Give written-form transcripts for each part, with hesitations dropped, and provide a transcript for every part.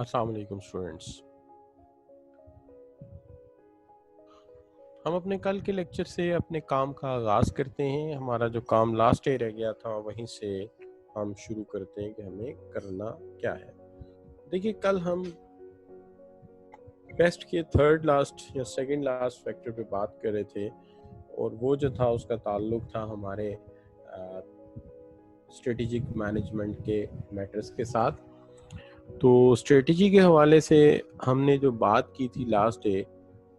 अस्सलाम वालेकुम स्टूडेंट्स। हम अपने कल के लेक्चर से अपने काम का आगाज़ करते हैं। हमारा जो काम लास्ट डे रह गया था वहीं से हम शुरू करते हैं कि हमें करना क्या है। देखिए, कल हम पेस्ट के थर्ड लास्ट या सेकंड लास्ट फैक्टर पे बात कर रहे थे और वो जो था उसका ताल्लुक था हमारे स्ट्रेटेजिक मैनेजमेंट के मैटर्स के साथ। तो स्ट्रेटजी के हवाले से हमने जो बात की थी लास्ट डे,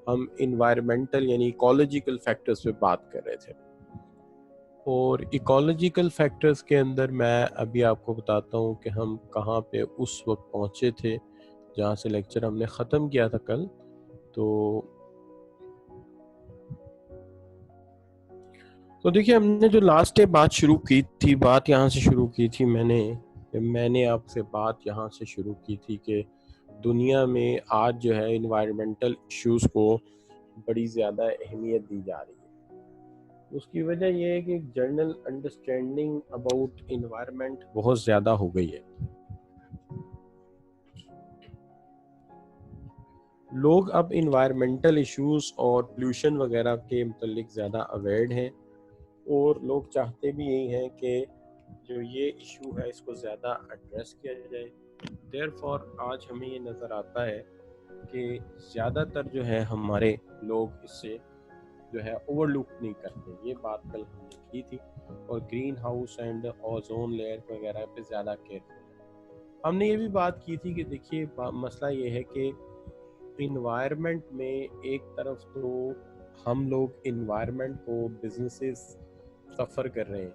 हम इन्वायरमेंटल यानी इकोलॉजिकल फैक्टर्स पे बात कर रहे थे। और इकोलॉजिकल फैक्टर्स के अंदर मैं अभी आपको बताता हूँ कि हम कहाँ पे उस वक्त पहुँचे थे जहाँ से लेक्चर हमने ख़त्म किया था कल। तो देखिए, हमने जो लास्ट डे बात शुरू की थी, बात यहाँ से शुरू की थी मैंने आपसे बात यहाँ से शुरू की थी कि दुनिया में आज जो है इन्वायरमेंटल इश्यूज़ को बड़ी ज़्यादा अहमियत दी जा रही है। उसकी वजह यह है कि जनरल अंडरस्टैंडिंग अबाउट इन्वायरमेंट बहुत ज़्यादा हो गई है। लोग अब इन्वायरमेंटल इश्यूज़ और पोल्यूशन वगैरह के मतलब ज़्यादा अवेयर हैं और लोग चाहते भी यही हैं कि जो ये इशू है इसको ज़्यादा एड्रेस किया जाए। देयरफॉर आज हमें ये नज़र आता है कि ज़्यादातर जो है हमारे लोग इससे जो है ओवरलुक नहीं करते। ये बात कल हमने की थी। और green house and ozone layer वगैरह पे ज़्यादा केयरफुल है। हमने ये भी बात की थी कि देखिए, मसला ये है कि इन्वायरमेंट में एक तरफ तो हम लोग इन्वायरमेंट को बिजनेसेस सफ़र कर रहे हैं,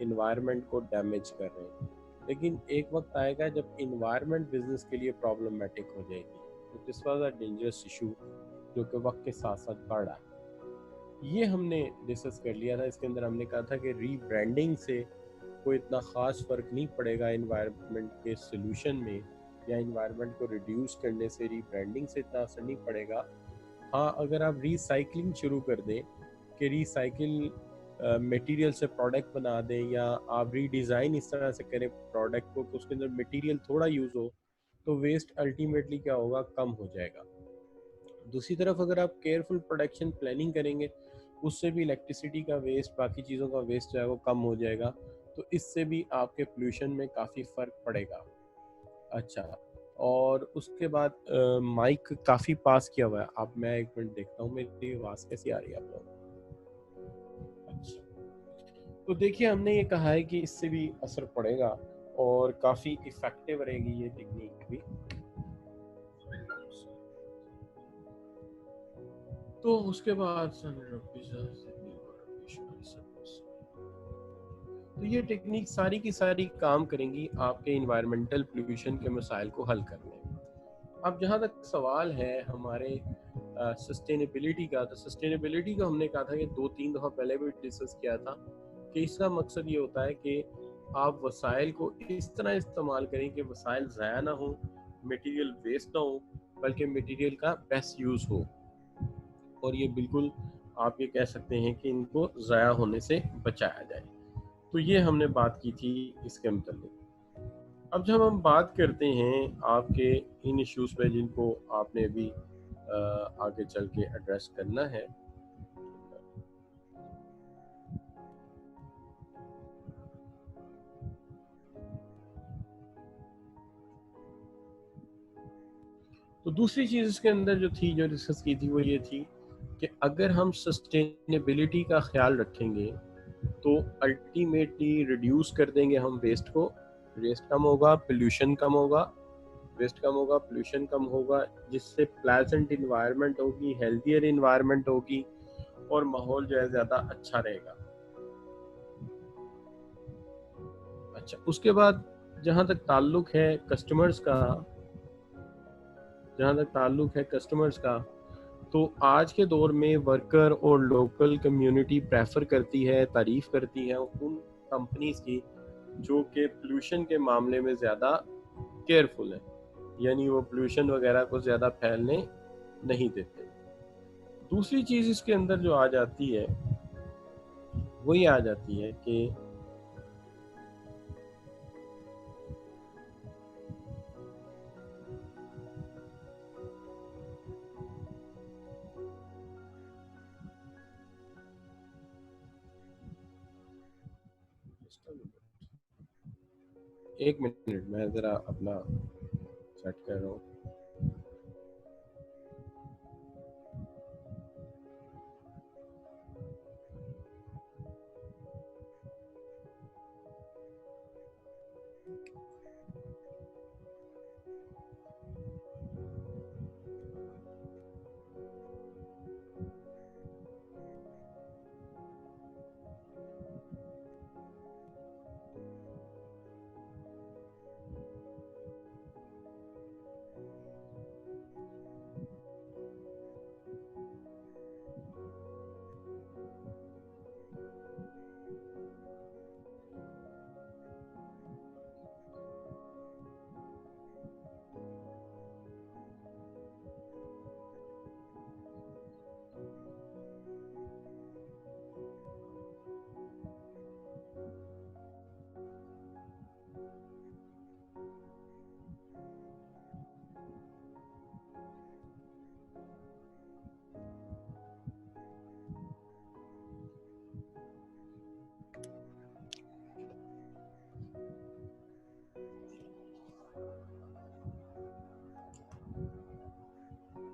इन्वायरमेंट को डैमेज कर रहे हैं, लेकिन एक वक्त आएगा जब इन्वायरमेंट बिजनेस के लिए प्रॉब्लमेटिक हो जाएगी। तो this was a dangerous issue जो कि वक्त के साथ साथ बढ़ रहा है। ये हमने डिस्कस कर लिया था। इसके अंदर हमने कहा था कि रीब्रांडिंग से कोई इतना ख़ास फ़र्क नहीं पड़ेगा इन्वायरमेंट के सोल्यूशन में, या इन्वायरमेंट को रिड्यूस करने से रीब्रांडिंग से इतना असर नहीं पड़ेगा। हाँ, अगर आप रिसाइकलिंग शुरू कर दें कि रिसाइकिल मटेरियल से प्रोडक्ट बना दें, या आप रीडिज़ाइन इस तरह से करें प्रोडक्ट को कि उसके अंदर मटेरियल थोड़ा यूज़ हो, तो वेस्ट अल्टीमेटली क्या होगा, कम हो जाएगा। दूसरी तरफ अगर आप केयरफुल प्रोडक्शन प्लानिंग करेंगे, उससे भी इलेक्ट्रिसिटी का वेस्ट, बाकी चीज़ों का वेस्ट जो है वो कम हो जाएगा। तो इससे भी आपके पोल्यूशन में काफ़ी फ़र्क पड़ेगा। अच्छा, और उसके बाद माइक काफ़ी पास किया हुआ है। अब मैं एक मिनट देखता हूँ मेरी आवाज़ कैसी आ रही है आप लोगों को। अच्छा, तो देखिए, हमने ये कहा है कि इससे भी असर पड़ेगा और काफ़ी इफ़ेक्टिव रहेगी ये टेक्निक भी। तो उसके बाद तो ये टेक्निक सारी की सारी काम करेंगी आपके इन्वायरमेंटल पोल्यूशन के मसाइल को हल करने में। अब जहाँ तक सवाल है हमारे सस्टेनेबिलिटी का, तो सस्टेनेबिलिटी को हमने कहा था कि 2-3 दफ़ा पहले भी डिस्कस किया था कि इसका मकसद ये होता है कि आप वसाइल को इस तरह इस्तेमाल करें कि वसाइल ज़ाया ना हो, मटेरियल वेस्ट ना हो, बल्कि मटेरियल का बेस्ट यूज़ हो। और ये बिल्कुल आप ये कह सकते हैं कि इनको ज़ाया होने से बचाया जाए। तो ये हमने बात की थी इसके मतलब। अब जब हम बात करते हैं आपके इन इश्यूज़ पे जिनको आपने अभी आगे चल के एड्रेस करना है, तो दूसरी चीज़ इसके अंदर जो थी, जो डिस्कस की थी, वो ये थी कि अगर हम सस्टेनेबिलिटी का ख्याल रखेंगे तो अल्टीमेटली रिड्यूस कर देंगे हम वेस्ट को। वेस्ट कम होगा, पोल्यूशन कम होगा, वेस्ट कम होगा, पोल्यूशन कम होगा, जिससे प्लेजेंट इन्वायरमेंट होगी, हेल्थियर इन्वायरमेंट होगी और माहौल जो है ज़्यादा अच्छा रहेगा। अच्छा, उसके बाद जहाँ तक ताल्लुक है कस्टमर्स का, तो आज के दौर में वर्कर और लोकल कम्युनिटी प्रेफर करती है, तारीफ करती है उन कंपनीज की जो कि पोल्यूशन के मामले में ज़्यादा केयरफुल है, यानी वो पोल्यूशन वगैरह को ज़्यादा फैलने नहीं देते। दूसरी चीज़ इसके अंदर जो आ जाती है वो ये आ जाती है कि एक मिनट, मैं जरा अपना सेट कर रहा हूँ।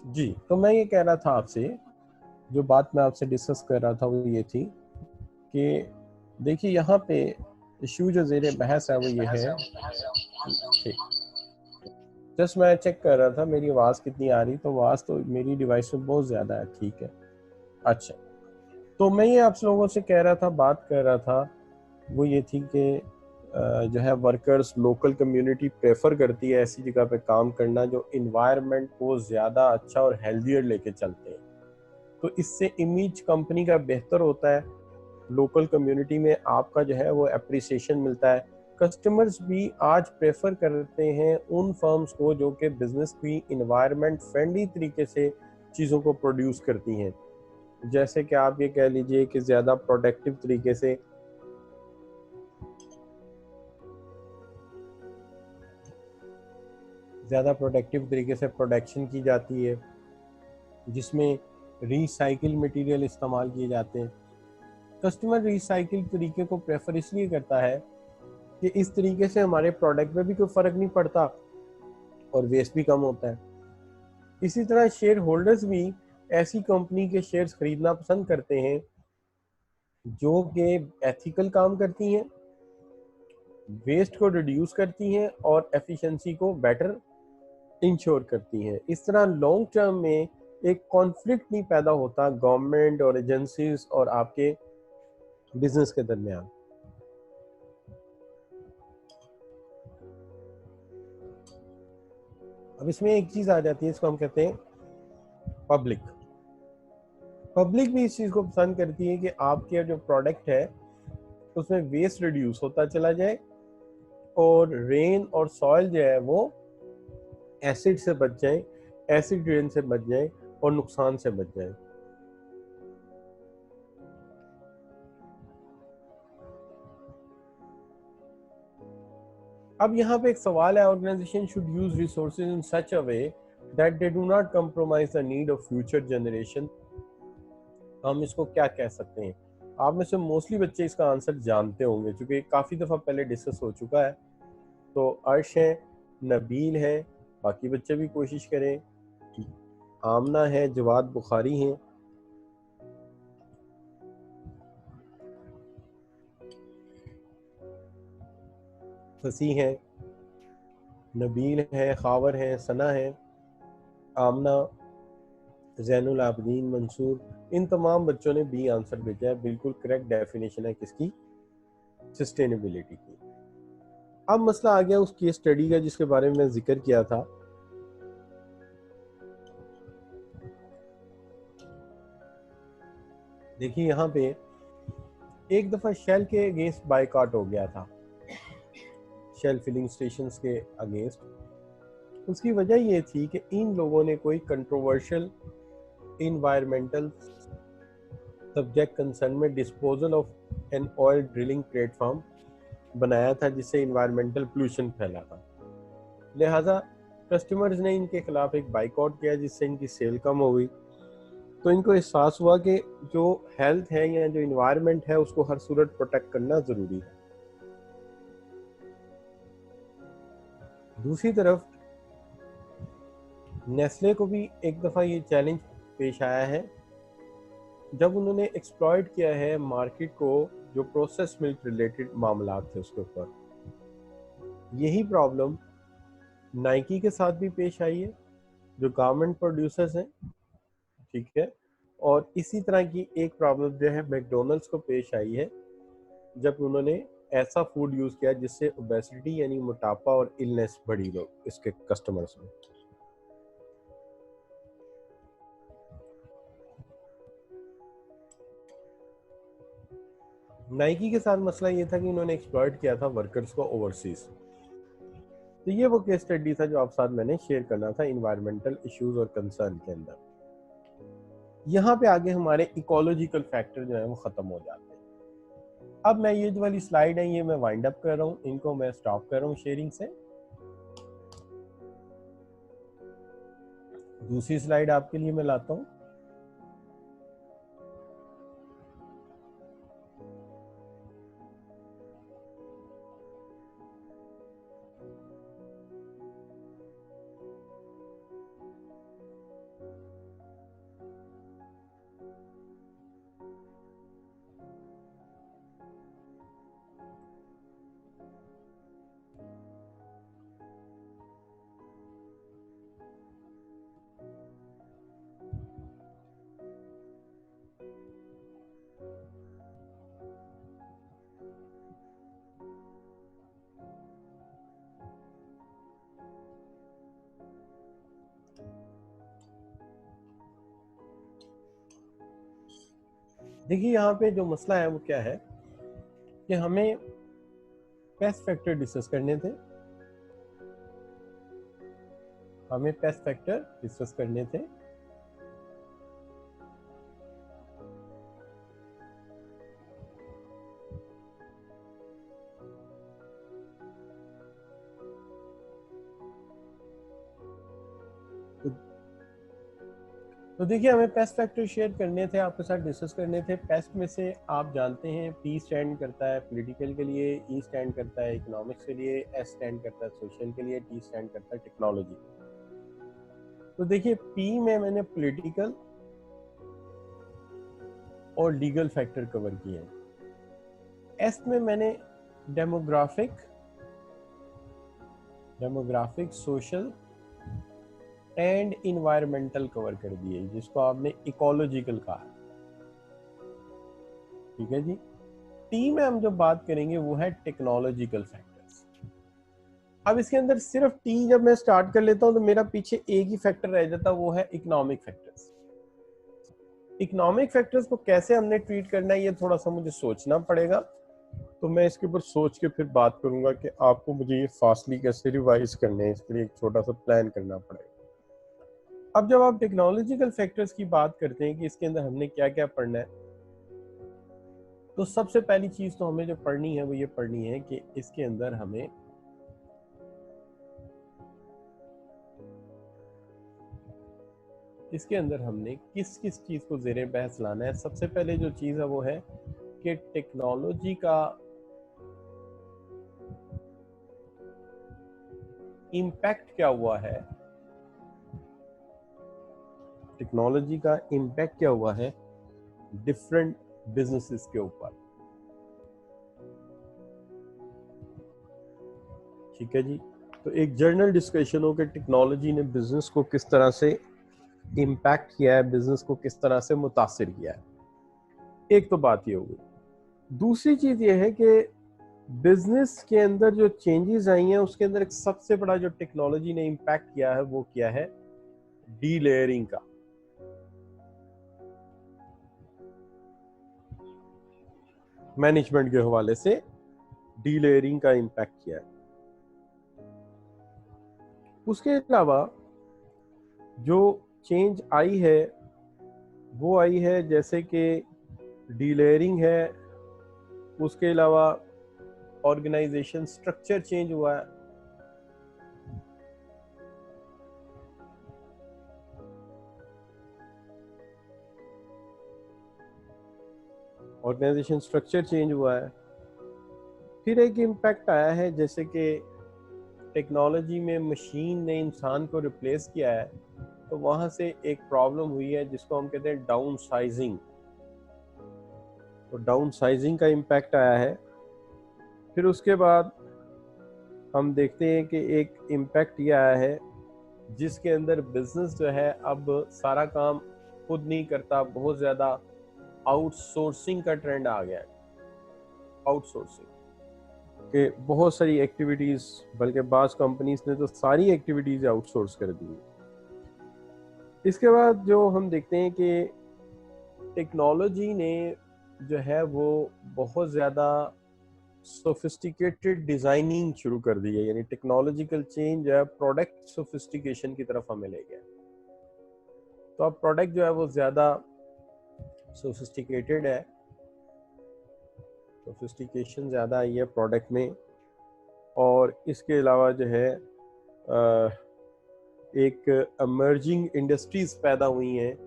जी, तो मैं ये कह रहा था आपसे, जो बात मैं आपसे डिस्कस कर रहा था वो ये थी कि देखिए यहाँ पे इशू जो ज़ेरे बहस है वो ये है। ठीक, जस्ट मैं चेक कर रहा था मेरी आवाज़ कितनी आ रही, तो आवाज़ तो मेरी डिवाइस में बहुत ज़्यादा है। ठीक है, अच्छा, तो मैं ये आप लोगों से कह रहा था, बात कर रहा था, वो ये थी कि जो है वर्कर्स, लोकल कम्युनिटी प्रेफर करती है ऐसी जगह पे काम करना जो इन्वायरमेंट को ज़्यादा अच्छा और हेल्दियर लेके चलते हैं। तो इससे इमेज कंपनी का बेहतर होता है, लोकल कम्युनिटी में आपका जो है वो अप्रिसिएशन मिलता है। कस्टमर्स भी आज प्रेफर करते हैं उन फर्म्स को जो कि बिजनेस की इन्वायरमेंट फ्रेंडली तरीके से चीज़ों को प्रोड्यूस करती हैं। जैसे कि आप ये कह लीजिए कि ज़्यादा प्रोडक्टिव तरीके से प्रोडक्शन की जाती है, जिसमें रिसाइकिल मटेरियल इस्तेमाल किए जाते हैं। कस्टमर रिसाइकिल तरीके को प्रेफर इसलिए करता है कि इस तरीके से हमारे प्रोडक्ट में भी कोई फ़र्क नहीं पड़ता और वेस्ट भी कम होता है। इसी तरह शेयर होल्डर्स भी ऐसी कंपनी के शेयर्स खरीदना पसंद करते हैं जो कि एथिकल काम करती हैं, वेस्ट को रिड्यूस करती हैं और एफिशिएंसी को बेटर इंश्योर करती हैं। इस तरह लॉन्ग टर्म में एक कॉन्फ्लिक्ट नहीं पैदा होता गवर्नमेंट और एजेंसीज और आपके बिजनेस के दरमियान। अब इसमें एक चीज आ जाती है, इसको हम कहते हैं पब्लिक। पब्लिक भी इस चीज को पसंद करती है कि आपके जो प्रोडक्ट है उसमें वेस्ट रिड्यूस होता चला जाए और रेन और सॉइल जो है वो एसिड से बच जाए, एसिड रेन से बच जाए और नुकसान से बच जाए। अब यहाँ पे एक सवाल है, organisation should use resources in such a way that they do not compromise the need of future generation. हम इसको क्या कह सकते हैं? आप में से मोस्टली बच्चे इसका आंसर जानते होंगे क्योंकि काफ़ी दफ़ा पहले डिस्कस हो चुका है। तो अर्श है, नबील है, बाकी बच्चे भी कोशिश करें, आमना है, जवाद बुखारी हैं, फसी हैं, नबील है, खावर है, सना है, आमना, जैनुल आबदीन, मंसूर, इन तमाम बच्चों ने बी आंसर भेजा है। बिल्कुल करेक्ट डेफिनेशन है किसकी? सस्टेनेबिलिटी की। अब मसला आ गया उस केस स्टडी का जिसके बारे में मैं जिक्र किया था। देखिए यहाँ पे एक दफ़ा शेल के अगेंस्ट बाइकआउट हो गया था, शेल फिलिंग स्टेशंस के अगेंस्ट। उसकी वजह ये थी कि इन लोगों ने कोई कंट्रोवर्शियल इन्वायरमेंटल सब्जेक्ट कंसर्न में disposal of an oil drilling platform बनाया था जिससे इन्वायरमेंटल पोल्यूशन फैला था। लिहाजा कस्टमर्स ने इनके खिलाफ एक बाइकआउट किया जिससे इनकी सेल कम हो गई। तो इनको एहसास हुआ कि जो हेल्थ है या जो इन्वायरमेंट है उसको हर सूरत प्रोटेक्ट करना ज़रूरी है। दूसरी तरफ नेस्ले को भी एक दफ़ा ये चैलेंज पेश आया है जब उन्होंने एक्सप्लॉइट किया है मार्केट को, जो प्रोसेस मिल्क रिलेटेड मामला थे उसके ऊपर। यही प्रॉब्लम नाइकी के साथ भी पेश आई है, जो गारमेंट प्रोड्यूसर्स हैं, ठीक है। और इसी तरह की एक प्रॉब्लम जो है मैकडोनल्ड्स को पेश आई है जब उन्होंने ऐसा फूड यूज़ किया जिससे ओबेसिटी यानी मोटापा और इलनेस बढ़ी लोग इसके कस्टमर्स में। नाइकी के साथ मसला ये था कि उन्होंने एक्सप्लॉइट किया था वर्कर्स को ओवरसीज। तो ये वो केस स्टडी था जो आप साथ मैंने शेयर करना था इन्वायरमेंटल इश्यूज और कंसर्न के अंदर। यहाँ पे आगे हमारे इकोलॉजिकल फैक्टर जो है वो खत्म हो जाते हैं। अब मैं ये जो वाली स्लाइड है ये मैं वाइंड अप कर रहा हूँ, इनको मैं स्टॉप कर रहा हूँ शेयरिंग से। दूसरी स्लाइड आपके लिए मैं लाता हूँ। देखिए यहाँ पे जो मसला है वो क्या है कि हमें पेस्ट फैक्टर डिस्कस करने थे, हमें पेस्ट फैक्टर डिस्कस करने थे। तो देखिए हमें पेस्ट फैक्टर शेयर करने थे, आपके साथ डिस्कस करने थे। पेस्ट में से आप जानते हैं पी स्टैंड करता है पॉलिटिकल के लिए, ई स्टैंड करता है इकोनॉमिक्स के लिए, एस स्टैंड करता है सोशल के लिए, टी स्टैंड करता है टेक्नोलॉजी। तो देखिए पी में मैंने पॉलिटिकल और लीगल फैक्टर कवर किए हैं। एस में मैंने demographic, social and environmental cover कर दिए, जिसको आपने इकोलॉजिकल कहा, ठीक है जी। टी में हम जो बात करेंगे वो है टेक्नोलॉजिकल फैक्टर्स। अब इसके अंदर सिर्फ टी जब मैं स्टार्ट कर लेता हूं तो मेरा पीछे एक ही फैक्टर रह जाता, वो है इकोनॉमिक फैक्टर्स। इकोनॉमिक फैक्टर्स को कैसे हमने ट्रीट करना है ये थोड़ा सा मुझे सोचना पड़ेगा, तो मैं इसके ऊपर सोच के फिर बात करूंगा कि आपको मुझे ये फास्टली कैसे रिवाइज करने हैं, इसके लिए एक छोटा सा प्लान करना पड़ेगा। अब जब आप टेक्नोलॉजिकल फैक्टर्स की बात करते हैं कि इसके अंदर हमने क्या क्या पढ़ना है, तो सबसे पहली चीज तो हमें जो पढ़नी है वो ये पढ़नी है कि इसके अंदर हमने किस किस चीज को ज़ेरे बहस लाना है। सबसे पहले जो चीज है वो है कि टेक्नोलॉजी का इम्पैक्ट क्या हुआ है, टेक्नोलॉजी का इम्पैक्ट क्या हुआ है डिफरेंट बिजनेसेस के ऊपर, ठीक है जी। तो एक जर्नल डिस्कशन हो कि टेक्नोलॉजी ने बिजनेस को किस तरह से इम्पैक्ट किया है, बिजनेस को किस तरह से मुतासिर किया है। एक तो बात ये होगी। दूसरी चीज ये है कि बिजनेस के अंदर जो चेंजेस आई हैं उसके अंदर एक सबसे बड़ा जो टेक्नोलॉजी ने इम्पैक्ट किया है वो किया है डी लेयरिंग का। मैनेजमेंट के हवाले से डी लेयरिंग का इम्पैक्ट किया है। उसके अलावा जो चेंज आई है वो आई है जैसे कि डी लेयरिंग है, उसके अलावा ऑर्गेनाइजेशन स्ट्रक्चर चेंज हुआ है, ऑर्गेनाइजेशन स्ट्रक्चर चेंज हुआ है। फिर एक इम्पैक्ट आया है जैसे कि टेक्नोलॉजी में मशीन ने इंसान को रिप्लेस किया है, तो वहाँ से एक प्रॉब्लम हुई है जिसको हम कहते हैं डाउन साइजिंग। तो डाउन साइजिंग का इम्पैक्ट आया है। फिर उसके बाद हम देखते हैं कि एक इम्पैक्ट ये आया है जिसके अंदर बिजनेस जो है अब सारा काम खुद नहीं करता, बहुत ज़्यादा आउटसोर्सिंग का ट्रेंड आ गया है। आउटसोर्सिंग के बहुत सारी एक्टिविटीज़, बल्कि बाज़ कंपनीज ने तो सारी एक्टिविटीज़ आउटसोर्स कर दी। इसके बाद जो हम देखते हैं कि टेक्नोलॉजी ने जो है वो बहुत ज़्यादा सोफिस्टिकेटेड डिज़ाइनिंग शुरू कर दी है, यानी टेक्नोलॉजिकल चेंज जो है प्रोडक्ट सोफिस्टिकेशन की तरफ हमें ले गया। तो अब प्रोडक्ट जो है वो ज़्यादा सोफिस्टिकेटेड है, सोफिस्टिकेशन ज़्यादा आई है प्रोडक्ट में। और इसके अलावा जो है एक इमर्जिंग इंडस्ट्रीज़ पैदा हुई हैं।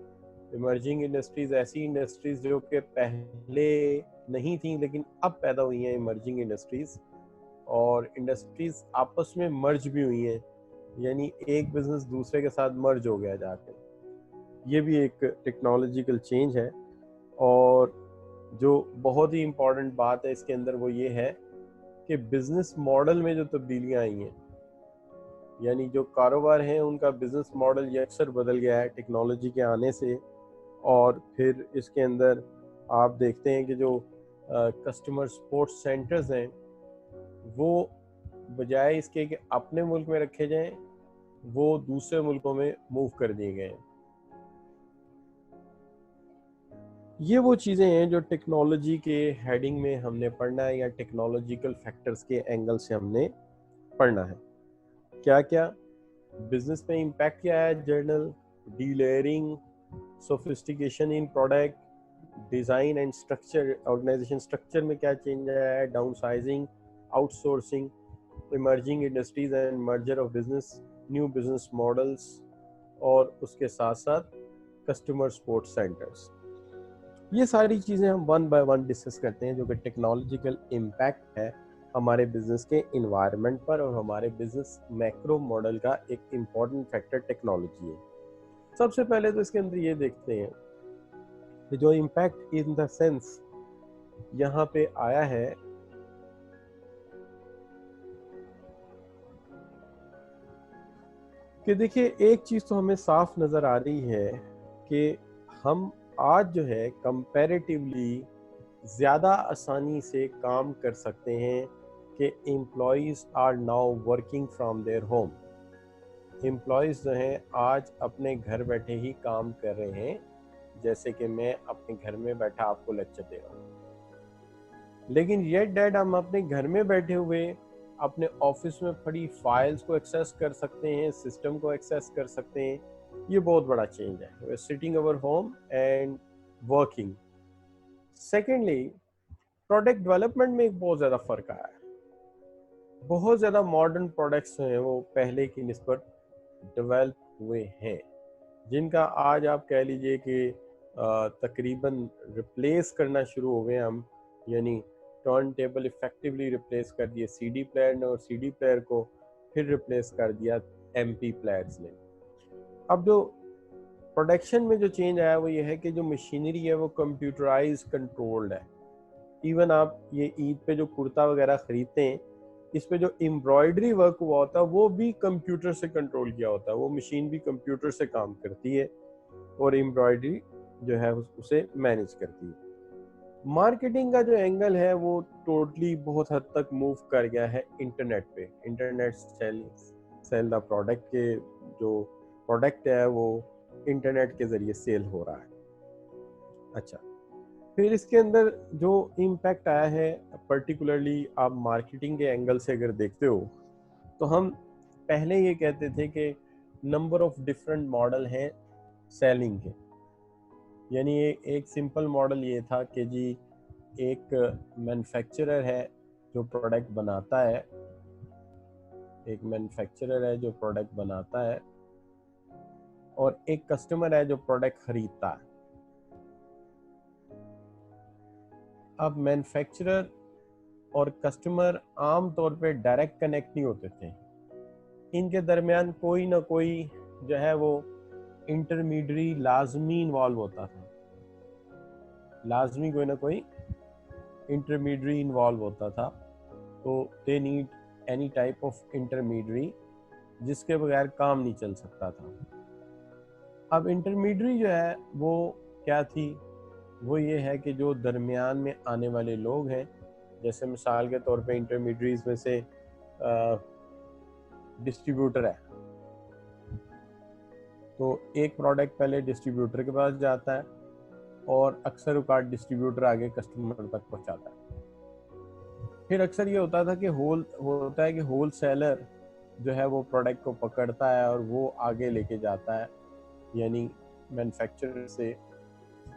इमर्जिंग इंडस्ट्रीज़ ऐसी इंडस्ट्रीज़ जो कि पहले नहीं थी लेकिन अब पैदा हुई हैं इमर्जिंग इंडस्ट्रीज़, और इंडस्ट्रीज़ आपस में मर्ज भी हुई हैं, यानी एक बिजनेस दूसरे के साथ मर्ज हो गया जाके। ये भी एक टेक्नोलॉजिकल चेंज है। और जो बहुत ही इम्पोर्टेंट बात है इसके अंदर वो ये है कि बिजनेस मॉडल में जो तब्दीलियां आई हैं, यानी जो कारोबार हैं उनका बिजनेस मॉडल ये अक्सर बदल गया है टेक्नोलॉजी के आने से। और फिर इसके अंदर आप देखते हैं कि जो कस्टमर सपोर्ट सेंटर्स हैं वो बजाय इसके कि अपने मुल्क में रखे जाएं, वो दूसरे मुल्कों में मूव कर दिए गए हैं। ये वो चीज़ें हैं जो टेक्नोलॉजी के हेडिंग में हमने पढ़ना है, या टेक्नोलॉजिकल फैक्टर्स के एंगल से हमने पढ़ना है। क्या क्या बिजनेस पे इम्पैक्ट क्या है, general delayering, sophistication in product, design and structure, organization structure में क्या चेंज आया है, downsizing, outsourcing, emerging industries and merger of business, new business models, और उसके साथ साथ कस्टमर सपोर्ट सेंटर्स। ये सारी चीज़ें हम वन बाय वन डिस्कस करते हैं जो कि टेक्नोलॉजिकल इम्पैक्ट है हमारे बिजनेस के इन्वायरमेंट पर, और हमारे बिजनेस मैक्रो मॉडल का एक इम्पॉर्टेंट फैक्टर टेक्नोलॉजी है। सबसे पहले तो इसके अंदर ये देखते हैं कि जो इम्पैक्ट इन द सेंस यहाँ पे आया है कि देखिए एक चीज़ तो हमें साफ नज़र आ रही है कि हम आज जो है कंपैरेटिवली ज़्यादा आसानी से काम कर सकते हैं कि employees are now working from their home. Employees जो हैं आज अपने घर बैठे ही काम कर रहे हैं, जैसे कि मैं अपने घर में बैठा आपको लेक्चर दे रहा हूँ। लेकिन येट डैट हम अपने घर में बैठे हुए अपने ऑफिस में पड़ी फाइल्स को एक्सेस कर सकते हैं, सिस्टम को एक्सेस कर सकते हैं। ये बहुत बड़ा चेंज है। We are sitting our home and working. Secondly, product development में एक बहुत ज़्यादा फ़र्क आया है। बहुत ज़्यादा मॉडर्न प्रोडक्ट्स हैं वो पहले की निस्बत डेवलप हुए हैं, जिनका आज आप कह लीजिए कि तकरीबन रिप्लेस करना शुरू हो गए हम, यानी टर्न टेबल इफेक्टिवली रिप्लेस कर दिए सीडी प्लेयर ने, और सीडी प्लेयर को फिर रिप्लेस कर दिया एमपी प्लेयर्स ने। अब जो प्रोडक्शन में जो चेंज आया वो ये है कि जो मशीनरी है वो कंप्यूटराइज कंट्रोल्ड है। इवन आप ये ईद पे जो कुर्ता वगैरह खरीदते हैं, इस पे जो एम्ब्रॉयडरी वर्क हुआ होता है वो भी कंप्यूटर से कंट्रोल किया होता है। वो मशीन भी कंप्यूटर से काम करती है और एम्ब्रॉयडरी जो है उसे मैनेज करती है। मार्केटिंग का जो एंगल है वो टोटली बहुत हद तक मूव कर गया है इंटरनेट पे। इंटरनेट सेल द प्रोडक्ट के जो प्रोडक्ट है वो इंटरनेट के ज़रिए सेल हो रहा है। अच्छा, फिर इसके अंदर जो इम्पैक्ट आया है पर्टिकुलरली आप मार्केटिंग के एंगल से अगर देखते हो, तो हम पहले ये कहते थे कि नंबर ऑफ डिफरेंट मॉडल हैं सेलिंग के। यानी एक सिंपल मॉडल ये था कि जी एक मैन्युफैक्चरर है जो प्रोडक्ट बनाता है, एक मैन्युफैक्चरर है जो प्रोडक्ट बनाता है, और एक कस्टमर है जो प्रोडक्ट खरीदता है। अब मैन्युफैक्चरर और कस्टमर आम तौर पे डायरेक्ट कनेक्ट नहीं होते थे। इनके दरमियान कोई ना कोई जो है वो इंटरमीडियरी लाजमी इन्वॉल्व होता था, लाजमी कोई ना कोई इंटरमीडियरी इन्वॉल्व होता था। तो they need any type of intermediary जिसके बगैर काम नहीं चल सकता था। अब इंटरमीडियरी जो है वो क्या थी, वो ये है कि जो दरमियान में आने वाले लोग हैं, जैसे मिसाल के तौर पे इंटरमीडियरीज में से डिस्ट्रीब्यूटर है, तो एक प्रोडक्ट पहले डिस्ट्रीब्यूटर के पास जाता है और अक्सर औकात डिस्ट्रीब्यूटर आगे कस्टमर तक पहुंचाता है। फिर अक्सर ये होता था कि होल सेलर जो है वो प्रोडक्ट को पकड़ता है और वो आगे लेके जाता है, यानी मैन्युफैक्चरर से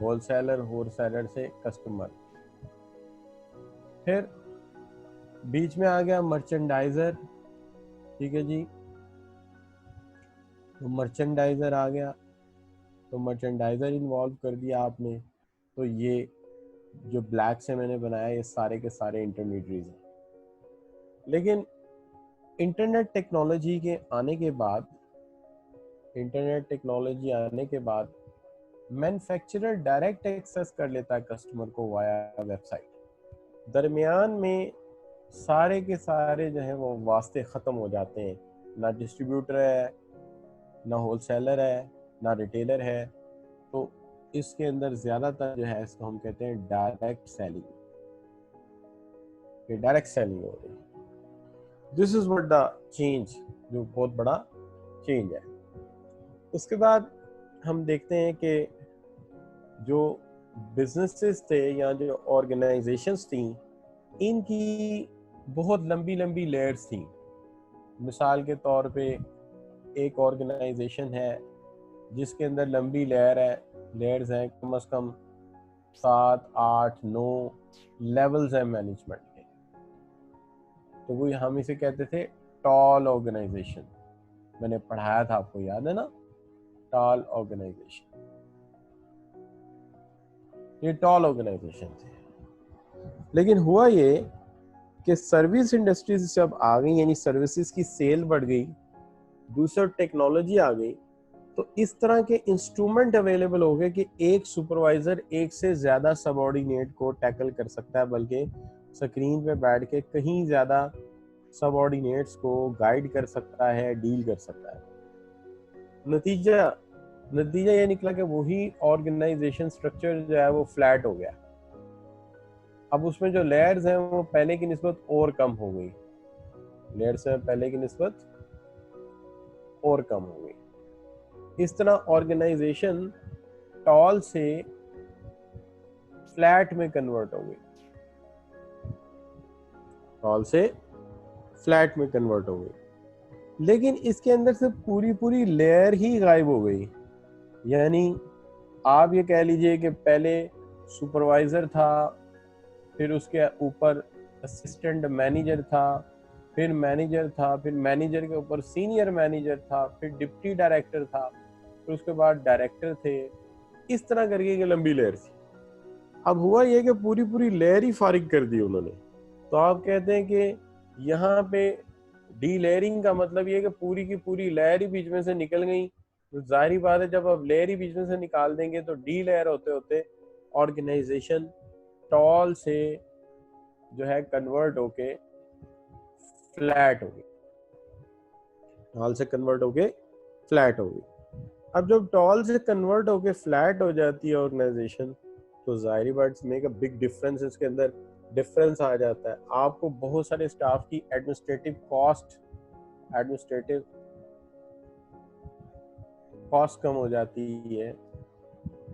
होलसेलर, होलसेलर से कस्टमर। फिर बीच में आ गया मर्चेंडाइजर, ठीक है जी, तो मर्चेंडाइजर आ गया, तो मर्चेंडाइजर इन्वॉल्व कर दिया आपने। तो ये जो ब्लैक से मैंने बनाया ये सारे के सारे इंटरमीडियरीज हैं। लेकिन इंटरनेट टेक्नोलॉजी के आने के बाद, मैन्युफैक्चरर डायरेक्ट एक्सेस कर लेता है कस्टमर को वाया वेबसाइट। दरमियान में सारे के सारे जो है वो वास्ते ख़त्म हो जाते हैं, ना डिस्ट्रीब्यूटर है, ना होलसेलर है, ना रिटेलर है। तो इसके अंदर ज़्यादातर जो है इसको हम कहते हैं डायरेक्ट सेलिंग, ये डायरेक्ट सेलिंग हो रही है। This is what the change, जो बहुत बड़ा चेंज है। उसके बाद हम देखते हैं कि जो बिजनेसेस थे या जो ऑर्गेनाइजेशंस थी, इनकी बहुत लंबी लंबी लेयर्स थी। मिसाल के तौर पे एक ऑर्गेनाइजेशन है जिसके अंदर लंबी लेयर्स हैं, कम से कम 7, 8, 9 लेवल्स हैं मैनेजमेंट के। तो वो हम इसे कहते थे टॉल ऑर्गेनाइजेशन। मैंने पढ़ाया था, आपको याद है ना, टॉल ऑर्गेनाइजेशन। ये टॉल ऑर्गेनाइजेशन थे। लेकिन हुआ ये कि सर्विस इंडस्ट्रीज जब आ गई, यानी सर्विसेज की सेल बढ़ गई, दूसरा टेक्नोलॉजी आ गई, तो इस तरह के इंस्ट्रूमेंट अवेलेबल हो गए कि एक सुपरवाइजर एक से ज्यादा सबऑर्डिनेट को टैकल कर सकता है, बल्कि स्क्रीन पे बैठ के कहीं ज्यादा सबऑर्डिनेट्स को गाइड कर सकता है, डील कर सकता है। नतीजा ये निकला कि वही ऑर्गेनाइजेशन स्ट्रक्चर जो है वो फ्लैट हो गया। अब उसमें जो लेयर्स हैं वो पहले की निस्बत और कम हो गई, लेयर्स में पहले की निस्बत और कम हो गई। इस तरह ऑर्गेनाइजेशन टॉल से फ्लैट में कन्वर्ट हो गई, टॉल से फ्लैट में कन्वर्ट हो गई। लेकिन इसके अंदर से पूरी लेयर ही गायब हो गई। यानी आप ये कह लीजिए कि पहले सुपरवाइजर था, फिर उसके ऊपर असिस्टेंट मैनेजर था, फिर मैनेजर था, फिर मैनेजर के ऊपर सीनियर मैनेजर था, फिर डिप्टी डायरेक्टर था, फिर उसके बाद डायरेक्टर थे। इस तरह करके एक लंबी लेयर थी। अब हुआ ये कि पूरी लेयर ही फारिग कर दी उन्होंने। तो आप कहते हैं कि यहाँ पे डी लेयरिंग का मतलब ये कि पूरी की पूरी लेयर ही बीच में से निकल गई। तो जाहिर बात है, जब आप लेयर ही बीच में से निकाल देंगे तो डी लेयर होते होते ऑर्गेनाइजेशन टॉल से जो है कन्वर्ट होके फ्लैट हो गई, टॉल से कन्वर्ट होके फ्लैट हो गई। अब जब टॉल से कन्वर्ट होके फ्लैट हो जाती है ऑर्गेनाइजेशन, तो जाहिर बात मेक अ बिग डिफरेंस, इसके अंदर डिफरेंस आ जाता है। आपको बहुत सारे स्टाफ की एडमिनिस्ट्रेटिव कॉस्ट कम हो जाती है,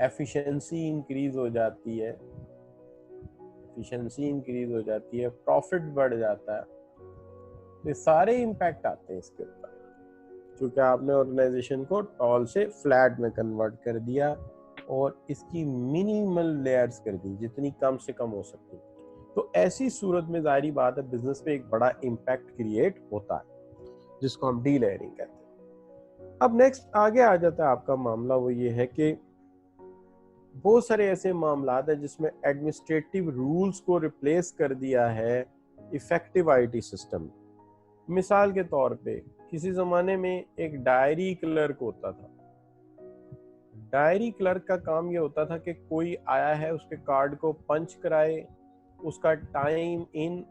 एफिशिएंसी इंक्रीज हो जाती है, प्रॉफिट बढ़ जाता है। ये सारे इम्पैक्ट आते हैं इसके ऊपर, क्योंकि आपने ऑर्गेनाइजेशन को टॉल से फ्लैट में कन्वर्ट कर दिया और इसकी मिनिमल लेयर्स कर दी, जितनी कम से कम हो सकती। तो ऐसी सूरत में जाहिर बात है बिजनेस पे एक बड़ा इम्पैक्ट क्रिएट होता है, जिसको हम डी लेयरिंग कहते हैं। अब नेक्स्ट आगे आ जाता है आपका मामला, वो ये है कि बहुत सारे ऐसे मामला है जिसमें एडमिनिस्ट्रेटिव रूल्स को रिप्लेस कर दिया है इफेक्टिव आईटी सिस्टम। मिसाल के तौर पे किसी ज़माने में एक डायरी क्लर्क होता था। डायरी क्लर्क का काम ये होता था कि कोई आया है उसके कार्ड को पंच कराए, उसका टाइम इन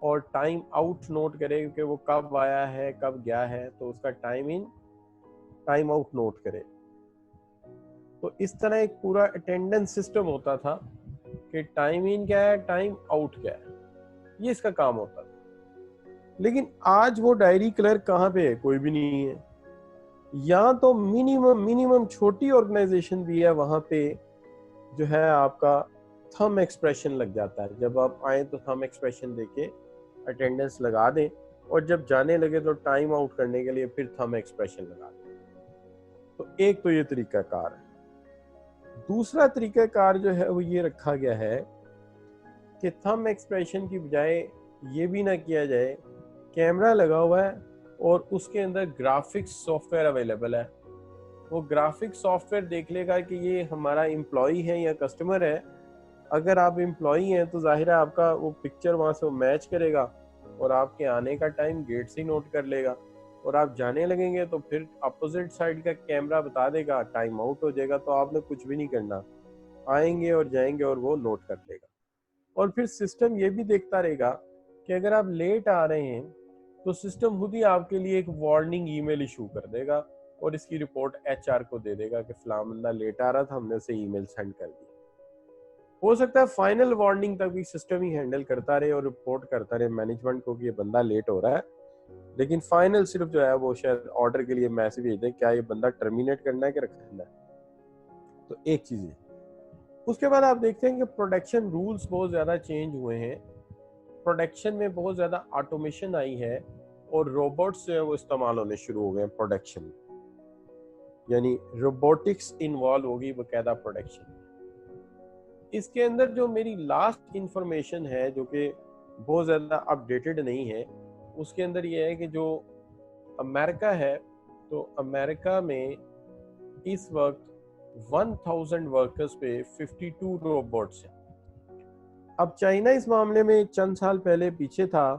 और टाइम आउट नोट करे कि वो कब आया है कब गया है, तो उसका time in time out note करे। तो इस तरह एक पूरा अटेंडेंस सिस्टम होता था कि टाइम इन क्या है टाइम आउट क्या है, ये इसका काम होता था। लेकिन आज वो डायरी क्लर्क कहाँ पे है? कोई भी नहीं है। या तो मिनिमम मिनिमम छोटी ऑर्गेनाइजेशन भी है, वहां पे जो है आपका थंब एक्सप्रेशन लग जाता है। जब आप आए तो थंब एक्सप्रेशन देके अटेंडेंस लगा दें, और जब जाने लगे तो टाइम आउट करने के लिए फिर थंब एक्सप्रेशन लगा दें। तो एक तो ये तरीकाकार है। दूसरा तरीकाकार जो है वो ये रखा गया है कि थंब एक्सप्रेशन की बजाय ये भी ना किया जाए, कैमरा लगा हुआ है और उसके अंदर ग्राफिक्स सॉफ्टवेयर अवेलेबल है। वो ग्राफिक्स सॉफ्टवेयर देख लेगा कि ये हमारा एम्प्लॉई है या कस्टमर है। अगर आप एम्प्लॉई हैं तो जाहिर है आपका वो पिक्चर वहाँ से मैच करेगा और आपके आने का टाइम गेट से नोट कर लेगा, और आप जाने लगेंगे तो फिर अपोजिट साइड का कैमरा बता देगा, टाइम आउट हो जाएगा। तो आपने कुछ भी नहीं करना, आएंगे और जाएंगे और वो नोट कर लेगा। और फिर सिस्टम ये भी देखता रहेगा कि अगर आप लेट आ रहे हैं तो सिस्टम खुद ही आपके लिए एक वार्निंग ईमेल इशू कर देगा और इसकी रिपोर्ट एचआर को दे देगा कि फलां बंदा लेट आ रहा था, हमने उसे ईमेल सेंड कर दी। हो सकता है फाइनल वार्निंग तक भी सिस्टम ही हैंडल करता रहे और रिपोर्ट करता रहे मैनेजमेंट को कि ये बंदा लेट हो रहा है, लेकिन फाइनल सिर्फ जो है वो शायद ऑर्डर के लिए मैसेज भेज दे क्या ये बंदा टर्मिनेट करना है कि रखना है। तो एक चीज है। उसके बाद आप देखते हैं कि प्रोडक्शन रूल्स बहुत ज्यादा चेंज हुए हैं। प्रोडक्शन में बहुत ज्यादा ऑटोमेशन आई है और रोबोट्स जो है वो इस्तेमाल होने शुरू हो गए हैं प्रोडक्शन में, यानी रोबोटिक्स इन्वॉल्व होगी बकायदा प्रोडक्शन। इसके अंदर जो मेरी लास्ट इंफॉर्मेशन है जो कि बहुत ज़्यादा अपडेटेड नहीं है, उसके अंदर ये है कि जो अमेरिका है, तो अमेरिका में इस वक्त 1000 वर्कर्स पे 52 रोबोट्स हैं। अब चाइना इस मामले में चंद साल पहले पीछे था,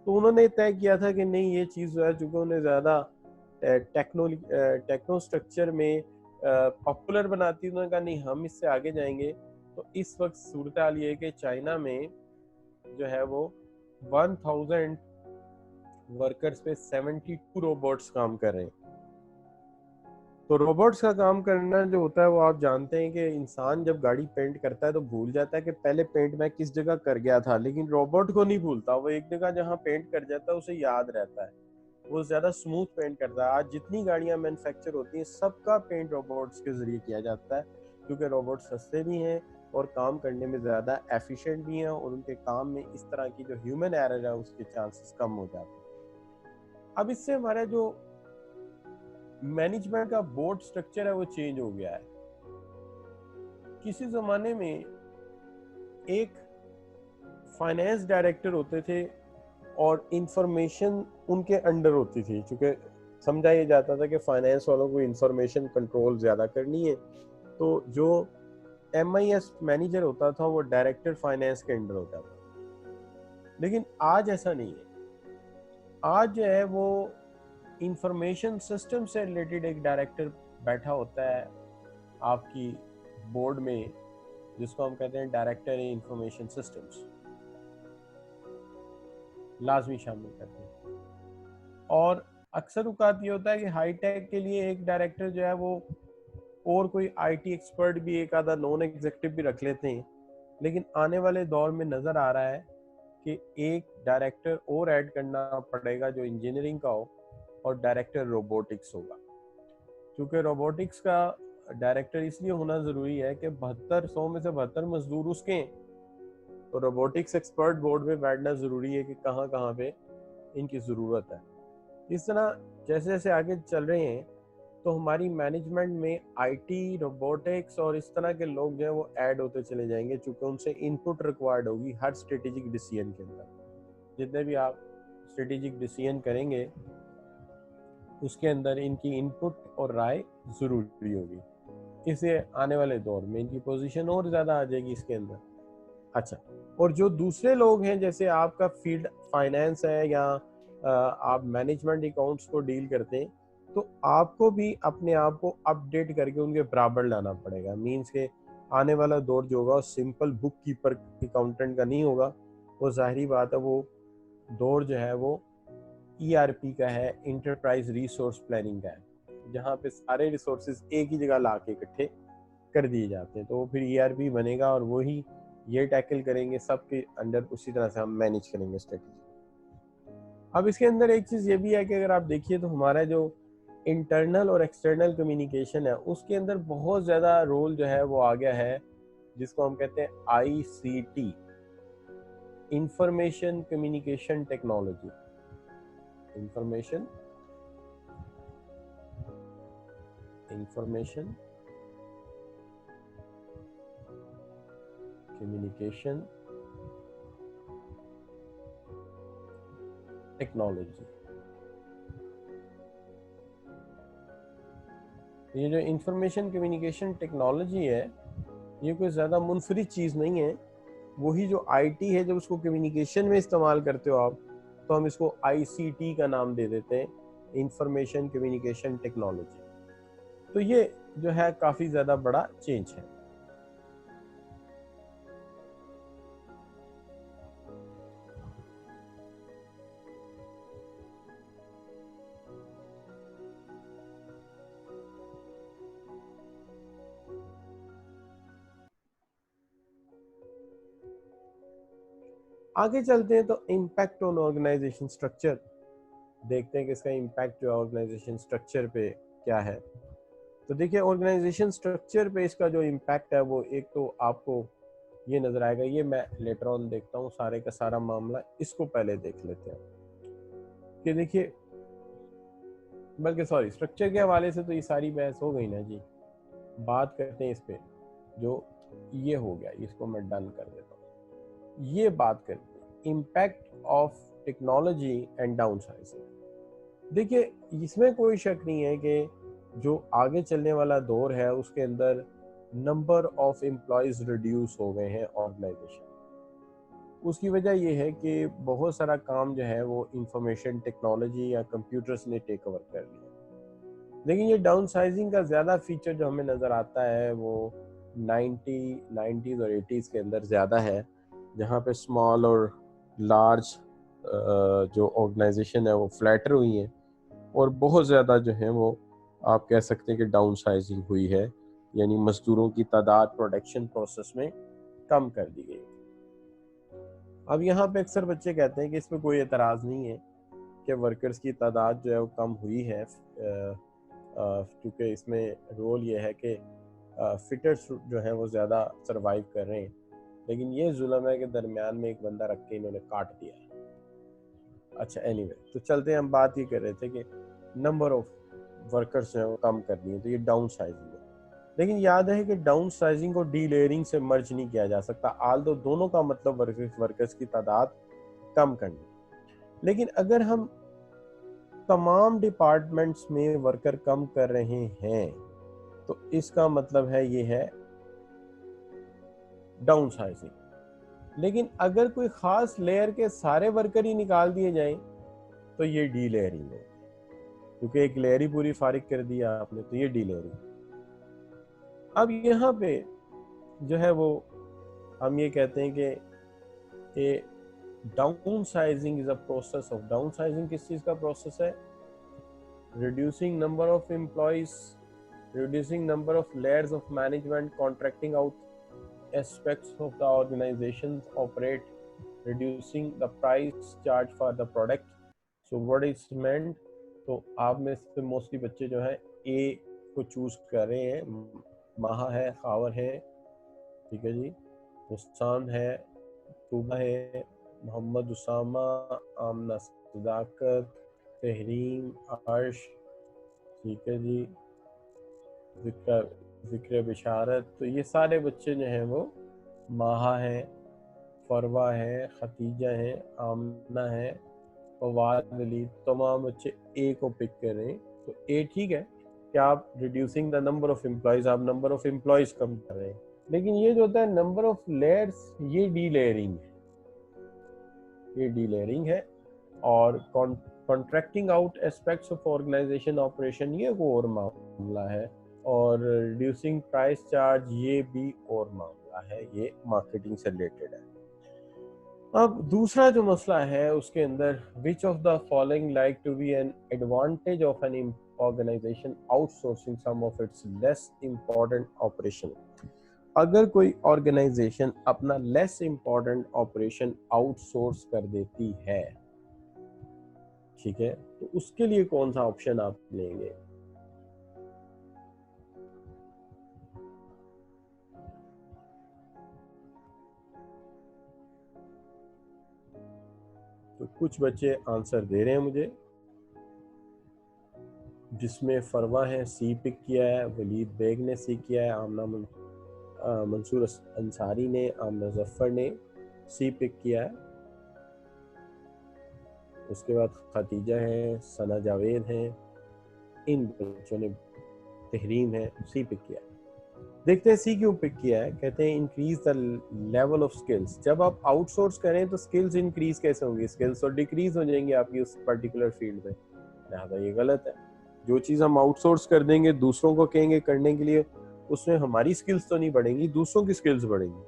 तो उन्होंने तय किया था कि नहीं ये चीज़ जो है चूँकि उन्हें ज़्यादा टेक्नो स्ट्रक्चर में पॉपुलर बनाती है, उन्होंने कहा नहीं हम इससे आगे जाएंगे। तो इस वक्त सूरत हाल ये है कि चाइना में जो है वो 1000 वर्कर्स पे 72 रोबोट्स काम कर रहे हैं। तो रोबोट्स का काम करना जो होता है वो आप जानते हैं कि इंसान जब गाड़ी पेंट करता है तो भूल जाता है कि पहले पेंट मैं किस जगह कर गया था, लेकिन रोबोट को नहीं भूलता। वो एक जगह जहाँ पेंट कर जाता है उसे याद रहता है, वो ज्यादा स्मूथ पेंट करता है। आज जितनी गाड़ियां मैन्युफैक्चर होती हैं सबका पेंट रोबोट्स के जरिए किया जाता है, क्योंकि रोबोट सस्ते भी हैं और काम करने में ज़्यादा एफिशिएंट भी हैं, और उनके काम में इस तरह की जो ह्यूमन एरर है उसके चांसेस कम हो जाते हैं। अब इससे हमारा जो मैनेजमेंट का बोर्ड स्ट्रक्चर है वो चेंज हो गया है। किसी ज़माने में एक फाइनेंस डायरेक्टर होते थे और इंफॉर्मेशन उनके अंडर होती थी, क्योंकि समझा ये जाता था कि फाइनेंस वालों को इंफॉर्मेशन कंट्रोल ज़्यादा करनी है। तो जो MIS मैनेजर होता था वो डायरेक्टर फाइनेंस के अंडर होता था। लेकिन आज ऐसा नहीं है। आज जो है वो इंफॉर्मेशन सिस्टम से रिलेटेड एक डायरेक्टर बैठा होता है आपकी बोर्ड में, जिसको हम कहते हैं डायरेक्टर इन इंफॉर्मेशन सिस्टम्स, लाजमी शामिल करते हैं। और अक्सर औकात ये होता है कि हाई टेक के लिए एक डायरेक्टर जो है वो और कोई IT एक्सपर्ट भी एक आधा नॉन एग्जीक्यूटिव भी रख लेते हैं। लेकिन आने वाले दौर में नज़र आ रहा है कि एक डायरेक्टर और ऐड करना पड़ेगा जो इंजीनियरिंग का हो, और डायरेक्टर रोबोटिक्स होगा। क्योंकि रोबोटिक्स का डायरेक्टर इसलिए होना ज़रूरी है कि 100 में से 72 मजदूर उसके हैं, तो रोबोटिक्स एक्सपर्ट बोर्ड में बैठना ज़रूरी है कि कहाँ कहाँ पे इनकी ज़रूरत है। इस तरह जैसे जैसे आगे चल रहे हैं तो हमारी मैनेजमेंट में IT, रोबोटिक्स और इस तरह के लोग जो है वो ऐड होते चले जाएंगे, चूँकि उनसे इनपुट रिक्वायर्ड होगी हर स्ट्रेटेजिक डिसीजन के अंदर। जितने भी आप स्ट्रेटेजिक डिसीजन करेंगे उसके अंदर इनकी इनपुट और राय ज़रूरी होगी। इससे आने वाले दौर में इनकी पोजीशन और ज़्यादा आ जाएगी इसके अंदर। अच्छा, और जो दूसरे लोग हैं जैसे आपका फील्ड फाइनेंस है या आप मैनेजमेंट अकाउंट्स को डील करते हैं तो आपको भी अपने आप को अपडेट करके उनके बराबर लाना पड़ेगा। मीन्स के आने वाला दौर जो होगा सिंपल बुक कीपर अकाउंटेंट का नहीं होगा, वो जाहिर बात है वो दौर जो है वो ERP का है, इंटरप्राइज रिसोर्स प्लानिंग का है, जहाँ पे सारे रिसोर्सेज एक ही जगह ला के इकट्ठे कर दिए जाते हैं। तो वो फिर ERP बनेगा और वही ये टैकल करेंगे, सबके अंडर उसी तरह से हम मैनेज करेंगे स्ट्रेटजी। अब इसके अंदर एक चीज़ ये भी है कि अगर आप देखिए तो हमारा जो इंटरनल और एक्सटर्नल कम्युनिकेशन है उसके अंदर बहुत ज़्यादा रोल जो है वो आ गया है, जिसको हम कहते हैं ICT, information communication technology. Information communication technology. ये जो इंफॉर्मेशन कम्युनिकेशन टेक्नोलॉजी है ये कोई ज़्यादा मुनफरिद चीज़ नहीं है। वही जो IT है जब उसको कम्युनिकेशन में इस्तेमाल करते हो आप तो हम इसको ICT का नाम दे देते हैं, इंफॉर्मेशन कम्युनिकेशन टेक्नोलॉजी। तो ये जो है काफ़ी ज़्यादा बड़ा चेंज है। आगे चलते हैं तो इम्पैक्ट ऑन ऑर्गेनाइजेशन स्ट्रक्चर देखते हैं कि इसका इम्पैक्ट जो ऑर्गेनाइजेशन स्ट्रक्चर पे क्या है। तो देखिए ऑर्गेनाइजेशन स्ट्रक्चर पे इसका जो इम्पैक्ट है वो एक तो आपको ये नजर आएगा, ये मैं लेटर ऑन देखता हूँ सारे का सारा मामला, इसको पहले देख लेते हैं कि देखिए, बल्कि सॉरी स्ट्रक्चर के हवाले से तो ये सारी बहस हो गई ना जी। बात करते हैं इस पे जो ये हो गया, इसको मैं डन कर देता हूँ। ये बात करते हैं impact of technology and downsizing. देखिए इसमें कोई शक नहीं है कि जो आगे चलने वाला दौर है उसके अंदर नंबर ऑफ एम्प्लॉयज रिड्यूस हो गए हैं ऑर्गेनाइजेशन। उसकी वजह यह है कि बहुत सारा काम जो है वो इंफॉर्मेशन टेक्नोलॉजी या कंप्यूटर्स ने टेक ओवर कर लिया। लेकिन ये डाउन साइजिंग का ज़्यादा फीचर जो हमें नज़र आता है वो 90s और 80s के अंदर ज़्यादा है, जहाँ पे स्मॉल और लार्ज जो ऑर्गेनाइजेशन है वो फ्लैटर हुई हैं और बहुत ज़्यादा जो है वो आप कह सकते हैं कि डाउन साइजिंग हुई है, यानी मजदूरों की तादाद प्रोडक्शन प्रोसेस में कम कर दी गई। अब यहाँ पे अक्सर बच्चे कहते हैं कि इसमें कोई एतराज़ नहीं है कि वर्कर्स की तादाद जो है वो कम हुई है, क्योंकि इसमें रोल ये है कि फिटर्स जो हैं वो ज़्यादा सरवाइव कर रहे हैं। लेकिन ये जुल्म है कि दरमियान में एक बंदा रख के इन्होंने काट दिया है। अच्छा एनीवे, तो चलते हैं, हम बात ये कर रहे थे कि नंबर ऑफ वर्कर्स जो है वो कम कर दिए, तो ये डाउन साइजिंग है। लेकिन याद है कि डाउन साइजिंग को डी लेयरिंग से मर्ज नहीं किया जा सकता, आल्दो दोनों का मतलब वर्कर्स की तादाद कम करनी। लेकिन अगर हम तमाम डिपार्टमेंट्स में वर्कर कम कर रहे हैं तो इसका मतलब है ये है डाउन साइजिंग। लेकिन अगर कोई खास लेयर के सारे वर्कर ही निकाल दिए जाएं तो ये डी लेयरिंग है, क्योंकि एक लेयर ही पूरी फारिग कर दिया आपने, तो ये डी लेयरिंग। अब यहाँ पे जो है वो हम ये कहते हैं कि down sizing is a process of, down sizing किस चीज का प्रोसेस है? Reducing number of employees, reducing number of layers of management, contracting out aspects of the organizations operate, reducing the price charge for the product. So what is meant? तो आप में से mostly बच्चे जो है ए को चूज कर रहे हैं, माहा है, खावर है, ठीक है जी, हुस्सान है, तूबा है, मोहम्मद उसामा, आमना सदाकत, तहरीम, अर्श, ठीक है जी, जिक्र बिशारत। तो ये सारे बच्चे जो हैं वो माहा है, फरवा है, खतीजा है, आमना है, फवाद वली, तमाम बच्चे ए को पिक कर रहे हैं। तो ए ठीक है कि आप reducing the number of employees, आप नंबर ऑफ एम्प्लॉयज कम कर रहे हैं। लेकिन ये जो होता है नंबर ऑफ लेयर्स, ये डी लेयरिंग है, ये डी लेयरिंग है। और contracting out aspects of organisation operation, ये एक और मामला है, और रिड्यूसिंग प्राइस चार्ज ये भी और मामला है, ये मार्केटिंग से रिलेटेड है। अब दूसरा जो मसला है उसके अंदर, which of the following like to be an advantage of an organisation outsourcing some of its less important operation. अगर कोई ऑर्गेनाइजेशन अपना लेस इंपॉर्टेंट ऑपरेशन आउटसोर्स कर देती है, ठीक है, तो उसके लिए कौन सा ऑप्शन आप लेंगे? तो कुछ बच्चे आंसर दे रहे हैं मुझे, जिसमें फरवा है सी पिक किया है, वलीद बेग ने सी किया है, मंसूर अंसारी ने, आमना जफर ने सी पिक किया है, उसके बाद खतीजा है, सना जावेद है, इन बच्चों ने, तहरीम है, सी पिक किया है। देखते हैं सी क्यों पिक किया है। कहते हैं increase the level of skills. जब आप आउटसोर्स करें तो स्किल्स इंक्रीज कैसे होंगी? स्किल्स तो डिक्रीज हो जाएंगी आपकी उस पर्टिकुलर फील्ड में, लिहाजा ये गलत है। जो चीज़ हम आउटसोर्स कर देंगे, दूसरों को कहेंगे करने के लिए, उसमें हमारी स्किल्स तो नहीं बढ़ेंगी, दूसरों की स्किल्स बढ़ेंगी।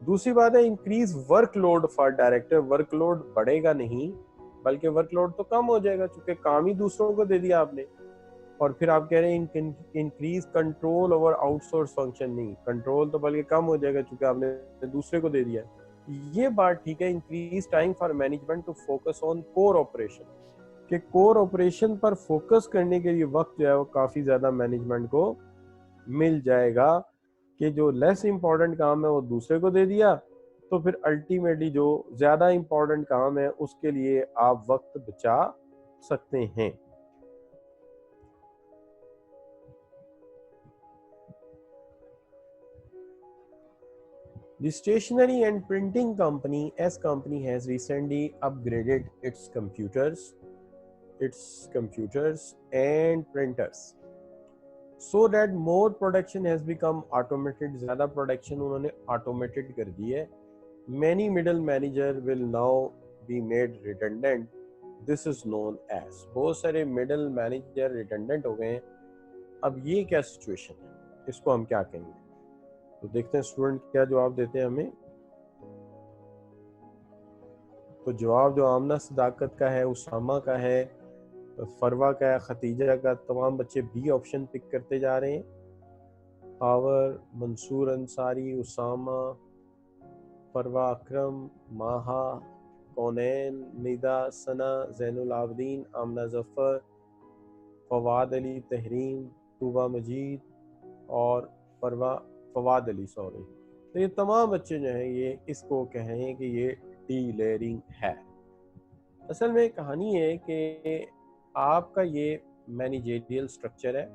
दूसरी बात है increase workload for director. Workload बढ़ेगा नहीं, बल्कि वर्कलोड तो कम हो जाएगा, चूंकि काम ही दूसरों को दे दिया आपने। और फिर आप कह रहे हैं increase control over outsource function. नहीं, कंट्रोल तो बल्कि कम हो जाएगा चूंकि आपने दूसरे को दे दिया। ये बात ठीक है। Increase time for management to focus on core operation, कि कोर ऑपरेशन पर फोकस करने के लिए वक्त जो है वो काफी ज्यादा मैनेजमेंट को मिल जाएगा, कि जो लेस इंपॉर्टेंट काम है वो दूसरे को दे दिया, तो फिर अल्टीमेटली जो ज्यादा इंपॉर्टेंट काम है उसके लिए आप वक्त बचा सकते हैं। The stationery and printing company S company has recently upgraded its computers and printers so that more production has become automated. ज़्यादा प्रोडक्शन उन्होंने ऑटोमेटेड कर दी है। Many middle manager will now be made redundant. This is known as, बहुत सारे middle manager redundant हो गए हैं। अब ये क्या सिचुएशन है, इसको हम क्या कहेंगे? तो देखते हैं स्टूडेंट क्या जवाब देते हैं हमें। तो जवाब जो आमना सदाकत का है, उसामा का है, फरवा का है, खतीजा का, तमाम बच्चे बी ऑप्शन पिक करते जा रहे हैं। पावर, मंसूर अंसारी, उसामा, फरवा अकरम, माहा, कौनैन, निदा, सना, जैनुल आबदीन, आमना जफ़र, फवाद अली, तहरीम, तूबा मजीद और फवाद अली, सॉरी। तो ये तमाम बच्चे जो हैं ये इसको कह रहे हैं कि ये डी लेयरिंग है। असल में कहानी है कि आपका ये मैनेजरियल स्ट्रक्चर है।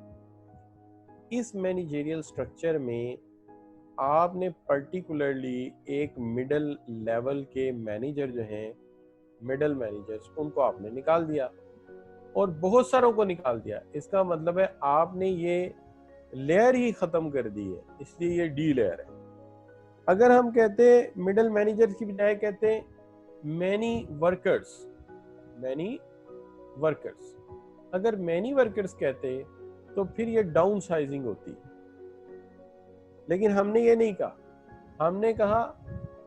इस मैनेजरियल स्ट्रक्चर में आपने पर्टिकुलरली एक मिडल लेवल के मैनेजर जो हैं, मिडल मैनेजर्स, उनको आपने निकाल दिया और बहुत सारों को निकाल दिया। इसका मतलब है आपने ये लेयर ही खत्म कर दी है, इसलिए ये डी लेयर है। अगर हम कहते मिडल मैनेजर की बजाय कहते मैनी वर्कर्स, अगर मैनी वर्कर्स कहते तो फिर ये डाउन साइजिंग होती, लेकिन हमने ये नहीं कहा। हमने कहा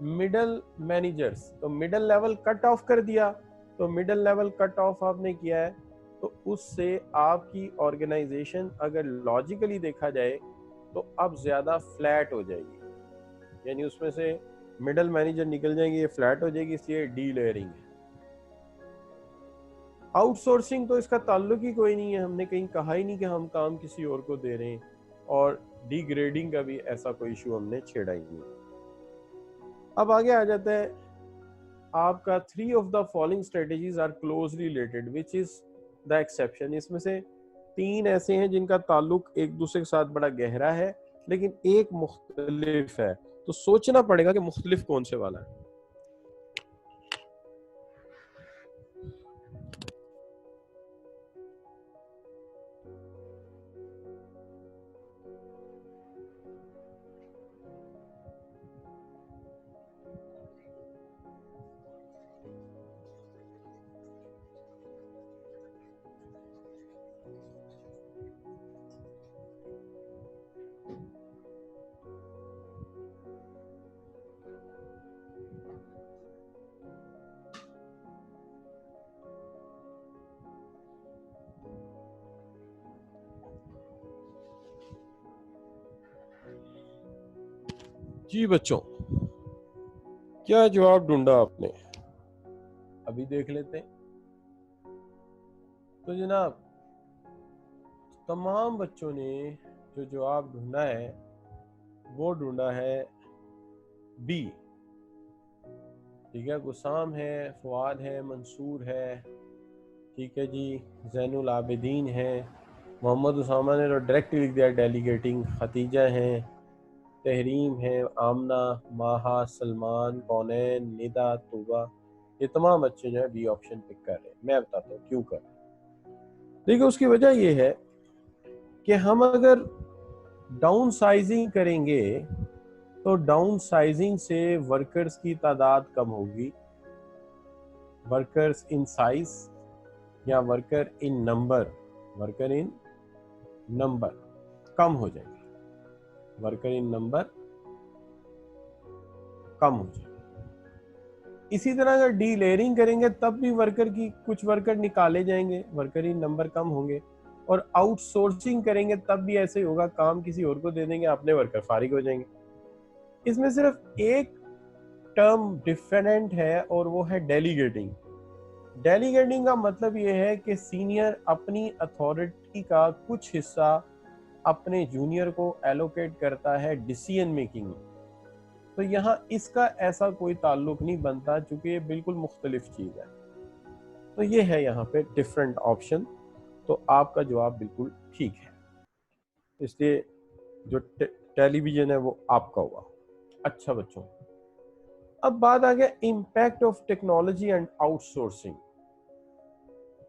मिडल मैनेजर्स, तो मिडल लेवल कट ऑफ कर दिया। तो मिडल लेवल कट ऑफ आपने किया है, तो उससे आपकी ऑर्गेनाइजेशन अगर लॉजिकली देखा जाए तो अब ज्यादा फ्लैट हो जाएगी, यानी उसमें से मिडल मैनेजर निकल जाएंगे, ये फ्लैट हो जाएगी, इसलिए डी लेयरिंग है। आउटसोर्सिंग तो इसका ताल्लुक ही कोई नहीं है, हमने कहीं कहा ही नहीं कि हम काम किसी और को दे रहे हैं, और डिग्रेडिंग का भी ऐसा कोई इशू हमने छेड़ा ही नहीं। अब आगे आ जाता है आपका, 3 of the following strategies are closely related, which is the exception. इसमें से 3 ऐसे हैं जिनका ताल्लुक एक दूसरे के साथ बड़ा गहरा है, लेकिन एक मुख्तलिफ है। तो सोचना पड़ेगा कि मुख्तलिफ कौन से वाला है। जी बच्चों, क्या जवाब ढूंढा आपने? अभी देख लेते हैं। तो जनाब, तमाम बच्चों ने जो जवाब ढूंढा है वो ढूंढा है बी। ठीक है, गुसाम है, फवाद है, मंसूर है, ठीक है जी, जैनुल आबिदीन है, मोहम्मद उसामा ने तो डायरेक्ट लिख दिया डेलीगेटिंग, खतीजा है, तहरीम है, आमना, माहा, सलमान, कौनैन, निदा, तुबा, ये तमाम बच्चे जो है बी ऑप्शन पिक कर रहे हैं। मैं बताता हूँ क्यों कर रहे हैं। देखिए, उसकी वजह ये है कि हम अगर डाउन साइजिंग करेंगे तो डाउन साइजिंग से वर्कर्स की तादाद कम होगी, वर्कर्स इन साइज या worker in number, worker in number कम हो जाएंगे, वर्कर इन नंबर कम हो जाएंगे। इसी तरह अगर डी लेयरिंग करेंगे तब भी वर्कर की कुछ वर्कर निकाले जाएंगे, वर्कर इन नंबर कम होंगे। और आउटसोर्सिंग करेंगे तब भी ऐसे ही होगा, काम किसी और को दे देंगे, अपने वर्कर फारिग हो जाएंगे। इसमें सिर्फ एक टर्म डिफरेंट है और वो है डेलीगेटिंग। डेलीगेटिंग का मतलब ये है कि सीनियर अपनी अथॉरिटी का कुछ हिस्सा अपने जूनियर को एलोकेट करता है डिसीजन मेकिंग में। तो यहाँ इसका ऐसा कोई ताल्लुक नहीं बनता, चूंकि ये बिल्कुल मुख्तलिफ चीज है। तो ये है यहाँ पे डिफरेंट ऑप्शन। तो आपका जवाब बिल्कुल ठीक है, इसलिए जो टेलीविजन है वो आपका हुआ। अच्छा बच्चों, अब बात आ गया impact of technology and outsourcing.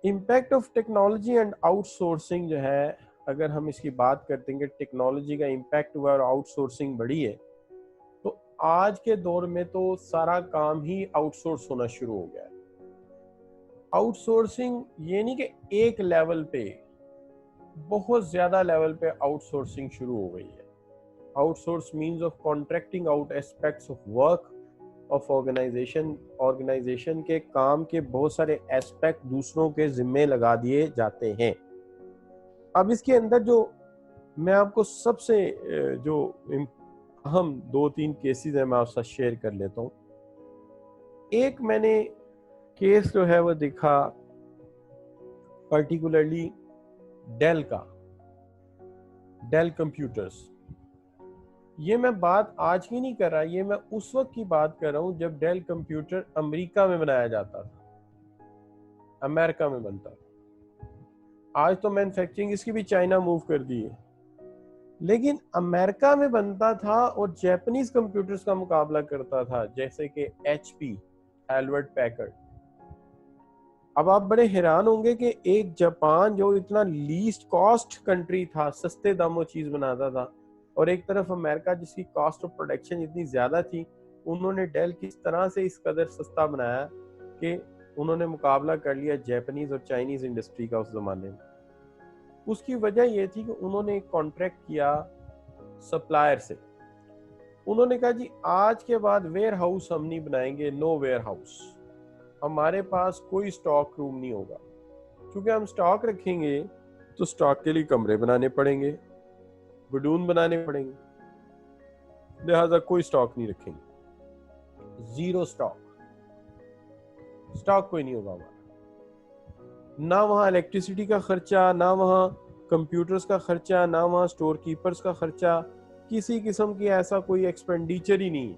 Impact of technology and outsourcing जो है, अगर हम इसकी बात करते हैं कि टेक्नोलॉजी का इम्पैक्ट हुआ और आउटसोर्सिंग बढ़ी है, तो आज के दौर में तो सारा काम ही आउटसोर्स होना शुरू हो गया है। आउटसोर्सिंग ये नहीं कि एक लेवल पे, बहुत ज्यादा लेवल पे आउटसोर्सिंग शुरू हो गई है। Outsource means of contracting out aspects of work of organisation के काम के बहुत सारे एस्पेक्ट दूसरों के जिम्मे लगा दिए जाते हैं। अब इसके अंदर जो मैं आपको सबसे जो अहम 2-3 केसेस हैं मैं आपके साथ शेयर कर लेता हूँ। एक मैंने केस जो है वो देखा पर्टिकुलरली डेल का, डेल कंप्यूटर्स। ये मैं बात आज की नहीं कर रहा, ये मैं उस वक्त की बात कर रहा हूँ जब डेल कंप्यूटर अमेरिका में बनाया जाता था, अमेरिका में बनता था। आज तो मैन्युफैक्चरिंग इसकी भी चाइना मूव कर दी है, लेकिन अमेरिका में बनता था और जापानीज कंप्यूटर्स का मुकाबला करता था, जैसे कि HP, हेल्वर्ट पैकर्ड। अब आप बड़े हैरान होंगे कि एक जापान जो इतना लीस्ट कॉस्ट कंट्री था, सस्ते दामों चीज बनाता था, और एक तरफ अमेरिका जिसकी कॉस्ट ऑफ प्रोडक्शन इतनी ज्यादा थी, उन्होंने डेल किस तरह से इस कदर सस्ता बनाया कि उन्होंने मुकाबला कर लिया जापानीज और चाइनीज इंडस्ट्री का उस जमाने में। उसकी वजह यह थी कि उन्होंने एक कॉन्ट्रैक्ट किया सप्लायर से। उन्होंने कहा जी आज के बाद वेयर हाउस हम नहीं बनाएंगे, नो वेयर हाउस, हमारे पास कोई स्टॉक रूम नहीं होगा, क्योंकि हम स्टॉक रखेंगे तो स्टॉक के लिए कमरे बनाने पड़ेंगे, गुडून बनाने पड़ेंगे, लिहाजा कोई स्टॉक नहीं रखेंगे, जीरो स्टॉक, स्टॉक कोई नहीं होगा हमारा। ना वहाँ इलेक्ट्रिसिटी का खर्चा, ना वहाँ कंप्यूटर्स का खर्चा, ना वहाँ स्टोर कीपर्स का खर्चा, किसी किस्म की ऐसा कोई एक्सपेंडिचर ही नहीं है,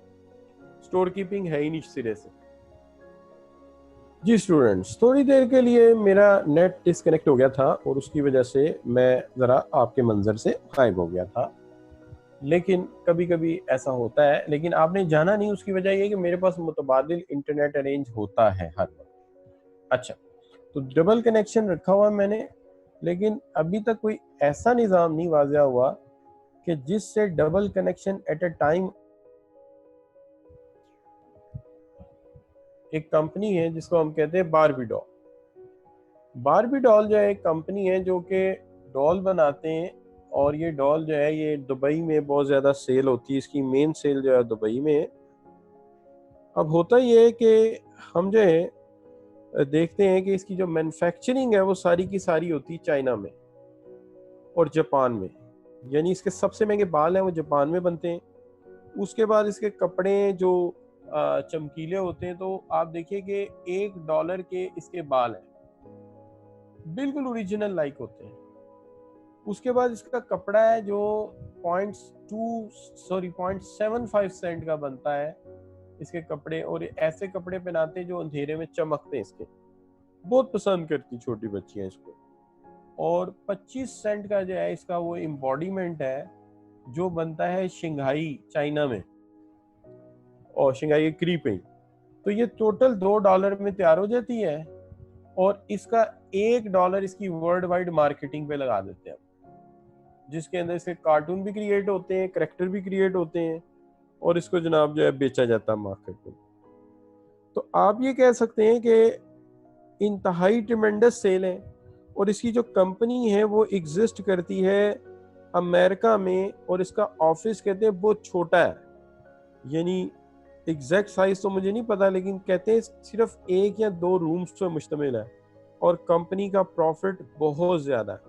स्टोर कीपिंग है ही नहीं सिरे से। जी स्टूडेंट्स, थोड़ी देर के लिए मेरा नेट डिस्कनेक्ट हो गया था और उसकी वजह से मैं ज़रा आपके मंजर से गायब हो गया था, लेकिन कभी कभी ऐसा होता है, लेकिन आपने जाना नहीं। उसकी वजह यह कि मेरे पास मुतबादिल इंटरनेट अरेंज होता है हर वक्त। अच्छा, तो डबल कनेक्शन रखा हुआ मैंने, लेकिन अभी तक कोई ऐसा निज़ाम नहीं वाज़िया हुआ कि जिससे double connection at a time. एक कंपनी है जिसको हम कहते हैं बारबी डॉल। बारबी डॉल जो है एक कंपनी है जो कि डॉल बनाते हैं, और ये डॉल जो है ये दुबई में बहुत ज़्यादा सेल होती है, इसकी मेन सेल जो है दुबई में है। अब होता ये है कि हम जो है देखते हैं कि इसकी जो मैन्युफैक्चरिंग है वो सारी की सारी होती है चाइना में और जापान में, यानी इसके सबसे महंगे बाल हैं वो जापान में बनते हैं, उसके बाद इसके कपड़े जो चमकीले होते हैं, तो आप देखिए कि $1 के इसके बाल हैं, बिल्कुल ओरिजिनल लाइक होते हैं। उसके बाद इसका कपड़ा है जो 0.75 सेंट का बनता है इसके कपड़े, और ऐसे कपड़े पहनाते हैं जो अंधेरे में चमकते हैं। इसके बहुत पसंद करती छोटी बच्चियां इसको। और 25 सेंट का जो है इसका वो एम्बॉडीमेंट है जो बनता है शंघाई चाइना में, और शंघाई क्रीपिंग। तो ये टोटल $2 में तैयार हो जाती है, और इसका $1 इसकी वर्ल्ड वाइड मार्केटिंग पे लगा देते हैं, जिसके अंदर इसके कार्टून भी क्रिएट होते हैं, करेक्टर भी क्रिएट होते हैं, और इसको जनाब जो है बेचा जाता है मार्केट में। तो आप ये कह सकते हैं कि इंतहाई ट्रिमेंडस सेल है, और इसकी जो कंपनी है वो एग्जिस्ट करती है अमेरिका में, और इसका ऑफिस कहते हैं बहुत छोटा है, यानी एग्जैक्ट साइज तो मुझे नहीं पता, लेकिन कहते हैं सिर्फ 1 या 2 रूम्स पे मुश्तमिल है, और कंपनी का प्रॉफिट बहुत ज्यादा है।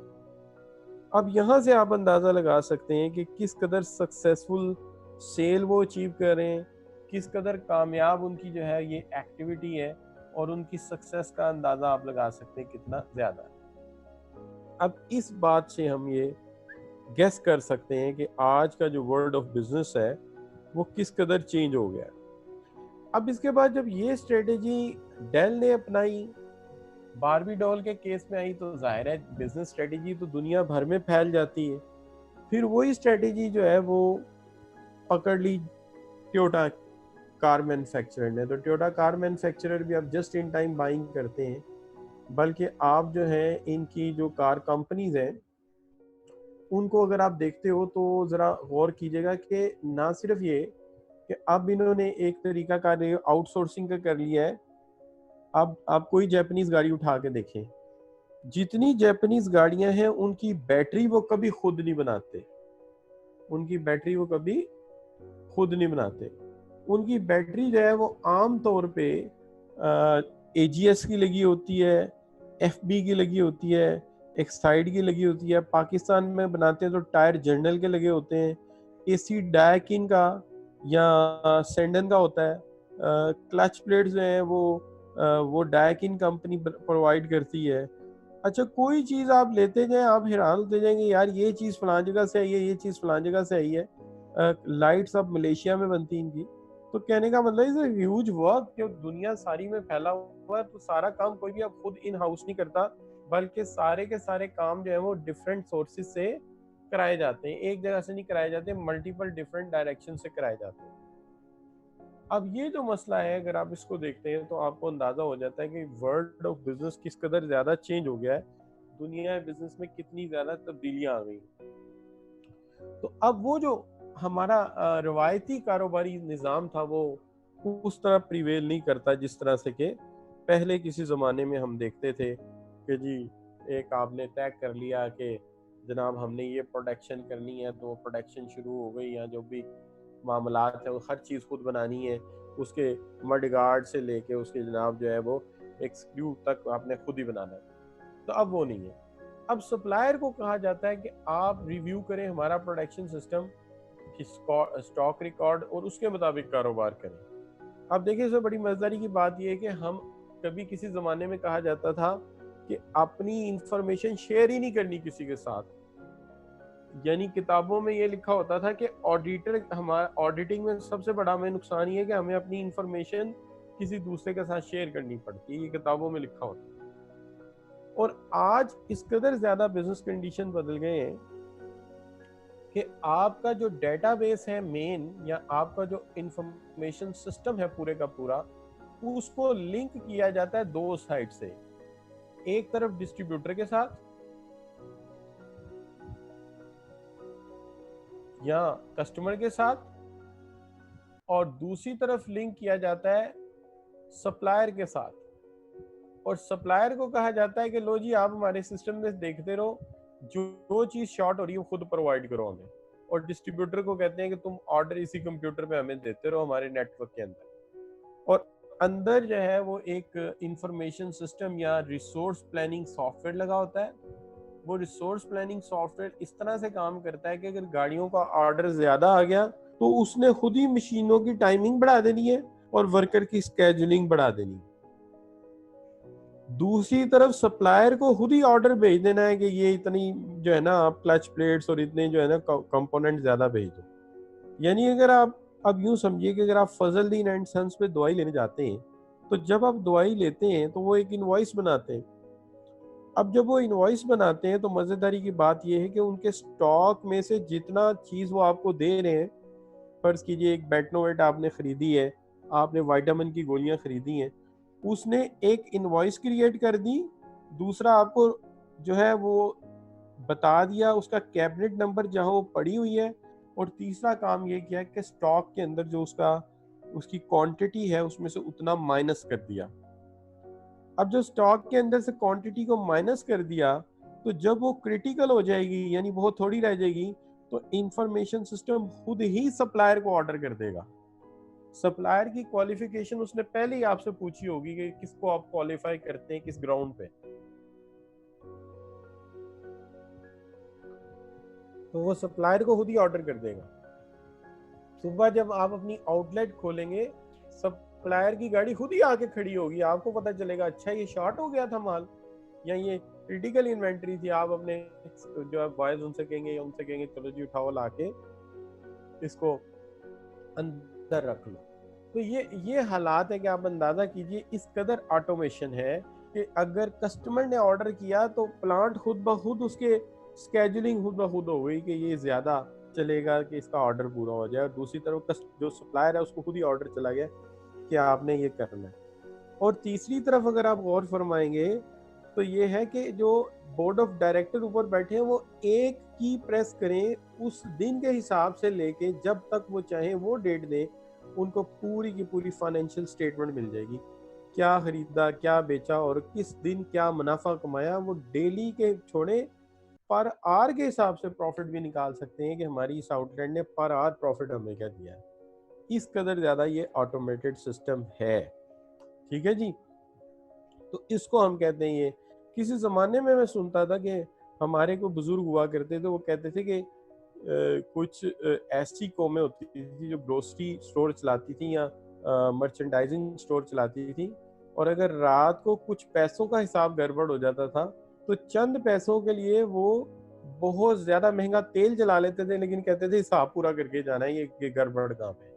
अब यहाँ से आप अंदाजा लगा सकते हैं कि किस कदर सक्सेसफुल सेल वो अचीव कर रहे हैं, किस कदर कामयाब उनकी जो है ये एक्टिविटी है, और उनकी सक्सेस का अंदाजा आप लगा सकते हैं कितना ज्यादा है। अब इस बात से हम ये गेस कर सकते हैं कि आज का जो वर्ल्ड ऑफ बिजनेस है वो किस कदर चेंज हो गया है। अब इसके बाद जब ये स्ट्रेटेजी डेल ने अपनाई, बारबी डॉल के केस में आई, तो जाहिर है बिजनेस स्ट्रेटेजी तो दुनिया भर में फैल जाती है। फिर वही स्ट्रेटेजी जो है वो पकड़ ली टोयोटा कार मैन्युफैक्चरर ने। तो टोयोटा कार मैन्युफैक्चरर भी अब जस्ट इन टाइम बाइंग करते हैं, बल्कि आप जो है इनकी जो कार कंपनीज हैं उनको अगर आप देखते हो तो ज़रा गौर कीजिएगा कि ना सिर्फ ये कि अब इन्होंने एक तरीका कार आउटसोर्सिंग का कर लिया है। अब आप कोई जापानीज गाड़ी उठा के देखें, जितनी जापानीज गाड़ियां हैं उनकी बैटरी वो कभी खुद नहीं बनाते, उनकी बैटरी वो कभी खुद नहीं बनाते। उनकी बैटरी जो है वो आम तौर पे एजीएस की लगी होती है, एफबी की लगी होती है, एक्साइड की लगी होती है। पाकिस्तान में बनाते हैं तो टायर जनरल के लगे होते हैं, एसी डायकिन का या सेंडन का होता है। क्लच प्लेट जो है वो डायकिन कंपनी प्रोवाइड करती है। अच्छा, कोई चीज़ आप लेते जाएं आप हैरान होते जाएंगे, यार ये चीज़ फलां जगह से आई है, ये चीज़ फलां जगह से आई है। लाइट्स अब मलेशिया में बनती हैं इनकी। तो कहने का मतलब इज ह्यूज वर्क जो दुनिया सारी में फैला हुआ है। तो सारा काम कोई भी अब खुद इन हाउस नहीं करता, बल्कि सारे के सारे काम जो है वो डिफरेंट सोर्सेज से कराए जाते हैं, एक जगह से नहीं कराए जाते, मल्टीपल डिफरेंट डायरेक्शन से कराए जाते हैं। अब ये जो मसला है अगर आप इसको देखते हैं तो आपको अंदाजा हो जाता है कि वर्ल्ड ऑफ बिजनेस किस कदर ज्यादा चेंज हो गया है, दुनिया बिजनेस में कितनी ज्यादा तब्दीलियां आ गई। तो अब वो जो हमारा रवायती कारोबारी निज़ाम था वो उस तरह प्रिवेल नहीं करता जिस तरह से कि पहले किसी ज़माने में हम देखते थे कि जी एक आपने तय कर लिया कि जनाब हमने ये प्रोडक्शन करनी है, तो प्रोडक्शन शुरू हो गई, या जो भी मामलात है वो हर चीज़ खुद बनानी है, उसके मड गार्ड से लेके उसके जनाब जो है वो एक स्क्रू तक आपने खुद ही बनाना है। तो अब वो नहीं है। अब सप्लायर को कहा जाता है कि आप रिव्यू करें हमारा प्रोडक्शन सिस्टम, स्टॉक रिकॉर्ड, और उसके मुताबिक कारोबार करें। अब देखिए इसमें बड़ी मजेदारी की बात यह है कि हम कभी किसी ज़माने में कहा जाता था कि अपनी इंफॉर्मेशन शेयर ही नहीं करनी किसी के साथ, यानी किताबों में ये लिखा होता था कि ऑडिटर, हमारा ऑडिटिंग में सबसे बड़ा हमें नुकसान ये है कि हमें अपनी इंफॉर्मेशन किसी दूसरे के साथ शेयर करनी पड़ती है, ये किताबों में लिखा होता है। और आज इस कदर ज्यादा बिजनेस कंडीशन बदल गए हैं कि आपका जो डेटाबेस है मेन, या आपका जो इंफॉर्मेशन सिस्टम है पूरे का पूरा, उसको लिंक किया जाता है 2 साइड से, एक तरफ डिस्ट्रीब्यूटर के साथ या कस्टमर के साथ, और दूसरी तरफ लिंक किया जाता है सप्लायर के साथ। और सप्लायर को कहा जाता है कि लो जी आप हमारे सिस्टम में देखते रहो, जो चीज शॉर्ट हो रही है खुद प्रोवाइड करो हमें। और डिस्ट्रीब्यूटर को कहते हैं कि तुम ऑर्डर इसी कंप्यूटर पे हमें देते रहो हमारे नेटवर्क के अंदर। और अंदर जो है वो एक इंफॉर्मेशन सिस्टम या रिसोर्स प्लानिंग सॉफ्टवेयर लगा होता है। वो रिसोर्स प्लानिंग सॉफ्टवेयर इस तरह से काम करता है कि अगर गाड़ियों का ऑर्डर ज्यादा आ गया तो उसने खुद ही मशीनों की टाइमिंग बढ़ा देनी है और वर्कर की स्केजुलिंग बढ़ा देनी है। दूसरी तरफ सप्लायर को खुद ही ऑर्डर भेज देना है कि ये इतनी जो है ना आप क्लच प्लेट्स और इतने जो है ना कंपोनेंट ज्यादा भेज दो। यानी अगर आप अब यूं समझिए कि अगर आप फजलदीन एंड सन्स पे दवाई लेने जाते हैं, तो जब आप दवाई लेते हैं तो वो एक इनवॉइस बनाते हैं। अब जब वो इनवॉइस बनाते हैं तो मजेदारी की बात यह है कि उनके स्टॉक में से जितना चीज वो आपको दे रहे हैं, फर्ज कीजिए एक बेटनोवेट आपने खरीदी है, आपने वाइटामिन की गोलियां खरीदी हैं, उसने एक इनवॉइस क्रिएट कर दी, दूसरा आपको जो है वो बता दिया उसका कैबिनेट नंबर जहां वो पड़ी हुई है, और तीसरा काम ये किया कि स्टॉक के अंदर जो उसकी क्वांटिटी है उसमें से उतना माइनस कर दिया। अब जो स्टॉक के अंदर से क्वांटिटी को माइनस कर दिया, तो जब वो क्रिटिकल हो जाएगी यानी बहुत थोड़ी रह जाएगी, तो इंफॉर्मेशन सिस्टम खुद ही सप्लायर को ऑर्डर कर देगा। सप्लायर की क्वालिफिकेशन उसने पहले ही आपसे पूछी होगी कि किसको आप क्वालिफाई करते हैं, किस ग्राउंड पे, तो वो सप्लायर को खुद ही ऑर्डर कर देगा। सुबह जब आप अपनी आउटलेट खोलेंगे, सप्लायर की गाड़ी खुद ही आके खड़ी होगी, आपको पता चलेगा अच्छा ये शॉर्ट हो गया था माल, या ये क्रिटिकल इन्वेंट्री थी। आप अपने जो है बॉयज उनसे कहेंगे चलो जी उठाओ लाके इसको अंदर रख लो। तो ये हालात है कि आप अंदाजा कीजिए इस कदर ऑटोमेशन है कि अगर कस्टमर ने ऑर्डर किया तो प्लांट खुद ब खुद उसके स्केजुलिंग खुद ब खुद हो गई कि ये ज्यादा चलेगा कि इसका ऑर्डर पूरा हो जाए, और दूसरी तरफ जो सप्लायर है उसको खुद ही ऑर्डर चला गया कि आपने ये करना है। और तीसरी तरफ अगर आप गौर फरमाएंगे तो ये है कि जो बोर्ड ऑफ डायरेक्टर ऊपर बैठे हैं वो एक की प्रेस करें, उस दिन के हिसाब से लेके जब तक वो चाहें वो डेट दें, उनको पूरी की पूरी फाइनेंशियल स्टेटमेंट मिल जाएगी। क्या खरीदा, क्या बेचा और किस दिन क्या मुनाफा कमाया, वो डेली के छोड़े पर आर के हिसाब से प्रॉफिट भी निकाल सकते हैं कि हमारी इस आउटलेट ने पर आर प्रॉफिट हमें क्या दिया है। इस कदर ज्यादा ये ऑटोमेटेड सिस्टम है। ठीक है जी, तो इसको हम कहते हैं ये। किसी जमाने में मैं सुनता था कि हमारे कोई बुजुर्ग हुआ करते थे, वो कहते थे कि कुछ ऐसी कौमें होती थी जो ग्रोसरी स्टोर चलाती थी या मर्चेंडाइजिंग स्टोर चलाती थी, और अगर रात को कुछ पैसों का हिसाब गड़बड़ हो जाता था तो चंद पैसों के लिए वो बहुत ज्यादा महंगा तेल जला लेते थे, लेकिन कहते थे हिसाब पूरा करके जाना है, ये गड़बड़ काम है।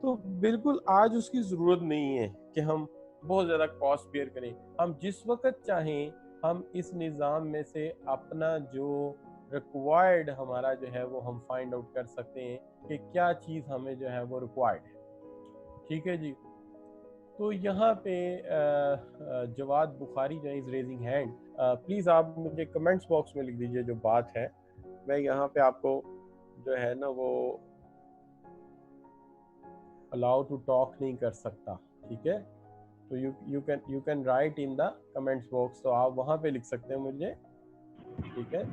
तो बिल्कुल आज उसकी जरूरत नहीं है कि हम बहुत ज्यादा कॉस्ट बेयर करें। हम जिस वक्त चाहें हम इस निज़ाम में से अपना जो रिक्वायर्ड हमारा जो है वो हम फाइंड आउट कर सकते हैं कि क्या चीज़ हमें जो है वो रिक्वायर्ड है। ठीक है जी, तो यहाँ पे जवाद बुखारी जो इज रेजिंग हैंड, प्लीज़ आप मुझे कमेंट्स बॉक्स में लिख दीजिए जो बात है, मैं यहाँ पे आपको जो है ना वो अलाउ टू टॉक नहीं कर सकता। ठीक है, तो you can write in the comments box, तो आप वहां पे लिख सकते हैं मुझे। ठीक है,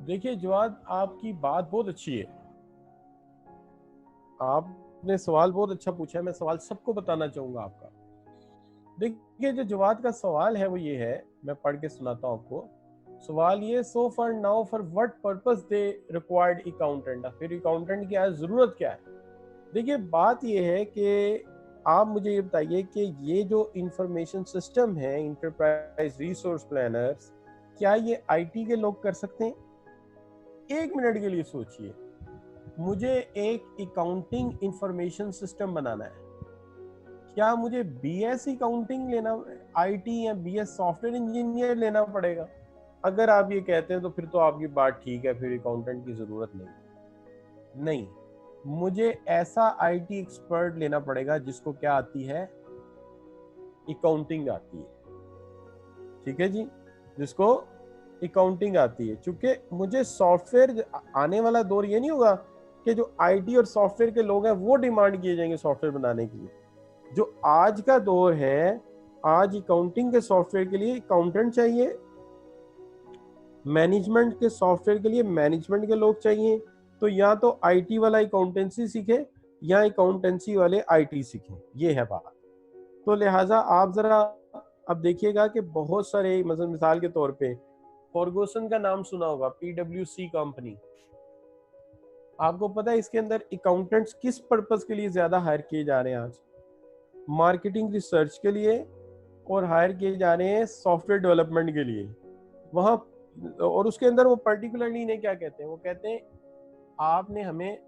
देखिए जवाद आपकी बात बहुत अच्छी है, आपने सवाल बहुत अच्छा पूछा है, मैं सवाल सबको बताना चाहूंगा आपका। देखिए जो जवाद का सवाल है वो ये है, मैं पढ़ के सुनाता हूँ आपको। सवाल ये, so for now for what purpose they required accountant, फिर अकाउंटेंट की आज जरूरत क्या है। देखिए बात ये है कि आप मुझे ये बताइए कि ये जो इंफॉर्मेशन सिस्टम है इंटरप्राइज रिसोर्स प्लानर्स, क्या ये आईटी के लोग कर सकते हैं? एक मिनट के लिए सोचिए, मुझे एक अकाउंटिंग इंफॉर्मेशन सिस्टम बनाना है, क्या मुझे बीएस अकाउंटिंग लेना, आईटी या बीएस सॉफ्टवेयर इंजीनियर लेना पड़ेगा? अगर आप ये कहते हैं तो फिर तो आपकी बात ठीक है, फिर अकाउंटेंट की जरूरत नहीं, मुझे ऐसा आईटी एक्सपर्ट लेना पड़ेगा जिसको क्या आती है, अकाउंटिंग आती है। ठीक है जी, जिसको अकाउंटिंग आती है। चूंकि मुझे सॉफ्टवेयर, आने वाला दौर ये नहीं होगा कि जो आईटी और सॉफ्टवेयर के लोग हैं वो डिमांड किए जाएंगे सॉफ्टवेयर बनाने के लिए। जो आज का दौर है, आज अकाउंटिंग के सॉफ्टवेयर के लिए अकाउंटेंट चाहिए, मैनेजमेंट के सॉफ्टवेयर के लिए मैनेजमेंट के लोग चाहिए। तो या तो आईटी वाला अकाउंटेंसी सीखे या अकाउंटेंसी वाले आईटी सीखें, ये है बात। तो लिहाजा आप जरा अब देखिएगा कि बहुत सारे मतलब मिसाल के तौर पे फॉर्गूसन का नाम सुना होगा, PwC कंपनी। आपको पता है इसके अंदर अकाउंटेंट्स किस पर्पस के लिए ज्यादा हायर किए जा रहे हैं आज? मार्केटिंग रिसर्च के लिए, और हायर किए जा रहे हैं सॉफ्टवेयर डेवलपमेंट के लिए वहाँ। और उसके अंदर वो पर्टिकुलरली इन्हें क्या कहते हैं, वो कहते हैं आपने हमें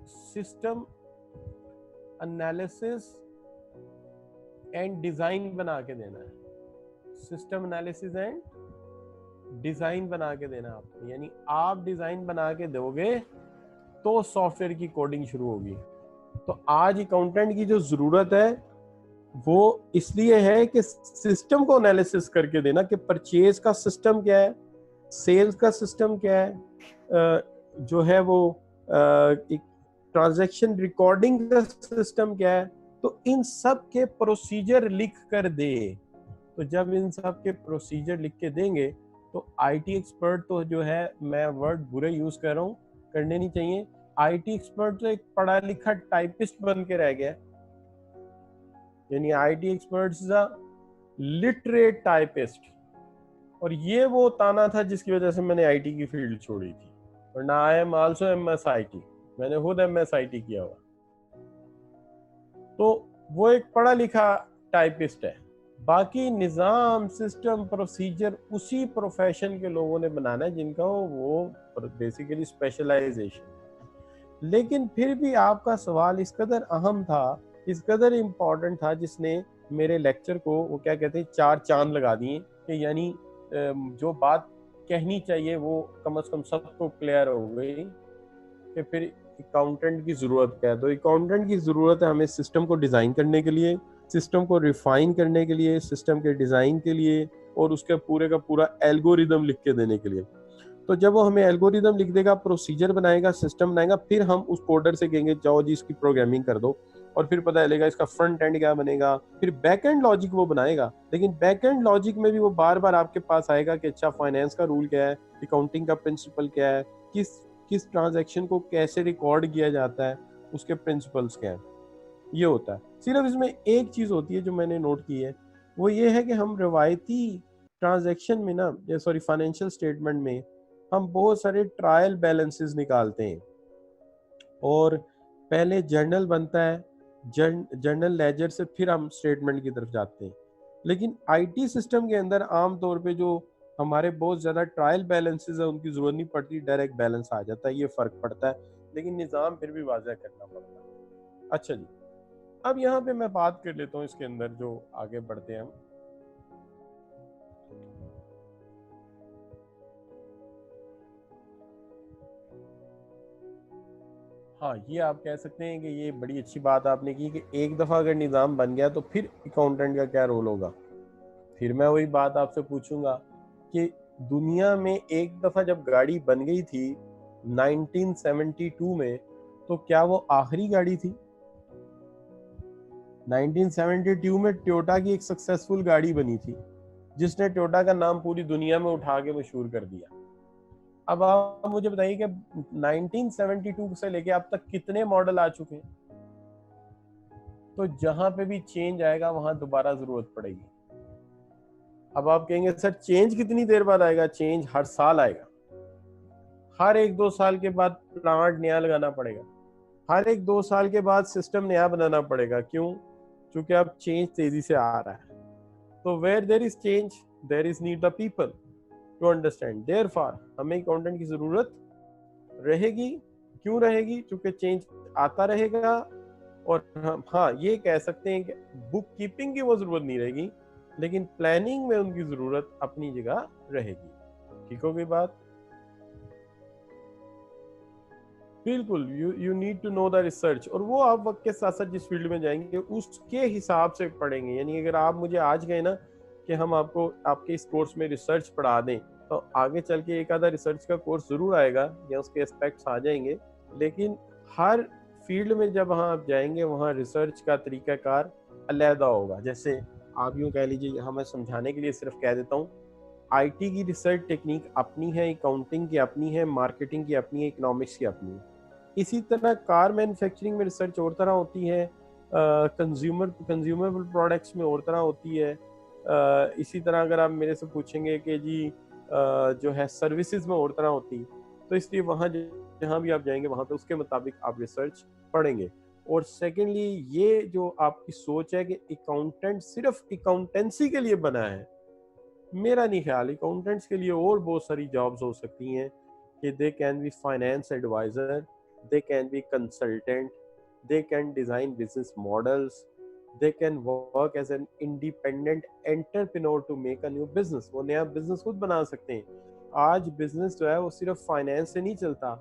सिस्टम एनालिसिस एंड डिजाइन बना के देना है, सिस्टम एनालिसिस एंड डिजाइन बना के देना आपको, यानी आप डिजाइन बना के दोगे तो सॉफ्टवेयर की कोडिंग शुरू होगी। तो आज अकाउंटेंट की जो जरूरत है वो इसलिए है कि सिस्टम को एनालिसिस करके देना कि परचेज का सिस्टम क्या है, सेल्स का सिस्टम क्या है, जो है वो ट्रांजैक्शन रिकॉर्डिंग का सिस्टम क्या है। तो इन सब के प्रोसीजर लिख कर दे। तो जब इन सब के प्रोसीजर लिख के देंगे तो आईटी एक्सपर्ट तो जो है, मैं वर्ड बुरे यूज कर रहा हूँ, करने नहीं चाहिए, आईटी एक्सपर्ट तो एक पढ़ा लिखा टाइपिस्ट बन के रह गया, यानी IT expert is a literate typist. और ये वो ताना था जिसकी वजह से मैंने आईटी की फील्ड छोड़ी थी, वरना I am also MS IT, मैंने खुद एमएस आईटी किया हुआ। तो वो एक पढ़ा लिखा टाइपिस्ट है, बाकी निज़ाम सिस्टम प्रोसीजर उसी प्रोफेशन के लोगों ने बनाना है जिनका वो बेसिकली स्पेशलाइजेशन। लेकिन फिर भी आपका सवाल इस कदर अहम था, इस कदर इम्पोर्टेंट था, जिसने मेरे लेक्चर को वो क्या कहते हैं 4 चांद लगा दिए कि यानी जो बात कहनी चाहिए वो कम से कम सबको क्लियर हो गई कि फिर अकाउंटेंट की ज़रूरत क्या है। तो अकाउंटेंट की ज़रूरत है हमें सिस्टम को डिज़ाइन करने के लिए, सिस्टम को रिफाइन करने के लिए, सिस्टम के डिज़ाइन के लिए, और उसके पूरे का पूरा एल्गोरिदम लिख के देने के लिए। तो जब वो हमें एल्गोरिदम लिख देगा, प्रोसीजर बनाएगा, सिस्टम बनाएगा, फिर हम उस कोडर से कहेंगे जाओ जी इसकी प्रोग्रामिंग कर दो, और फिर पता चलेगा इसका फ्रंट एंड क्या बनेगा, फिर बैक एंड लॉजिक वो बनाएगा। लेकिन बैक एंड लॉजिक में भी वो बार बार आपके पास आएगा कि अच्छा फाइनेंस का रूल क्या है, अकाउंटिंग का प्रिंसिपल क्या है, किस किस ट्रांजैक्शन को कैसे रिकॉर्ड किया जाता है, उसके प्रिंसिपल्स क्या है, ये होता है। सिर्फ इसमें एक चीज होती है जो मैंने नोट की है, वो ये है कि हम रिवायती ट्रांजैक्शन में ना, सॉरी फाइनेंशियल स्टेटमेंट में हम बहुत सारे ट्रायल बैलेंसेस निकालते हैं, और पहले जर्नल बनता है, जर्नल लेजर से फिर हम स्टेटमेंट की तरफ जाते हैं। लेकिन आईटी सिस्टम के अंदर आम तौर पे जो हमारे बहुत ज़्यादा ट्रायल बैलेंसेस है उनकी ज़रूरत नहीं पड़ती, डायरेक्ट बैलेंस आ जाता है, ये फ़र्क पड़ता है, लेकिन निज़ाम फिर भी वाज़ह करना पड़ता है। अच्छा जी, अब यहाँ पे मैं बात कर लेता हूँ इसके अंदर, जो आगे बढ़ते हैं हम। हाँ, ये आप कह सकते हैं कि ये बड़ी अच्छी बात आपने की कि एक दफ़ा अगर निज़ाम बन गया तो फिर अकाउंटेंट का क्या रोल होगा। फिर मैं वही बात आपसे पूछूंगा कि दुनिया में एक दफ़ा जब गाड़ी बन गई थी 1972 में, तो क्या वो आखिरी गाड़ी थी? 1972 में टोयोटा की एक सक्सेसफुल गाड़ी बनी थी जिसने टोयोटा का नाम पूरी दुनिया में उठा के मशहूर कर दिया। अब आप मुझे बताइए कि 1972 से लेके अब तक कितने मॉडल आ चुके हैं। तो जहां पे भी चेंज आएगा वहां दोबारा जरूरत पड़ेगी। अब आप कहेंगे सर चेंज कितनी देर बाद आएगा? चेंज हर साल आएगा, हर 1-2 साल के बाद प्लांट नया लगाना पड़ेगा, हर 1-2 साल के बाद सिस्टम नया बनाना पड़ेगा। क्यों? क्योंकि अब चेंज तेजी से आ रहा है। तो where there is change there is need the people to understand, therefore हमें अकाउंटेंट की जरूरत रहेगी। क्यों रहेगी? क्योंकि चेंज आता रहेगा। और हम हाँ ये कह सकते हैं कि बुक कीपिंग की वो जरूरत नहीं रहेगी, लेकिन प्लानिंग में उनकी जरूरत अपनी जगह रहेगी। ठीक हो गई बात? बिल्कुल, you need to know the research, और वो आप वक्त के साथ साथ जिस फील्ड में जाएंगे उसके हिसाब से पढ़ेंगे। यानी अगर आप मुझे आज गए ना कि हम आपको आपके इस कोर्स में रिसर्च पढ़ा दें, तो आगे चल के एक आधा रिसर्च का कोर्स जरूर आएगा या उसके एस्पेक्ट्स आ जाएंगे, लेकिन हर फील्ड में जब वहाँ आप जाएंगे वहाँ रिसर्च का तरीकाकार अलहदा होगा। जैसे आप यूँ कह लीजिए, यहाँ मैं समझाने के लिए सिर्फ कह देता हूँ, आईटी की रिसर्च टेक्निक अपनी है, अकाउंटिंग की अपनी है, मार्केटिंग की अपनी है, इकोनॉमिक्स की अपनी है। इसी तरह कार मैन्युफैक्चरिंग में रिसर्च और तरह होती है, कंज्यूमेबल प्रोडक्ट्स में और तरह होती है, इसी तरह अगर आप मेरे से पूछेंगे कि जी जो है सर्विसेज में और तरह होती, तो इसलिए वहाँ जहाँ भी आप जाएंगे वहाँ पे उसके मुताबिक आप रिसर्च पढ़ेंगे। और सेकेंडली ये जो आपकी सोच है कि अकाउंटेंट सिर्फ अकाउंटेंसी के लिए बना है, मेरा नहीं ख्याल। अकाउंटेंट्स के लिए और बहुत सारी जॉब्स हो सकती हैं कि they can be finance advisor, they can be consultant, they can design business models, they can work as an independent entrepreneur to make a new business. वो नया बिजनेस खुद बना सकते हैं। आज बिजनेस जो है वो सिर्फ फाइनेंस से नहीं चलता,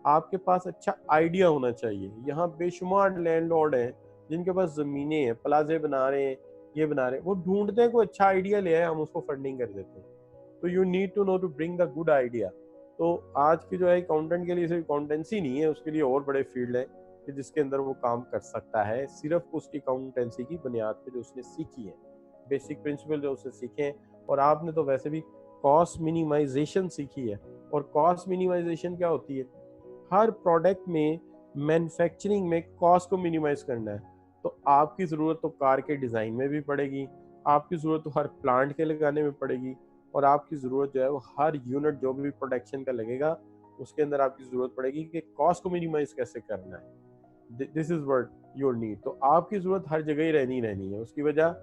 आपके पास अच्छा आइडिया होना चाहिए। यहाँ बेशुमार लैंडलॉर्ड हैं जिनके पास जमीनें हैं, प्लाजे बना रहे हैं, ये बना रहे हैं, वो ढूंढते हैं कोई अच्छा आइडिया ले आए, हम उसको फंडिंग कर देते हैं। तो you need to know to bring the good idea. तो आज की जो है अकाउंटेंट के लिए सिर्फ अकाउंटेंसी नहीं है, उसके लिए और बड़े फील्ड है कि जिसके अंदर वो काम कर सकता है, सिर्फ उस अकाउंटेंसी की बुनियाद पे जो उसने सीखी है, बेसिक प्रिंसिपल जो उसने सीखे हैं। और आपने तो वैसे भी कॉस्ट मिनिमाइजेशन सीखी है। और कॉस्ट मिनिमाइजेशन क्या होती है? हर प्रोडक्ट में, मैन्युफैक्चरिंग में कॉस्ट को मिनिमाइज करना है। तो आपकी ज़रूरत तो कार के डिज़ाइन में भी पड़ेगी, आपकी ज़रूरत तो हर प्लांट के लगाने में पड़ेगी, और आपकी ज़रूरत जो है वो हर यूनिट जो भी प्रोडक्शन का लगेगा उसके अंदर आपकी ज़रूरत पड़ेगी कि कॉस्ट को मिनिमाइज कैसे करना है। This is what your need. तो आपकी ज़रूरत हर जगह ही रहनी है। उसकी वजह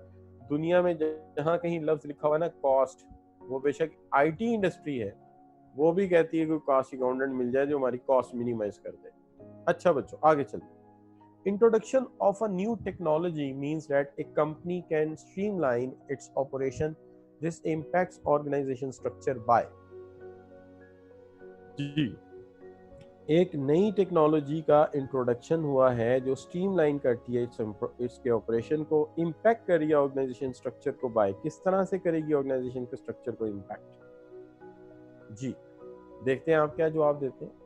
दुनिया में जहाँ कहीं लफ्ज़ लिखा हुआ है ना कॉस्ट, वो बेशक आईटी इंडस्ट्री है, वो भी कहती है कि कॉस्ट अकाउंटेंट मिल जाए जो हमारी कॉस्ट मिनिमाइज कर दे। अच्छा बच्चों, आगे चलते। Introduction of a new technology means that a company can streamline its operation. This impacts organization structure by जी, एक नई टेक्नोलॉजी का इंट्रोडक्शन हुआ है जो स्ट्रीमलाइन करती है इसके ऑपरेशन को, इम्पैक्ट कर रही है ऑर्गेनाइजेशन स्ट्रक्चर को। बाय किस तरह से करेगी ऑर्गेनाइजेशन के स्ट्रक्चर को इम्पैक्ट? जी, देखते हैं आप क्या जवाब देते हैं।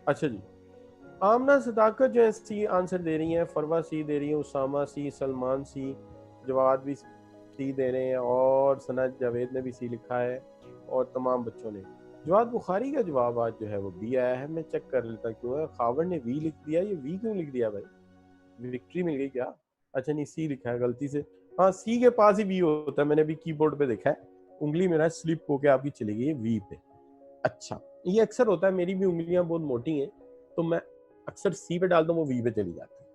अच्छा जी, आमना सदाकत जो है सी आंसर दे रही हैं, फरवा सी दे रही है, उसामा सी, सलमान सी, जवाद भी सी दे रहे हैं, और सना जावेद ने भी सी लिखा है, और तमाम बच्चों ने। जवाद बुखारी का जवाब आज जो है वो बी आया है। मैं चेक कर लेता क्यों है। खावर ने वी लिख दिया, ये वी क्यों लिख दिया भाई? विक्ट्री मिल गई क्या? अच्छा नहीं, सी लिखा है गलती से। हाँ, सी के पास ही वी होता है, मैंने अभी कीबोर्ड पे देखा है, उंगली मेरा स्लिप होके आपकी चली गई है वी पे। अच्छा, ये अक्सर होता है, मेरी भी उंगलियां बहुत मोटी हैं तो मैं अक्सर सी पे डालता हूँ, वो वी पे चली जाती है।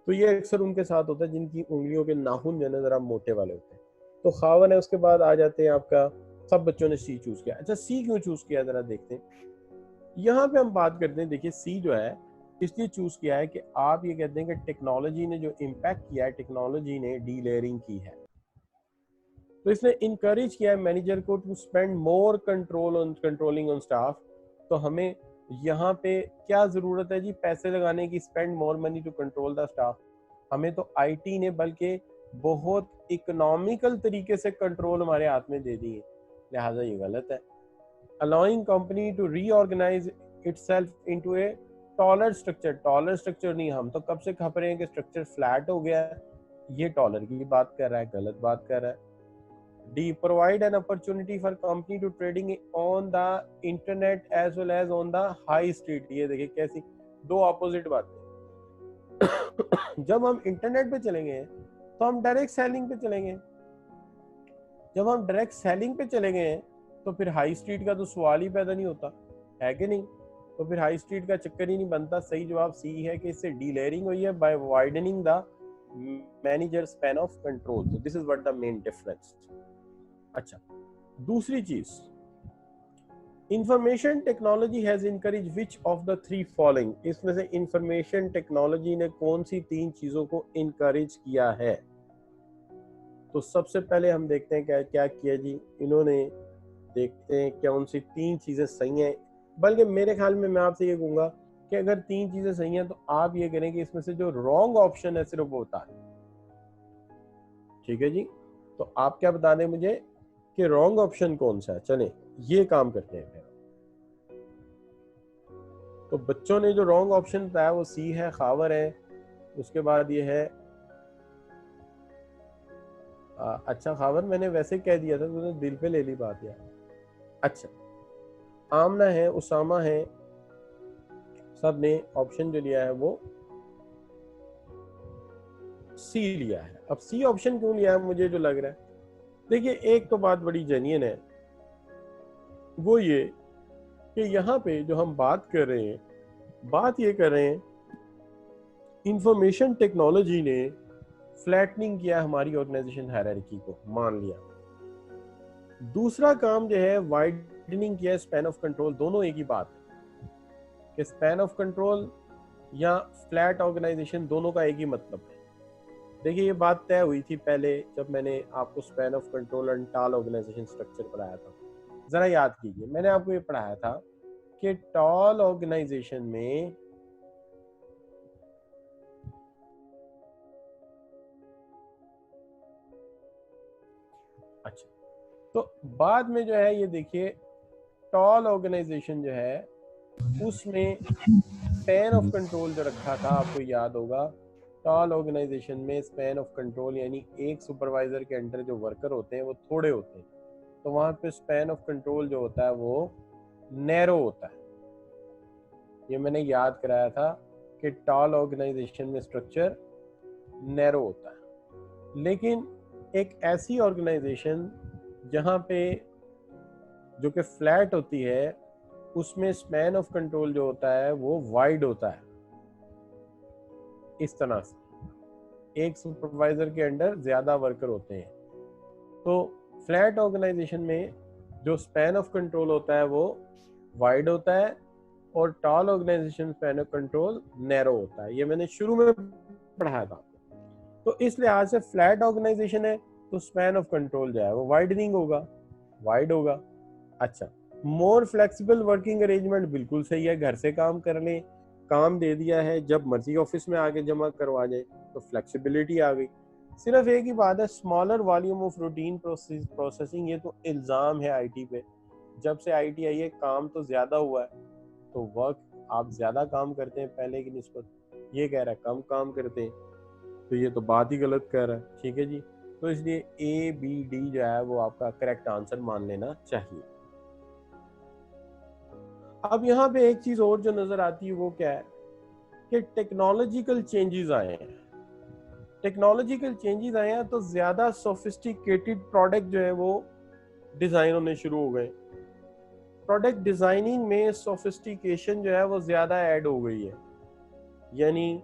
तो ये अक्सर उनके साथ होता है जिनकी उंगलियों के नाखून जो है जरा मोटे वाले होते हैं। तो खावन है, उसके बाद आ जाते हैं आपका, सब बच्चों ने सी चूज किया। अच्छा, सी क्यों चूज किया जरा देखते हैं। यहाँ पे हम बात करते हैं, देखिए सी जो है इसलिए चूज किया है कि आप ये कहते हैं कि टेक्नोलॉजी ने जो इम्पैक्ट किया है, टेक्नोलॉजी ने डी लेयरिंग की है। तो इसने इनकरेज किया है मैनेजर को to spend more controlling on staff. तो हमें यहाँ पे क्या जरूरत है जी? पैसे लगाने की, spend more money to control the staff. हमें तो आईटी ने बल्कि बहुत इकोनॉमिकल तरीके से कंट्रोल हमारे हाथ में दे दी है, लिहाजा ये गलत है। Allowing company to reorganise itself into a taller structure. Taller structure नहीं, हम तो कब से खप रहे हैं कि स्ट्रक्चर फ्लैट हो गया है, ये टॉलर की बात कर रहा है, गलत बात कर रहा है। D, provide an opportunity for company to trading on the internet as well as on the high street। ये देखिए कैसी दो ऑपोजिट बातें। जब हम इंटरनेट पे चलेंगे तो हम डायरेक्ट सेलिंग पे चलेंगे, जब हम डायरेक्ट सेलिंग पे चले गए तो फिर हाई स्ट्रीट का तो सवाल ही पैदा नहीं होता, है कि नहीं? तो फिर हाई स्ट्रीट का चक्कर ही नहीं बनता। सही जवाब सी है कि इससे डीलेयरिंग हुई है by widening the manager span of control. तो this is what the main difference. अच्छा, दूसरी चीज, information technology has encourage which of the three following. इसमें से इंफॉर्मेशन टेक्नोलॉजी ने कौन सी तीन चीजों को इनकरेज किया है? तो सबसे पहले हम देखते हैं क्या क्या किया जी इन्होंने, देखते हैं क्या उनसे तीन चीजें सही हैं। बल्कि मेरे ख्याल में मैं आपसे ये कहूंगा कि अगर तीन चीजें सही हैं तो आप ये करें कि इसमें से जो रॉन्ग ऑप्शन है सिर्फ वो बता दें। ठीक है जी, तो आप क्या बता दें मुझे कि रॉन्ग ऑप्शन कौन सा है। चलें ये काम करते हैं फिर। तो बच्चों ने जो रॉन्ग ऑप्शन बताया वो सी है, खावर है। उसके बाद ये है अच्छा खावर मैंने वैसे कह दिया था, तूने दिल पे ले ली बात यार। अच्छा, आमना है, उसामा है, सब ने ऑप्शन जो लिया है वो सी लिया है। अब सी ऑप्शन क्यों लिया है मुझे जो लग रहा है, देखिए एक तो बात बड़ी जेन्युइन है, वो ये कि यहाँ पे जो हम बात कर रहे हैं, बात ये कर रहे हैं इंफॉर्मेशन टेक्नोलॉजी ने फ्लैटनिंग किया हमारी ऑर्गेनाइजेशन हायरार्की को, मान लिया। दूसरा काम जो है वाइडनिंग किया स्पैन ऑफ कंट्रोल। दोनों एक ही बात है कि स्पैन ऑफ कंट्रोल या फ्लैट ऑर्गेनाइजेशन दोनों का एक ही मतलब है। देखिए ये बात तय हुई थी पहले जब मैंने आपको span of control and tall organisation structure पढ़ाया था। जरा याद कीजिए, मैंने आपको ये पढ़ाया था कि टॉल ऑर्गेनाइजेशन में अच्छा, तो बाद में जो है ये देखिए टॉल ऑर्गेनाइजेशन जो है उसमें स्पैन ऑफ कंट्रोल जो रखा था, आपको याद होगा टॉल ऑर्गेनाइजेशन में स्पैन ऑफ कंट्रोल यानी एक सुपरवाइजर के अंडर जो वर्कर होते हैं वो थोड़े होते हैं, तो वहां पे स्पैन ऑफ कंट्रोल जो होता है वो नैरो होता है। ये मैंने याद कराया था कि टॉल ऑर्गेनाइजेशन में स्ट्रक्चर नैरो होता है। लेकिन एक ऐसी ऑर्गेनाइजेशन जहां पे जो कि फ्लैट होती है उसमें स्पैन ऑफ कंट्रोल जो होता है वो वाइड होता है। इस तरह से एक सुपरवाइजर के अंडर ज्यादा वर्कर होते हैं, तो फ्लैट ऑर्गेनाइजेशन में जो स्पैन ऑफ कंट्रोल होता है वो वाइड होता है और tall organisation span of control narrow होता है। ये मैंने शुरू में पढ़ाया था। तो इस लिहाज से फ्लैट ऑर्गेनाइजेशन है तो स्पैन ऑफ कंट्रोल जो है वो वाइडनिंग होगा, वाइड होगा। अच्छा, मोर फ्लेक्सिबल वर्किंग अरेंजमेंट बिल्कुल सही है, घर से काम कर लें, काम दे दिया है, जब मर्जी ऑफिस में आके जमा करवा जाए, तो फ्लेक्सिबिलिटी आ गई। सिर्फ एक ही बात है, smaller volume of routine processing. ये तो इल्ज़ाम है आईटी पे, जब से आईटी आई है काम तो ज़्यादा हुआ है, तो वर्क आप ज़्यादा काम करते हैं पहले की निस्बत, ये कह रहा है कम काम करते हैं, तो ये तो बात ही गलत कर रहा है। ठीक है जी, तो इसलिए ए बी डी जो है वो आपका करेक्ट आंसर मान लेना चाहिए। अब यहाँ पे एक चीज और जो नजर आती है वो क्या है कि टेक्नोलॉजिकल चेंजेस आए हैं। टेक्नोलॉजिकल चेंजेस आए हैं तो ज्यादा सोफिस्टिकेटेड प्रोडक्ट जो है वो डिजाइन होने शुरू हो गए। प्रोडक्ट डिजाइनिंग में सोफिस्टिकेशन जो है वो ज्यादा ऐड हो गई है। यानी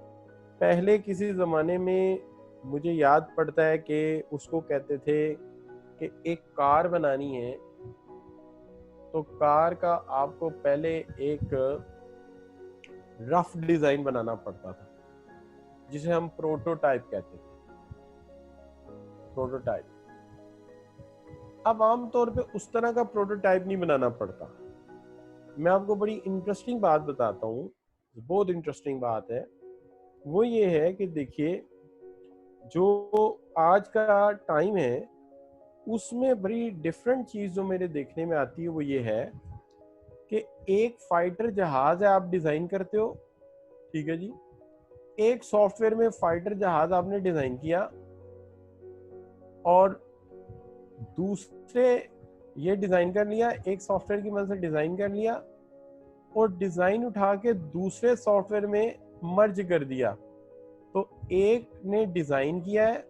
पहले किसी जमाने में मुझे याद पड़ता है कि उसको कहते थे कि एक कार बनानी है तो कार का आपको पहले एक रफ डिजाइन बनाना पड़ता था जिसे हम प्रोटोटाइप कहते थे। प्रोटोटाइप अब आमतौर पे उस तरह का प्रोटोटाइप नहीं बनाना पड़ता। मैं आपको बड़ी इंटरेस्टिंग बात बताता हूँ, बहुत इंटरेस्टिंग बात है। वो ये है कि देखिए जो आज का टाइम है उसमें बड़ी डिफरेंट चीज जो मेरे देखने में आती है वो ये है कि एक फाइटर जहाज है आप डिजाइन करते हो, ठीक है जी, एक सॉफ्टवेयर में फाइटर जहाज आपने डिजाइन किया और दूसरे ये डिजाइन कर लिया, एक सॉफ्टवेयर की मदद से डिजाइन कर लिया और डिजाइन उठा के दूसरे सॉफ्टवेयर में मर्ज कर दिया। तो एक ने डिजाइन किया है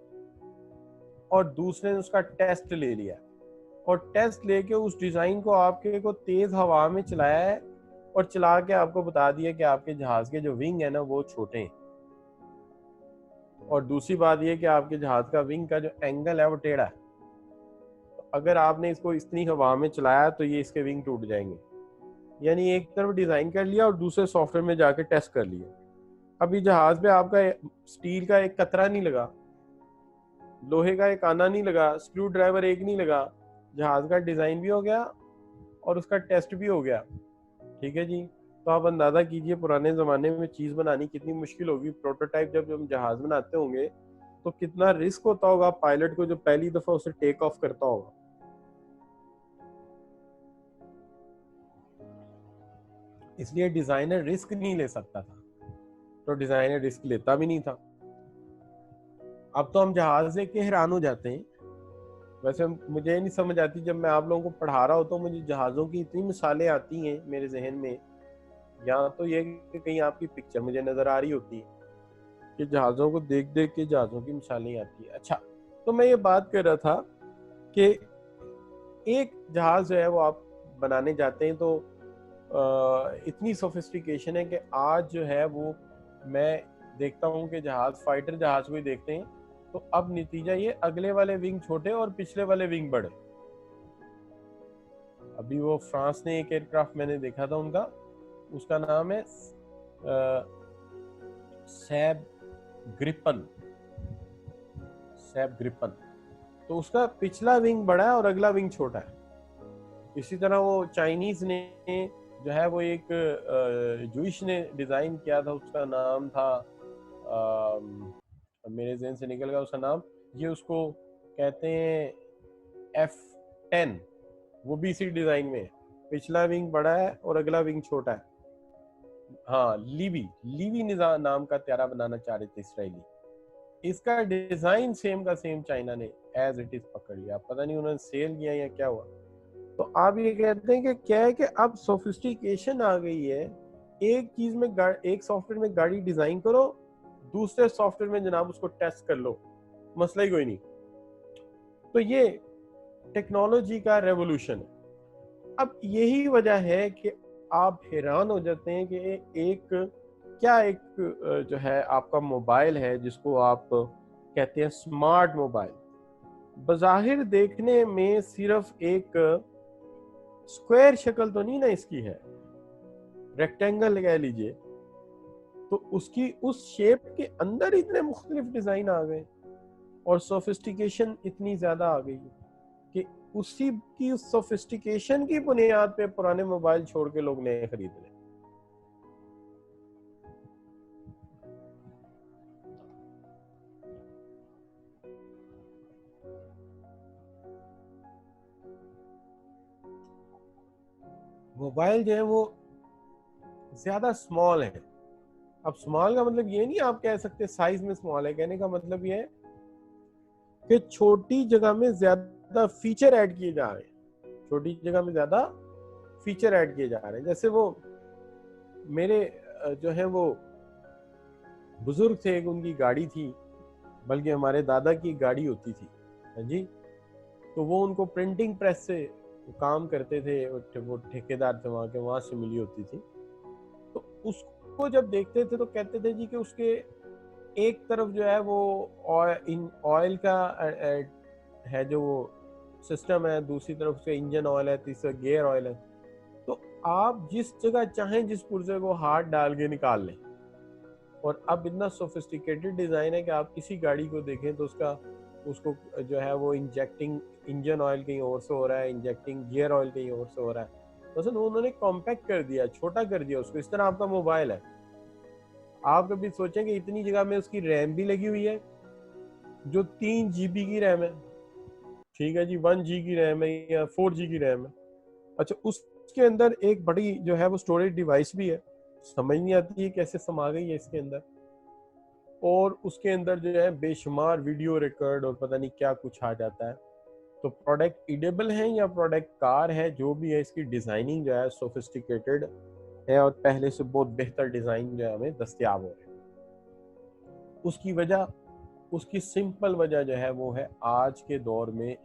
और दूसरे ने उसका टेस्ट ले लिया और टेस्ट लेके उस डिजाइन को आपके को तेज हवा में चलाया है और चला के आपको बता दिया कि आपके जहाज के जो विंग है ना वो छोटे हैं। और दूसरी बात ये कि आपके जहाज का विंग का जो एंगल है वो टेढ़ा है, तो अगर आपने इसको इतनी हवा में चलाया तो ये इसके विंग टूट जाएंगे। यानी एक तरफ डिजाइन कर लिया और दूसरे सॉफ्टवेयर में जाके टेस्ट कर लिया। अभी जहाज पे आपका स्टील का एक कतरा नहीं लगा, लोहे का एक आना नहीं लगा, स्क्रू ड्राइवर एक नहीं लगा, जहाज का डिजाइन भी हो गया और उसका टेस्ट भी हो गया। ठीक है जी, तो आप अंदाजा कीजिए पुराने जमाने में चीज बनानी कितनी मुश्किल होगी। प्रोटोटाइप जब हम जहाज बनाते होंगे तो कितना रिस्क होता होगा पायलट को जो पहली दफा उसे टेक ऑफ करता होगा। इसलिए डिजाइनर रिस्क नहीं ले सकता था, तो डिजाइनर रिस्क लेता भी नहीं था। अब तो हम जहाज देख के हैरान हो जाते हैं। वैसे मुझे नहीं समझ आती, जब मैं आप लोगों को पढ़ा रहा होता हूँ मुझे जहाज़ों की इतनी मिसालें आती हैं मेरे जहन में, या तो ये कि कहीं आपकी पिक्चर मुझे नज़र आ रही होती है कि जहाज़ों को देख देख के जहाज़ों की मिसालें आती है। अच्छा, तो मैं ये बात कर रहा था कि एक जहाज़ जो है वो आप बनाने जाते हैं तो इतनी सोफिस्टिकेशन है कि आज जो है वो मैं देखता हूँ कि जहाज़, फाइटर जहाज़ को ही देखते हैं तो अब नतीजा ये अगले वाले विंग छोटे और पिछले वाले विंग बड़े। अभी वो फ्रांस ने एक एयरक्राफ्ट मैंने देखा था उनका, उसका नाम है सैब ग्रिपन, सैब ग्रिपन। तो उसका पिछला विंग बड़ा है और अगला विंग छोटा है। इसी तरह वो चाइनीज ने जो है वो एक जूइश ने डिजाइन किया था, उसका नाम था मेरे ज़हन से निकल गया उसका नाम, ये उसको कहते हैं F10, वो भी इसी डिजाइन में है, पिछला विंग बड़ा है और अगला विंग छोटा है। हाँ, लीवी निजाम नाम का त्यारा बनाना चाह रहे थे इसराइली, इसका डिजाइन सेम का सेम चाइना ने एज इट इज पकड़ लिया। पता नहीं उन्होंने सेल किया या क्या हुआ। तो आप ये कहते हैं कि क्या है कि अब सोफिस्टिकेशन आ गई है, एक चीज में एक सॉफ्टवेयर में गाड़ी डिजाइन करो, दूसरे सॉफ्टवेयर में जनाब उसको टेस्ट कर लो, मसला ही कोई नहीं। तो ये टेक्नोलॉजी का रेवोल्यूशन है। अब यही वजह है कि आप हैरान हो जाते हैं कि एक जो है आपका मोबाइल है जिसको आप कहते हैं स्मार्ट मोबाइल, बज़ाहिर देखने में सिर्फ एक स्क्वायर शक्ल तो नहीं ना इसकी है, रेक्टेंगल कह लीजिए, तो उसकी उस शेप के अंदर इतने मुख्तलिफ डिजाइन आ गए और सोफिस्टिकेशन इतनी ज्यादा आ गई है कि उसी की सोफिस्टिकेशन की बुनियाद पे पुराने मोबाइल छोड़ के लोग नए खरीद रहे। मोबाइल जो है वो ज्यादा स्मॉल है। अब स्मॉल का मतलब ये नहीं आप कह सकते साइज में स्मॉल है, कहने का मतलब ये है कि छोटी जगह में ज्यादा फीचर ऐड किए जा रहे हैं, छोटी जगह में ज्यादा फीचर ऐड किए जा रहे हैं। जैसे वो मेरे जो है वो बुजुर्ग थे, उनकी गाड़ी थी, बल्कि हमारे दादा की गाड़ी होती थी, हाँ जी, तो वो उनको प्रिंटिंग प्रेस से काम करते थे, वो ठेकेदार थे वहाँ से मिली होती थी। तो उसको जब देखते थे तो कहते थे जी कि उसके एक तरफ जो है वो ऑयल का है जो वो सिस्टम है, दूसरी तरफ उसका इंजन ऑयल है, तीसरा गियर ऑयल है। तो आप जिस जगह चाहें जिस पुर्जे को हाथ डाल के निकाल लें। और अब इतना सोफिस्टिकेटेड डिजाइन है कि आप किसी गाड़ी को देखें तो उसको जो है वो इंजेक्टिंग इंजन ऑयल कहीं और से हो रहा है, इंजेक्टिंग गियर ऑयल कहीं और से हो रहा है। तो उन्होंने कॉम्पैक्ट कर दिया, छोटा कर दिया उसको। इस तरह आपका मोबाइल है, आप कभी सोचें कि इतनी जगह में उसकी रैम भी लगी हुई है जो 3 GB की रैम है, ठीक है जी, 1G की रैम है या 4G की रैम है। अच्छा, उसके अंदर एक बड़ी जो है वो स्टोरेज डिवाइस भी है, समझ नहीं आती है कैसे समा गई है इसके अंदर। और उसके अंदर जो है बेशुमार वीडियो रिकॉर्ड और पता नहीं क्या कुछ आ जाता है। तो प्रोडक्ट ईडेबल है या प्रोडक्ट कार है, जो भी है, इसकी डिजाइनिंग जो है सोफिस्टिकेटेड है और पहले से बहुत बेहतर डिजाइन जो है हमें दस्तयाब हो रहे हैं। उसकी वजह, उसकी सिंपल वजह जो है वो है आज के दौर में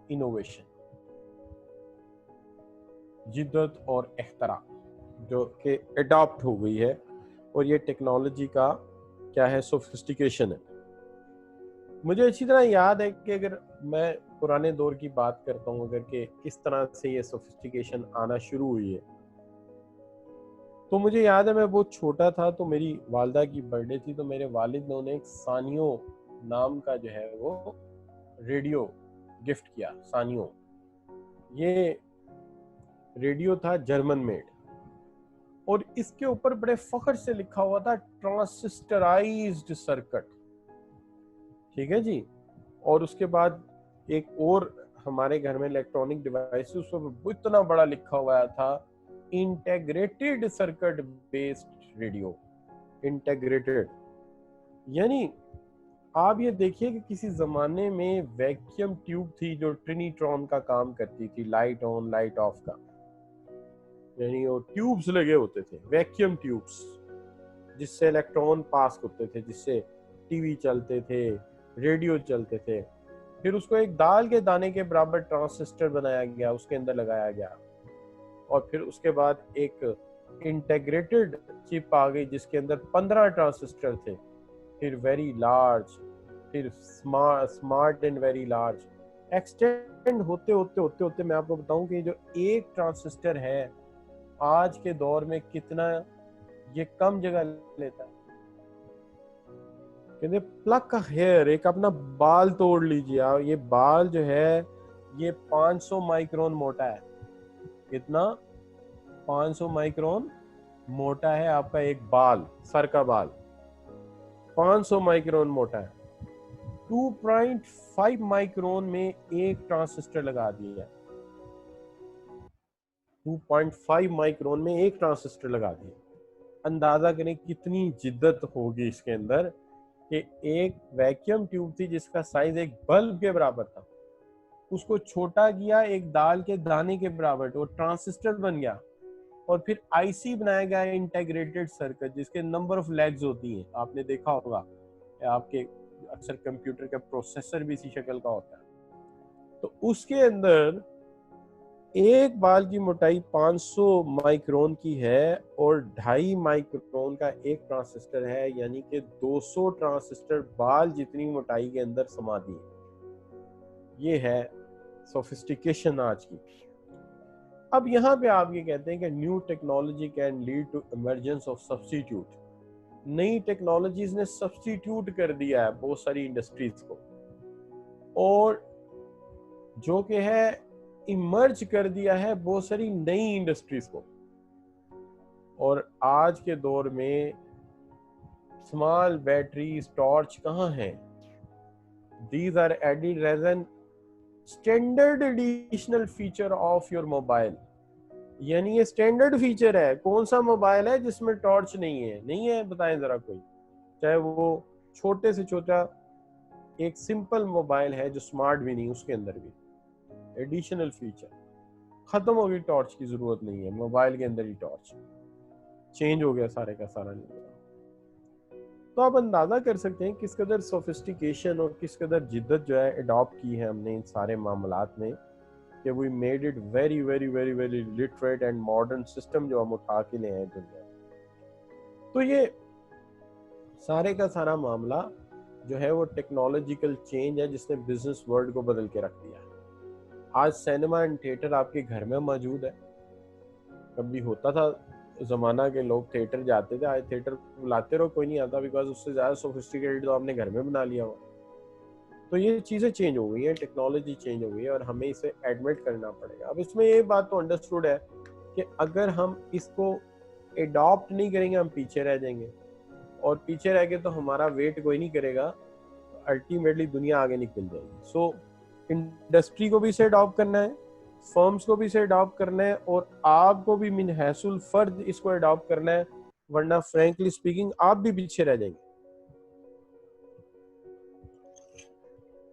इनोवेशन, जिद्दत और इख्तरा जो कि अडॉप्ट हो गई है। और ये टेक्नोलॉजी का क्या है, सोफिस्टिकेशन है। मुझे अच्छी तरह याद है कि अगर मैं पुराने दौर की बात करता हूँ, अगर कि किस तरह से ये सोफिस्टिकेशन आना शुरू हुई है, तो मुझे याद है मैं बहुत छोटा था, तो मेरी वालदा की बर्थडे थी, तो मेरे वालिद ने एक सानियो नाम का जो है वो रेडियो गिफ्ट किया। सानियो, ये रेडियो था जर्मन मेड, और इसके ऊपर बड़े फख्र से लिखा हुआ था ट्रांसिस्टराइज्ड सर्किट, ठीक है जी। और उसके बाद एक और हमारे घर में इलेक्ट्रॉनिक डिवाइस, उस पर इतना बड़ा लिखा हुआ था integrated circuit based radio. Integrated यानी आप ये देखिए कि किसी जमाने में वैक्यूम ट्यूब थी जो ट्रिनिट्रॉन का काम करती थी, लाइट ऑन लाइट ऑफ का, यानी वो ट्यूब्स लगे होते थे, वैक्यूम ट्यूब्स, जिससे इलेक्ट्रॉन पास होते थे, जिससे टीवी चलते थे, रेडियो चलते थे। फिर उसको एक दाल के दाने के बराबर ट्रांजिस्टर बनाया गया, उसके अंदर लगाया गया, और फिर उसके बाद एक इंटीग्रेटेड चिप आ गई जिसके अंदर 15 ट्रांजिस्टर थे, फिर वेरी लार्ज, फिर smart and very large. Extend होते होते होते होते मैं आपको बताऊं कि जो एक ट्रांजिस्टर है आज के दौर में कितना ये कम जगह लेता है। कहते प्लक हेयर, एक अपना बाल तोड़ लीजिए, और ये बाल जो है ये 500 माइक्रोन मोटा है। कितना? 500 माइक्रोन मोटा है आपका एक बाल, सर का बाल 500 माइक्रोन मोटा है। 2.5 माइक्रोन में एक ट्रांजिस्टर लगा दिया है, 2.5 माइक्रोन में एक ट्रांजिस्टर लगा दिया। अंदाजा करें कितनी जिद्दत होगी इसके अंदर कि एक वैक्यूम ट्यूब थी जिसका साइज एक बल्ब के बराबर था, उसको छोटा किया एक दाल के दाने के बराबर, तो ट्रांजिस्टर बन गया, और फिर आईसी बनाया गया इंटीग्रेटेड सर्किट जिसके नंबर ऑफ लेग्स होती हैं। आपने देखा होगा आपके अक्सर कंप्यूटर का प्रोसेसर भी इसी शक्ल का होता है। तो उसके अंदर एक बाल की मोटाई 500 माइक्रोन की है और 2.5 माइक्रोन का एक ट्रांजिस्टर है, यानी कि 200 ट्रांजिस्टर बाल जितनी मोटाई के अंदर समा दिए। ये है सोफिस्टिकेशन आज की। अब यहाँ पे आप ये कहते हैं कि new technology can lead to emergence of substitute. नई टेक्नोलॉजीज ने सब्स्टिट्यूट कर दिया है बहुत सारी इंडस्ट्रीज को, और जो कि है इमर्ज कर दिया है बहुत सारी नई इंडस्ट्रीज को। और आज के दौर में स्मॉल बैटरीज, टॉर्च कहाँ हैं? These are added as an standard additional feature of your mobile. यानी ये स्टैंडर्ड फीचर है। कौन सा मोबाइल है जिसमें टॉर्च नहीं है? नहीं है, बताएं जरा कोई। चाहे वो छोटे से छोटा एक सिंपल मोबाइल है जो स्मार्ट भी नहीं, उसके अंदर भी एडिशनल फीचर। खत्म हो गई, टॉर्च की जरूरत नहीं है, मोबाइल के अंदर ही टॉर्च, चेंज हो गया सारे का सारा नियम। तो आप अंदाजा कर सकते हैं किस कदर सोफिस्टिकेशन और किस कदर जिद्दत जो है अडॉप्ट की है हमने इन सारे मामलात में, कि we made it very very very very literate and modern system जो हम उठा के ले आए दुनिया। तो ये सारे का सारा मामला जो है वो टेक्नोलॉजिकल चेंज है जिसने बिजनेस वर्ल्ड को बदल के रख दिया है। आज सिनेमा एंड थिएटर आपके घर में मौजूद है। कभी होता था जमाना के लोग थिएटर जाते थे, आज थिएटर बुलाते रहो कोई नहीं आता, बिकॉज उससे ज्यादा सोफिस्टिकेटेड तो आपने घर में बना लिया हुआ। तो ये चीजें चेंज हो गई है, टेक्नोलॉजी चेंज हो गई है, और हमें इसे एडमिट करना पड़ेगा। अब इसमें ये बात तो अंडरस्टूड है कि अगर हम इसको एडॉप्ट नहीं करेंगे हम पीछे रह जाएंगे, और पीछे रह गए तो हमारा वेट कोई नहीं करेगा, अल्टीमेटली दुनिया आगे निकल जाएगी। सो इंडस्ट्री को भी इसे अडॉप्ट करना है, फर्म्स को भी इसे अडॉप्ट करना है, और आपको भी मिन हैसुल फर्द इसको अडॉप्ट करना है, वरना फ्रैंकली स्पीकिंग आप भी पीछे रह जाएंगे।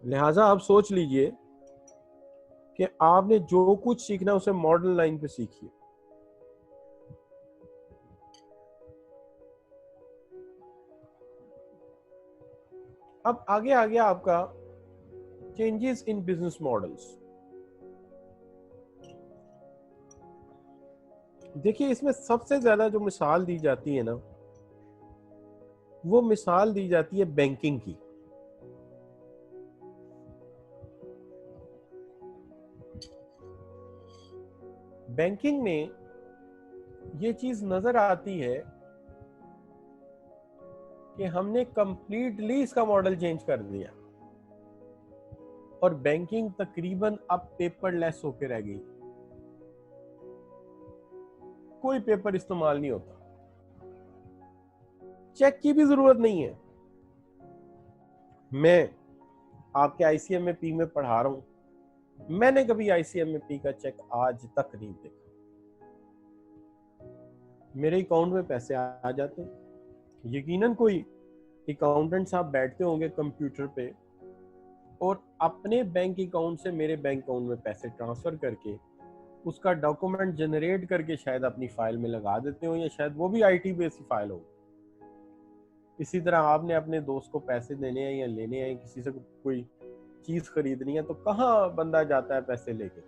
लिहाजा आप सोच लीजिए कि आपने जो कुछ सीखना उसे मॉडर्न लाइन पे सीखिए। अब आगे आ गया आपका चेंजेस इन बिजनेस मॉडल्स। देखिए इसमें सबसे ज्यादा जो मिसाल दी जाती है ना, वो मिसाल दी जाती है बैंकिंग की। बैंकिंग में ये चीज नजर आती है कि हमने कंप्लीटली इसका मॉडल चेंज कर दिया, और बैंकिंग तकरीबन अब पेपरलेस होके रह गई। कोई पेपर इस्तेमाल नहीं होता, चेक की भी जरूरत नहीं है। मैं आपके आईसीएमपी में पढ़ा रहा हूं, मैंने कभी आईसीएमपी का चेक आज तक नहीं देखा। मेरे अकाउंट में पैसे आ जाते हैं। यकीनन कोई अकाउंटेंट साहब बैठते होंगे कंप्यूटर पे और अपने बैंक अकाउंट से मेरे बैंक अकाउंट में पैसे ट्रांसफर करके उसका डॉक्यूमेंट जनरेट करके शायद अपनी फाइल में लगा देते हो, या शायद वो भी आईटी बेस्ड फाइल हो। इसी तरह आपने अपने दोस्त को पैसे देने हैं या लेने हैं, किसी से कोई चीज खरीदनी है, तो कहाँ बंदा जाता है पैसे लेके?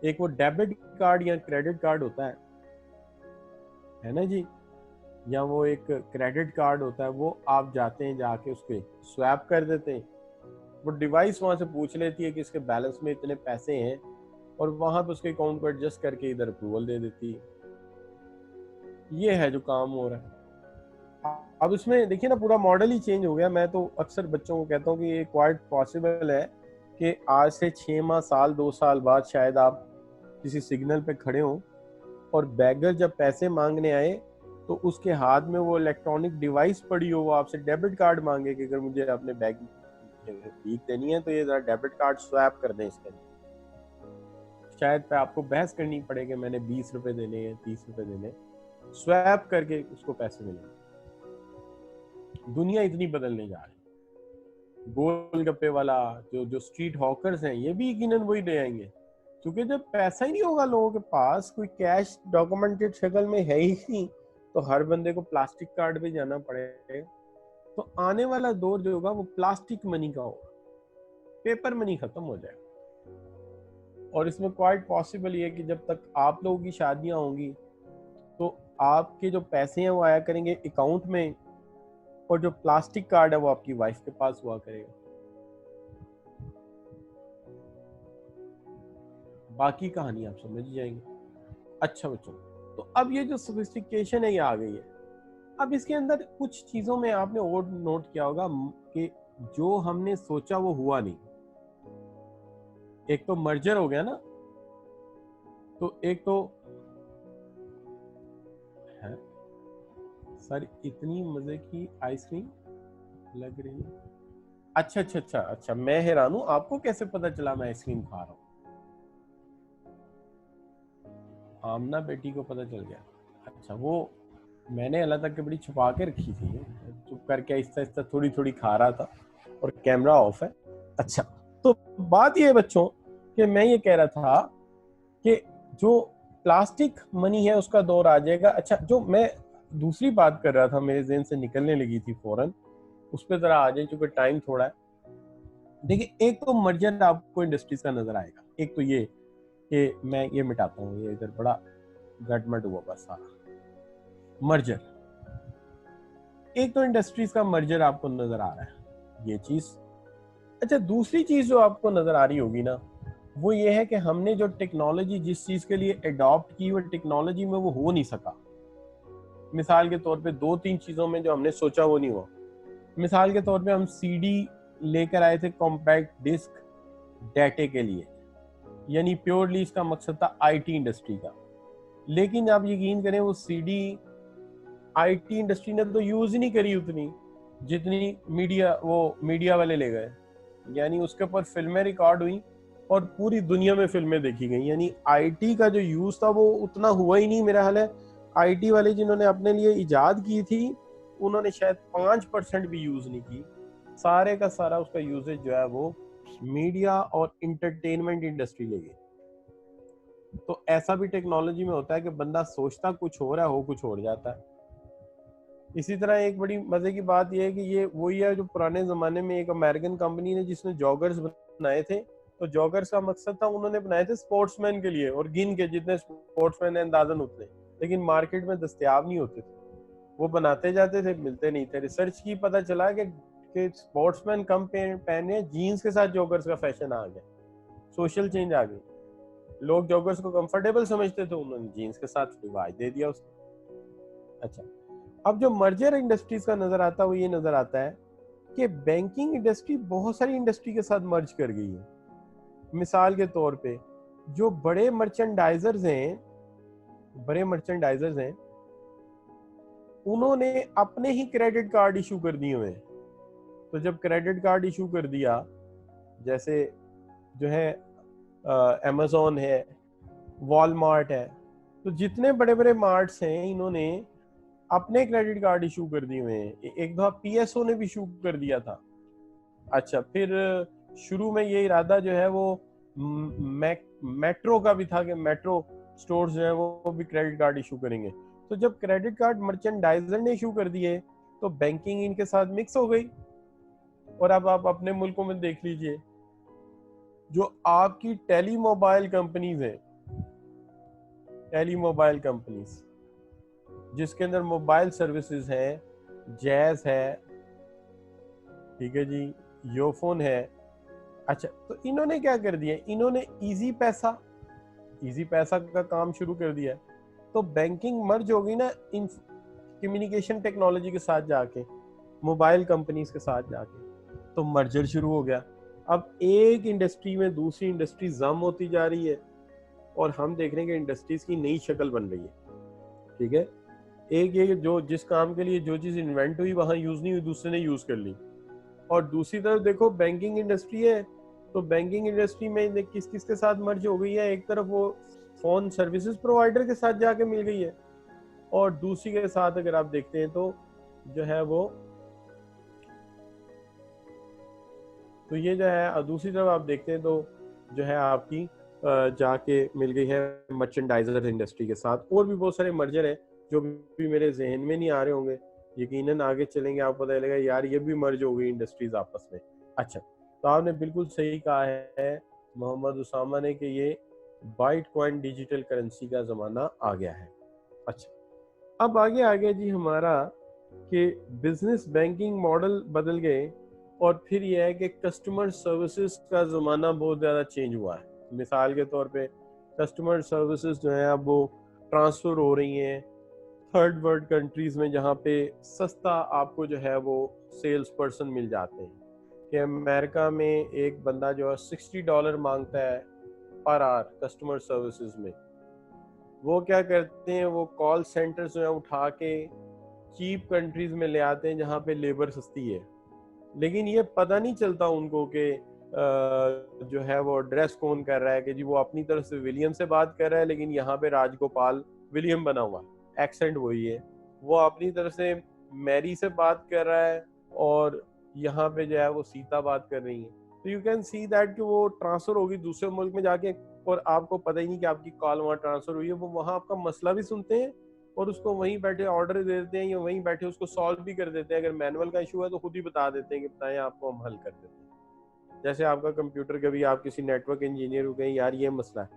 एक वो डेबिट कार्ड या क्रेडिट कार्ड होता है ना जी, या वो एक क्रेडिट कार्ड होता है, वो आप जाते हैं, जाके उसके स्वैप कर देते हैं, वो डिवाइस वहां से पूछ लेती है कि इसके बैलेंस में इतने पैसे हैं, और वहां पे उसके अकाउंट को एडजस्ट करके इधर अप्रूवल दे देती है। ये है जो काम हो रहा है। अब इसमें देखिए ना, पूरा मॉडल ही चेंज हो गया। मैं तो अक्सर बच्चों को कहता हूँ कि ये क्वाइट पॉसिबल है कि आज से 6 माह, साल, 2 साल बाद शायद आप किसी सिग्नल पे खड़े हो और बैगर जब पैसे मांगने आए तो उसके हाथ में वो इलेक्ट्रॉनिक डिवाइस पड़ी हो, वो आपसे डेबिट कार्ड मांगे कि अगर मुझे अपने बैग भीख देनी है तो ये जरा डेबिट कार्ड स्वैप कर दें इसके लिए। शायद पे आपको बहस करनी पड़े कि मैंने 20 रुपए देने हैं, 30 रुपए देने, स्वैप करके उसको पैसे मिलेंगे। दुनिया इतनी बदलने जा रही। गोलगप्पे वाला, जो स्ट्रीट हॉकर्स हैं, ये भी यकीनन वही ले आएंगे, क्योंकि जब पैसा ही नहीं होगा लोगों के पास, कोई कैश डॉक्यूमेंटेड शक्ल में है ही नहीं, तो हर बंदे को प्लास्टिक कार्ड पे जाना पड़ेगा। तो आने वाला दौर जो होगा वो प्लास्टिक मनी का होगा, पेपर मनी खत्म हो जाएगा। और इसमें क्वाइट पॉसिबल ये है कि जब तक आप लोगों की शादियां होंगी तो आपके जो पैसे हैं वो आया करेंगे अकाउंट में, और जो प्लास्टिक कार्ड है वो आपकी वाइफ के पास हुआ करेगा। बाकी कहानी आप समझ जाएंगे। अच्छा बच्चों, तो अब ये जो सोफिस्टिकेशन है ये आ गई है। अब इसके अंदर कुछ चीजों में आपने और नोट किया होगा कि जो हमने सोचा वो हुआ नहीं। एक तो मर्जर हो गया ना, तो एक तो है सर, इतनी मजे की आइसक्रीम लग रही है। अच्छा अच्छा अच्छा अच्छा, मैं हैरान हूं, आपको कैसे पता चला मैं आइसक्रीम खा रहा हूँ? आमना बेटी को पता चल गया। अच्छा, वो मैंने अल्लाह तक के बड़ी छुपा के रखी थी, चुप करके आहिस्ता आहिस्ता थोड़ी थोड़ी खा रहा था, और कैमरा ऑफ है। अच्छा, तो बात ये है बच्चों कि मैं ये कह रहा था कि जो प्लास्टिक मनी है उसका दौर आ जाएगा। अच्छा, जो मैं दूसरी बात कर रहा था, मेरे ज़हन से निकलने लगी थी फौरन, उस पर जरा आ जाए क्योंकि टाइम थोड़ा है। देखिए, एक तो मर्जर आपको इंडस्ट्रीज का नजर आएगा। एक तो ये कि मैं ये मिटाता हूँ, ये इधर बड़ा गटमट हुआ बस सारा मर्जर। एक तो इंडस्ट्रीज का मर्जर आपको नजर आ रहा है, ये चीज। अच्छा, दूसरी चीज जो आपको नजर आ रही होगी ना, वो ये है कि हमने जो टेक्नोलॉजी जिस चीज के लिए अडॉप्ट की, वो टेक्नोलॉजी में वो हो नहीं सका। मिसाल के तौर पे 2-3 चीजों में जो हमने सोचा वो नहीं हुआ। मिसाल के तौर पे हम सीडी लेकर आए थे, कॉम्पैक्ट डिस्क, डाटे के लिए, यानी प्योरली इसका मकसद था आईटी इंडस्ट्री का। लेकिन आप यकीन करें, वो सीडी आईटी इंडस्ट्री ने तो यूज ही नहीं करी उतनी जितनी मीडिया वाले ले गए। यानी उसके ऊपर फिल्में रिकॉर्ड हुई और पूरी दुनिया में फिल्में देखी गई। यानी आईटी का जो यूज था वो उतना हुआ ही नहीं। मेरा हाल है आईटी वाले जिन्होंने अपने लिए इजाद की थी, उन्होंने शायद 5% भी यूज नहीं की। सारे का सारा उसका यूजेज जो है वो मीडिया और इंटरटेनमेंट इंडस्ट्री ले गई। तो ऐसा भी टेक्नोलॉजी में होता है कि बंदा सोचता कुछ हो रहा है, हो कुछ और जाता है। इसी तरह एक बड़ी मजे की बात यह है कि ये वही है जो पुराने जमाने में एक अमेरिकन कंपनी ने जिसने जॉगर्स बनाए थे। तो जॉगर्स का मकसद था, उन्होंने बनाए थे स्पोर्ट्समैन के लिए, और गिन के जितने स्पोर्ट्समैन है अंदाजन उतने, लेकिन मार्केट में दस्तयाब नहीं होते थे। वो बनाते जाते थे, मिलते नहीं थे। रिसर्च की पता चला कि स्पोर्ट्समैन कम पहने, जीन्स के साथ जॉगर्स का फैशन आ गया, सोशल चेंज आ गई। लोग जॉगर्स को कंफर्टेबल समझते थे, उन्होंने जीन्स के साथ रिवाज दे दिया उसको। अच्छा, अब जो मर्जर इंडस्ट्रीज का नजर आता है वो ये नजर आता है कि बैंकिंग इंडस्ट्री बहुत सारी इंडस्ट्री के साथ मर्ज कर गई है। मिसाल के तौर पे जो बड़े मर्चेंडाइजर्स हैं, उन्होंने अपने ही क्रेडिट कार्ड इशू कर दिए हुए हैं। तो जब क्रेडिट कार्ड इशू कर दिया, जैसे जो है अमेज़न है, वॉलमार्ट है, तो जितने बड़े बड़े मार्ट्स हैं इन्होंने अपने क्रेडिट कार्ड इशू कर दिए हुए हैं। एक दफा पीएसओ ने भी इशू कर दिया था। अच्छा, फिर शुरू में ये इरादा जो है वो मेट्रो का भी था कि मेट्रो स्टोर्स जो है वो भी क्रेडिट कार्ड इशू करेंगे। तो जब क्रेडिट कार्ड मर्चेंडाइजर ने इशू कर दिए तो बैंकिंग इनके साथ मिक्स हो गई। और अब आप अपने मुल्कों में देख लीजिए, जो आपकी टेली मोबाइल कंपनीज हैं, टेली मोबाइल कंपनीज जिसके अंदर मोबाइल सर्विसेज हैं, जैज है, ठीक है जी, योफोन है। अच्छा, तो इन्होंने क्या कर दिया, इन्होंने इजी पैसा का काम शुरू कर दिया। तो बैंकिंग मर्ज हो गई ना इन कम्युनिकेशन टेक्नोलॉजी के साथ जाके, मोबाइल कंपनीज के साथ जाके, तो मर्जर शुरू हो गया। अब एक इंडस्ट्री में दूसरी इंडस्ट्री जम होती जा रही है और हम देख रहे हैं कि इंडस्ट्रीज की नई शक्ल बन रही है। ठीक है, एक ये जो जिस काम के लिए जो चीज इन्वेंट हुई वहां यूज नहीं हुई, दूसरे ने यूज कर ली। और दूसरी तरफ देखो बैंकिंग इंडस्ट्री है, तो बैंकिंग इंडस्ट्री में किस किस के साथ मर्ज हो गई है। एक तरफ वो फोन सर्विसेज प्रोवाइडर के साथ जाके मिल गई है, और दूसरी के साथ अगर आप देखते हैं तो जो है वो, तो ये जो है दूसरी तरफ आप देखते हैं तो जो है आपकी जाके मिल गई है मर्चेंडाइजर इंडस्ट्री के साथ। और भी बहुत सारे मर्जर हैं जो भी मेरे जहन में नहीं आ रहे होंगे, यकीनन आगे चलेंगे आपको पता चलेगा यार ये भी मर्ज हो गई इंडस्ट्रीज आपस में। अच्छा, तो आपने बिल्कुल सही कहा है मोहम्मद उसामा ने कि ये बाइटकॉइन डिजिटल करेंसी का ज़माना आ गया है। अच्छा, अब आगे आ गया जी हमारा कि बिजनेस बैंकिंग मॉडल बदल गए, और फिर यह है कि कस्टमर सर्विसेज का ज़माना बहुत ज़्यादा चेंज हुआ है। मिसाल के तौर पे कस्टमर सर्विसेज जो है अब वो ट्रांसफ़र हो रही हैं थर्ड वर्ल्ड कंट्रीज़ में, जहाँ पे सस्ता आपको जो है वो सेल्स पर्सन मिल जाते हैं। कि अमेरिका में एक बंदा जो है $60 मांगता है पर आवर कस्टमर सर्विसेज में। वो क्या करते हैं, वो कॉल सेंटर जो है उठा के चीप कंट्रीज में ले आते हैं जहाँ पे लेबर सस्ती है। लेकिन ये पता नहीं चलता उनको कि जो है वो एड्रेस कौन कर रहा है, कि जी वो अपनी तरफ से विलियम से बात कर रहा है लेकिन यहाँ पे राजगोपाल विलियम बना हुआ, एक्सेंट वही है। वो अपनी तरफ से मैरी से बात कर रहा है और यहाँ पे जो है वो सीता बात कर रही है। तो यू कैन सी दैट कि वो ट्रांसफर होगी दूसरे मुल्क में जाके, और आपको पता ही नहीं कि आपकी कॉल वहाँ ट्रांसफर हुई है। वो वहाँ आपका मसला भी सुनते हैं और उसको वहीं बैठे ऑर्डर दे देते हैं, या वहीं बैठे उसको सॉल्व भी कर देते हैं। अगर मैनुअल का इशू है तो खुद ही बता देते हैं कि बताएं, आपको हम हल कर देते हैं। जैसे आपका कंप्यूटर, कभी आप किसी नेटवर्क इंजीनियर को कहें यार ये मसला है,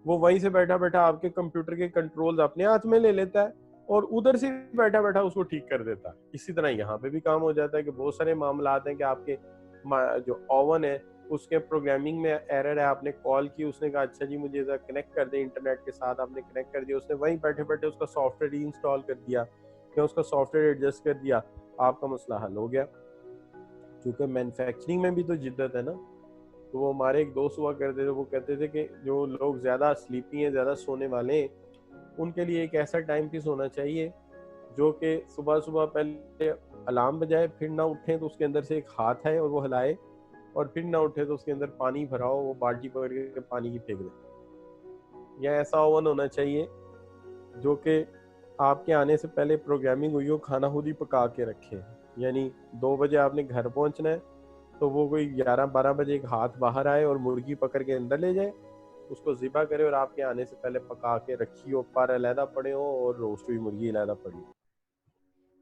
वो वहीं से बैठा बैठा आपके कंप्यूटर के कंट्रोल्स अपने हाथ में ले लेता है और उधर से बैठा बैठा उसको ठीक कर देता है। इसी तरह यहाँ पे भी काम हो जाता है कि बहुत सारे मामला हैं कि आपके जो ओवन है उसके प्रोग्रामिंग में एरर है, आपने कॉल की, उसने कहा अच्छा जी मुझे इधर कनेक्ट कर दे इंटरनेट के साथ, आपने कनेक्ट कर दिया, उसने वहीं बैठे बैठे उसका सॉफ्टवेयर इंस्टॉल कर दिया या उसका सॉफ्टवेयर एडजस्ट कर दिया, आपका मसला हल हो गया। क्योंकि मैन्युफैक्चरिंग में भी तो जिद्दत है ना। तो वो हमारे एक दोस्त हुआ करते थे, वो कहते थे कि जो लोग ज़्यादा स्लीपी हैं, ज़्यादा सोने वाले हैं, उनके लिए एक ऐसा टाइम पीस होना चाहिए जो कि सुबह सुबह पहले अलार्म बजाए, फिर ना उठें तो उसके अंदर से एक हाथ है और वो हिलाए, और फिर ना उठे तो उसके अंदर पानी भराओ, वो बाल्टी पकड़ के पानी की फेंक दे। या ऐसा ओवन होना चाहिए जो कि आपके आने से पहले प्रोग्रामिंग हुई हो, खाना खुद ही पका के रखे। यानी 2 बजे आपने घर पहुंचना है तो वो कोई 11-12 बजे एक हाथ बाहर आए और मुर्गी पकड़ के अंदर ले जाए, उसको ज़िबा करे और आपके आने से पहले पका के रखी हो, पर अलहदा पड़े हो और रोस्ट हुई मुर्गी अलहदा पड़ी हो।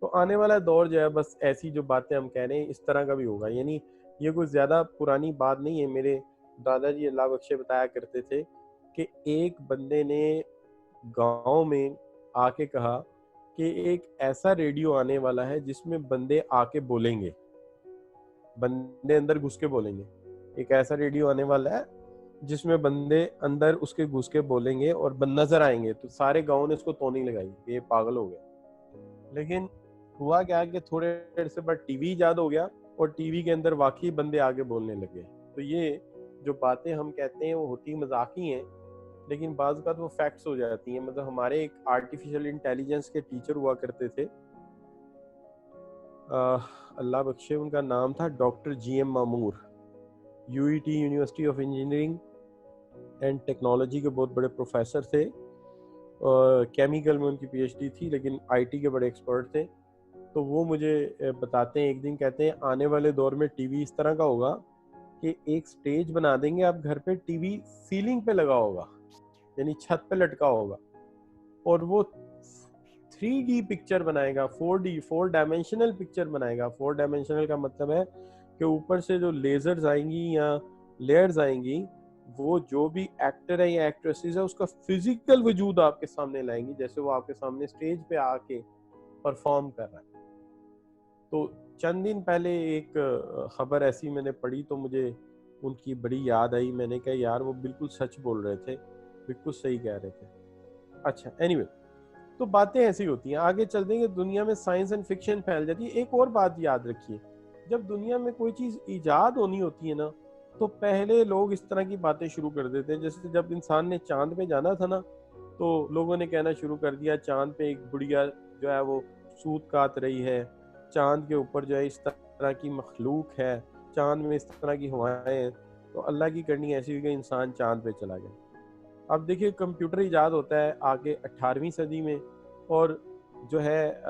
तो आने वाला दौर जो है बस ऐसी जो बातें हम कह रहे हैं इस तरह का भी होगा। यानी ये कोई ज़्यादा पुरानी बात नहीं है। मेरे दादाजी अल्लाह बख्शे बताया करते थे कि एक बंदे ने गांव में आके कहा कि एक ऐसा रेडियो आने वाला है जिसमें बंदे आके बोलेंगे, बंदे अंदर घुस के बोलेंगे। एक ऐसा रेडियो आने वाला है जिसमें बंदे अंदर उसके घुस के बोलेंगे और नजर आएंगे। तो सारे गांव ने उसको तोनी लगाई, ये पागल हो गया। लेकिन हुआ क्या कि थोड़े देर से बाद टीवी इजाद हो गया और टीवी के अंदर वाकई बंदे आगे बोलने लगे। तो ये जो बातें हम कहते हैं वो होती मजाक ही हैं, लेकिन बाज़ बात वो फैक्ट्स हो जाती हैं। मतलब हमारे एक आर्टिफिशियल इंटेलिजेंस के टीचर हुआ करते थे, अल्लाह बख्शे, उनका नाम था doctor GM मामूर। UET university of engineering and technology के बहुत बड़े प्रोफेसर थे। केमिकल में उनकी पीएचडी थी, लेकिन आईटी के बड़े एक्सपर्ट थे। तो वो मुझे बताते हैं, एक दिन कहते हैं आने वाले दौर में टीवी इस तरह का होगा कि एक स्टेज बना देंगे आप घर पे, टीवी सीलिंग पे लगा होगा, यानी छत पे लटका होगा, और वो 3D पिक्चर बनाएगा, 4D 4 डायमेंशनल पिक्चर बनाएगा। 4 डायमेंशनल का मतलब है कि ऊपर से जो लेजर्स आएंगी या लेयर्स आएंगी, वो जो भी एक्टर है या एक्ट्रेसेस है उसका फिजिकल वजूद आपके सामने लाएंगी, जैसे वो आपके सामने स्टेज पे आके परफॉर्म कर रहा है। तो चंद दिन पहले एक खबर ऐसी मैंने पढ़ी तो मुझे उनकी बड़ी याद आई। मैंने कहा यार वो बिल्कुल सच बोल रहे थे, बिल्कुल सही कह रहे थे। अच्छा, एनीवे, तो बातें ऐसी होती हैं। आगे चलते हैं कि दुनिया में साइंस एंड फिक्शन फैल जाती है। एक और बात याद रखिए, जब दुनिया में कोई चीज़ ईजाद होनी होती है ना, तो पहले लोग इस तरह की बातें शुरू कर देते हैं। जैसे जब इंसान ने चांद पे जाना था ना, तो लोगों ने कहना शुरू कर दिया चांद पे एक बुढ़िया जो है वो सूत काट रही है, चांद के ऊपर जो है इस तरह की मखलूक है, चांद में इस तरह की हवाएं हैं। तो अल्लाह की करनी ऐसी हुई कि इंसान चांद पे चला गया। अब देखिए कंप्यूटर इजाद होता है आगे 18वीं सदी में, और जो है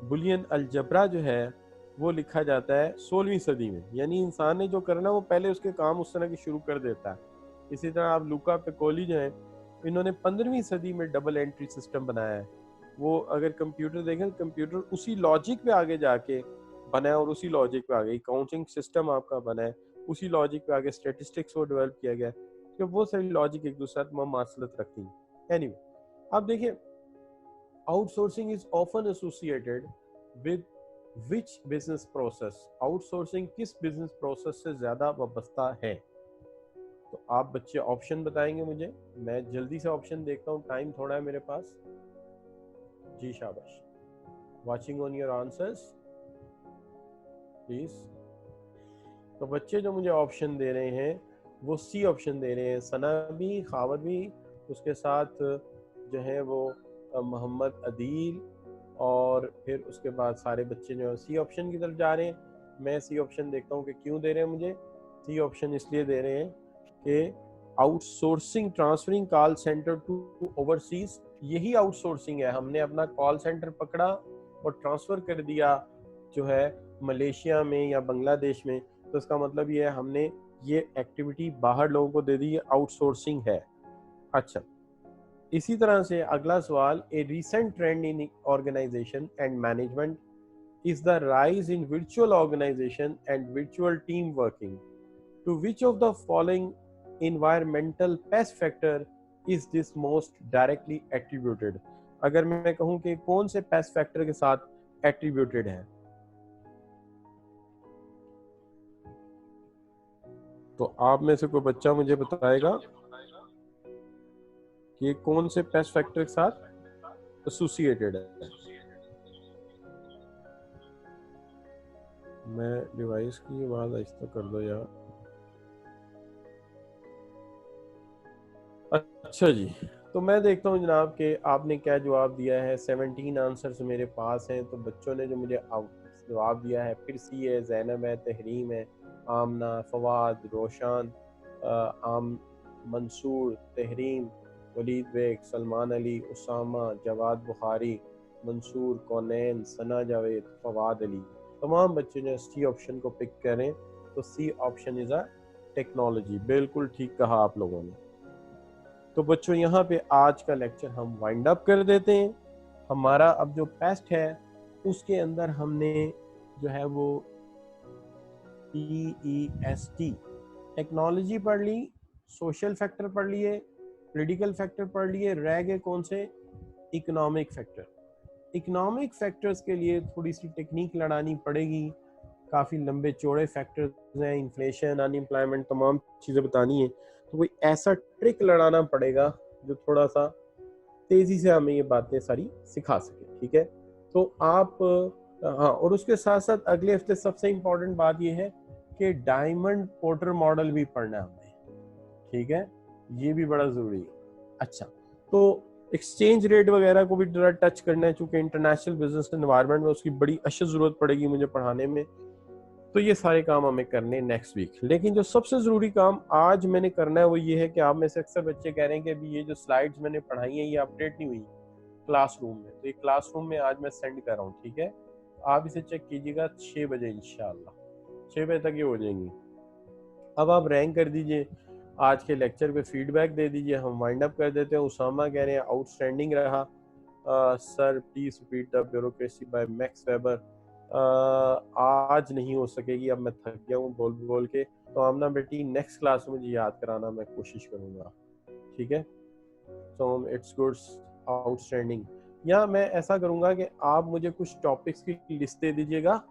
बुलियन अलजबरा जो है वो लिखा जाता है 16वीं सदी में। यानी इंसान ने जो करना वो पहले उसके काम उस तरह के शुरू कर देता है। इसी तरह आप लुका पेकोली जो है, इन्होंने 15वीं सदी में डबल एंट्री सिस्टम बनाया है। वो अगर कंप्यूटर देखें, कंप्यूटर उसी लॉजिक पे आगे जाके बना है, और उसी लॉजिक पे आगे काउंटिंग सिस्टम आपका बना है, उसी लॉजिक पे आगे स्टेटिस्टिक्स को डेवलप किया गया है। कि वो सारी लॉजिक एक दूसरे में मासलत रखती हैं। एनीवे, अब देखिए outsourcing is often associated with which business process. Outsourcing किस बिजनेस प्रोसेस से ज्यादा वाबस्ता है? तो आप बच्चे ऑप्शन बताएंगे मुझे, मैं जल्दी से ऑप्शन देखता हूँ, टाइम थोड़ा है मेरे पास। जी शाबाश, watching on your answers please. तो बच्चे जो मुझे ऑप्शन दे रहे हैं वो सी ऑप्शन दे रहे हैं, सना भी, खावर भी, उसके साथ जो है वो मोहम्मद अदील, और फिर उसके बाद सारे बच्चे जो है सी ऑप्शन की तरफ जा रहे हैं। मैं सी ऑप्शन देखता हूँ कि क्यों दे रहे हैं मुझे सी ऑप्शन। इसलिए दे रहे हैं कि outsourcing, transferring call centre to overseas, यही आउटसोर्सिंग है। हमने अपना कॉल सेंटर पकड़ा और ट्रांसफर कर दिया जो है मलेशिया में या बांग्लादेश में, तो इसका मतलब ये है हमने ये एक्टिविटी बाहर लोगों को दे दी, ये आउटसोर्सिंग है। अच्छा, इसी तरह से अगला सवाल, a recent trend in organization and management is the rise in virtual organization and virtual team working. To which of the following environmental pest factor is this most directly attributed? अगर मैं कहूं कि कौन से pest factor के साथ attributed है, तो आप में से कोई बच्चा मुझे बताएगा कि ये कौन से pest factor के साथ associated है। मैं डिवाइस की आवाज आहिस्ता कर दो यार। अच्छा जी, तो मैं देखता हूँ जनाब कि आपने क्या जवाब दिया है। 17 आंसर्स मेरे पास हैं। तो बच्चों ने जो मुझे जवाब दिया है, फिर सी है, जैनब है, तहरीम है, आमना, फवाद, रोशान, आम, मंसूर, तहरीम, वलीद बेग, सलमान अली, उसामा, जवाद बुखारी, मंसूर, कौनैन, सना जावेद, फवाद अली, तमाम बच्चे जो सी ऑप्शन को पिक करें। तो C option is a technology. बिल्कुल ठीक कहा आप लोगों ने। तो बच्चों यहाँ पे आज का लेक्चर हम वाइंड अप कर देते हैं। हमारा अब जो पेस्ट है उसके अंदर हमने जो है वो PEST टेक्नोलॉजी पढ़ ली, सोशल फैक्टर पढ़ लिए, पॉलिटिकल फैक्टर पढ़ लिए, रह गए कौन से? Economic factor. इकोनॉमिक फैक्टर्स के लिए थोड़ी सी टेक्निक लड़ानी पड़ेगी, काफ़ी लंबे चौड़े फैक्टर्स हैं, इन्फ्लेशन, अनएम्प्लॉयमेंट, तमाम चीज़ें बतानी है। तो कोई ऐसा ट्रिक लड़ाना पड़ेगा जो थोड़ा सा तेज़ी से हमें ये बातें सारी सिखा सके। ठीक है, तो आप हाँ, और उसके साथ साथ अगले हफ्ते सबसे इम्पोर्टेंट बात ये है कि डायमंड पोर्टर मॉडल भी पढ़ना है हमने। ठीक है, ये भी बड़ा ज़रूरी है। अच्छा, तो एक्सचेंज रेट वगैरह को भी थोड़ा टच करना है, चूंकि इंटरनेशनल बिजनेस एनवायरनमेंट में उसकी बड़ी अशद ज़रूरत पड़ेगी मुझे पढ़ाने में। तो ये सारे काम हमें करने नेक्स्ट वीक। लेकिन जो सबसे ज़रूरी काम आज मैंने करना है वो ये है कि आप में से अक्सर बच्चे कह रहे हैं कि अभी ये जो स्लाइड्स मैंने पढ़ाई हैं ये अपडेट नहीं हुई क्लासरूम में, तो ये क्लासरूम में आज मैं सेंड कर रहा हूँ, ठीक है। आप इसे चेक कीजिएगा 6 बजे इंशाल्लाह, 6 बजे तक ये हो जाएंगी। अब आप रैंक कर दीजिए, आज के लेक्चर पे फीडबैक दे दीजिए, हम वाइंड अप कर देते हैं। उसामा कह रहे हैं आउटस्टैंडिंग रहा sir, please repeat the bureaucracy by Max Weber. आज नहीं हो सकेगी, अब मैं थक गया हूँ बोल बोल के। तो आमना बेटी नेक्स्ट क्लास में मुझे याद कराना, मैं कोशिश करूँगा, ठीक है। तो इट्स गुड, आउटस्टैंडिंग। या मैं ऐसा करूँगा कि आप मुझे कुछ टॉपिक्स की लिस्ट दे दीजिएगा,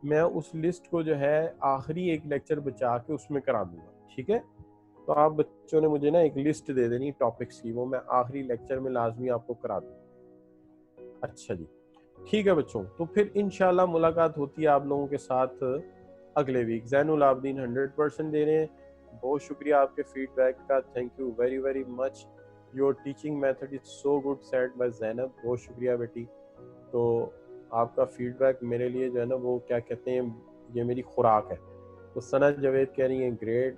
मैं उस लिस्ट को जो है आखिरी एक लेक्चर बचा के उसमें करा दूंगा, ठीक है। तो आप बच्चों ने मुझे ना एक लिस्ट दे देनी टॉपिक्स की, वो मैं आखिरी लेक्चर में लाजमी आपको करा दूँ। अच्छा जी, ठीक है बच्चों, तो फिर इंशाल्लाह मुलाकात होती है आप लोगों के साथ अगले वीक। जैनुल आबदीन 100% दे रहे हैं, बहुत शुक्रिया आपके फीडबैक का, thank you very very much. Your teaching method is so good said bye Zainab, बहुत शुक्रिया बेटी। तो आपका फीडबैक मेरे लिए जो है ना वो क्या कहते हैं, ये मेरी खुराक है। तो सना जवेद कह रही हैं ग्रेट,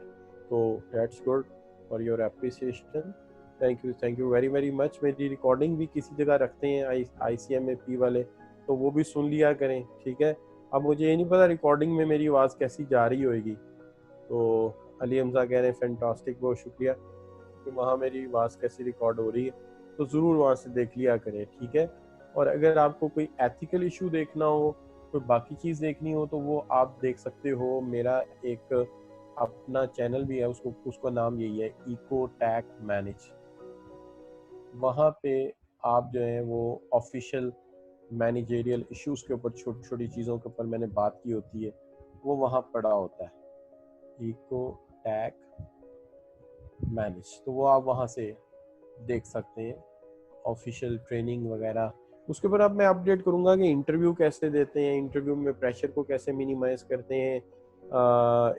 तो that's good for your appreciation, thank you very very much. मेरी रिकॉर्डिंग भी किसी जगह रखते हैं ICMAP वाले, तो वो भी सुन लिया करें, ठीक है। अब मुझे ये नहीं पता रिकॉर्डिंग में मेरी आवाज़ कैसी जा रही होगी, तो अली हमजा कह रहे हैं फैंटास्टिक, बहुत शुक्रिया कि वहाँ मेरी आवाज़ कैसी रिकॉर्ड हो रही है, तो ज़रूर वहाँ से देख लिया करें, ठीक है। और अगर आपको कोई एथिकल इशू देखना हो, कोई बाकी चीज़ देखनी हो, तो वो आप देख सकते हो। मेरा एक अपना चैनल भी है, उसका नाम यही है इको टैक मैनेज। वहाँ पे आप जो है वो ऑफिशियल मैनेजेरियल इश्यूज़ के ऊपर, छोटी छोटी चीज़ों के ऊपर मैंने बात की होती है, वो वहाँ पड़ा होता है इको टैक मैनेज, तो वो आप वहाँ से देख सकते हैं ऑफिशियल ट्रेनिंग वगैरह। उसके ऊपर अब मैं अपडेट करूँगा कि इंटरव्यू कैसे देते हैं, इंटरव्यू में प्रेशर को कैसे मिनिमाइज करते हैं,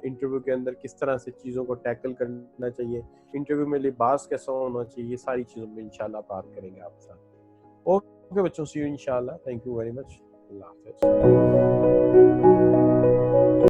इंटरव्यू के अंदर किस तरह से चीज़ों को टैकल करना चाहिए, इंटरव्यू में लिबास कैसा होना चाहिए, सारी चीज़ों में इंशाल्लाह बात करेंगे आपके साथ। ओके बच्चों, सी यू इंशाल्लाह, थैंक यू वेरी मच, अल्लाह हाफ़िज़।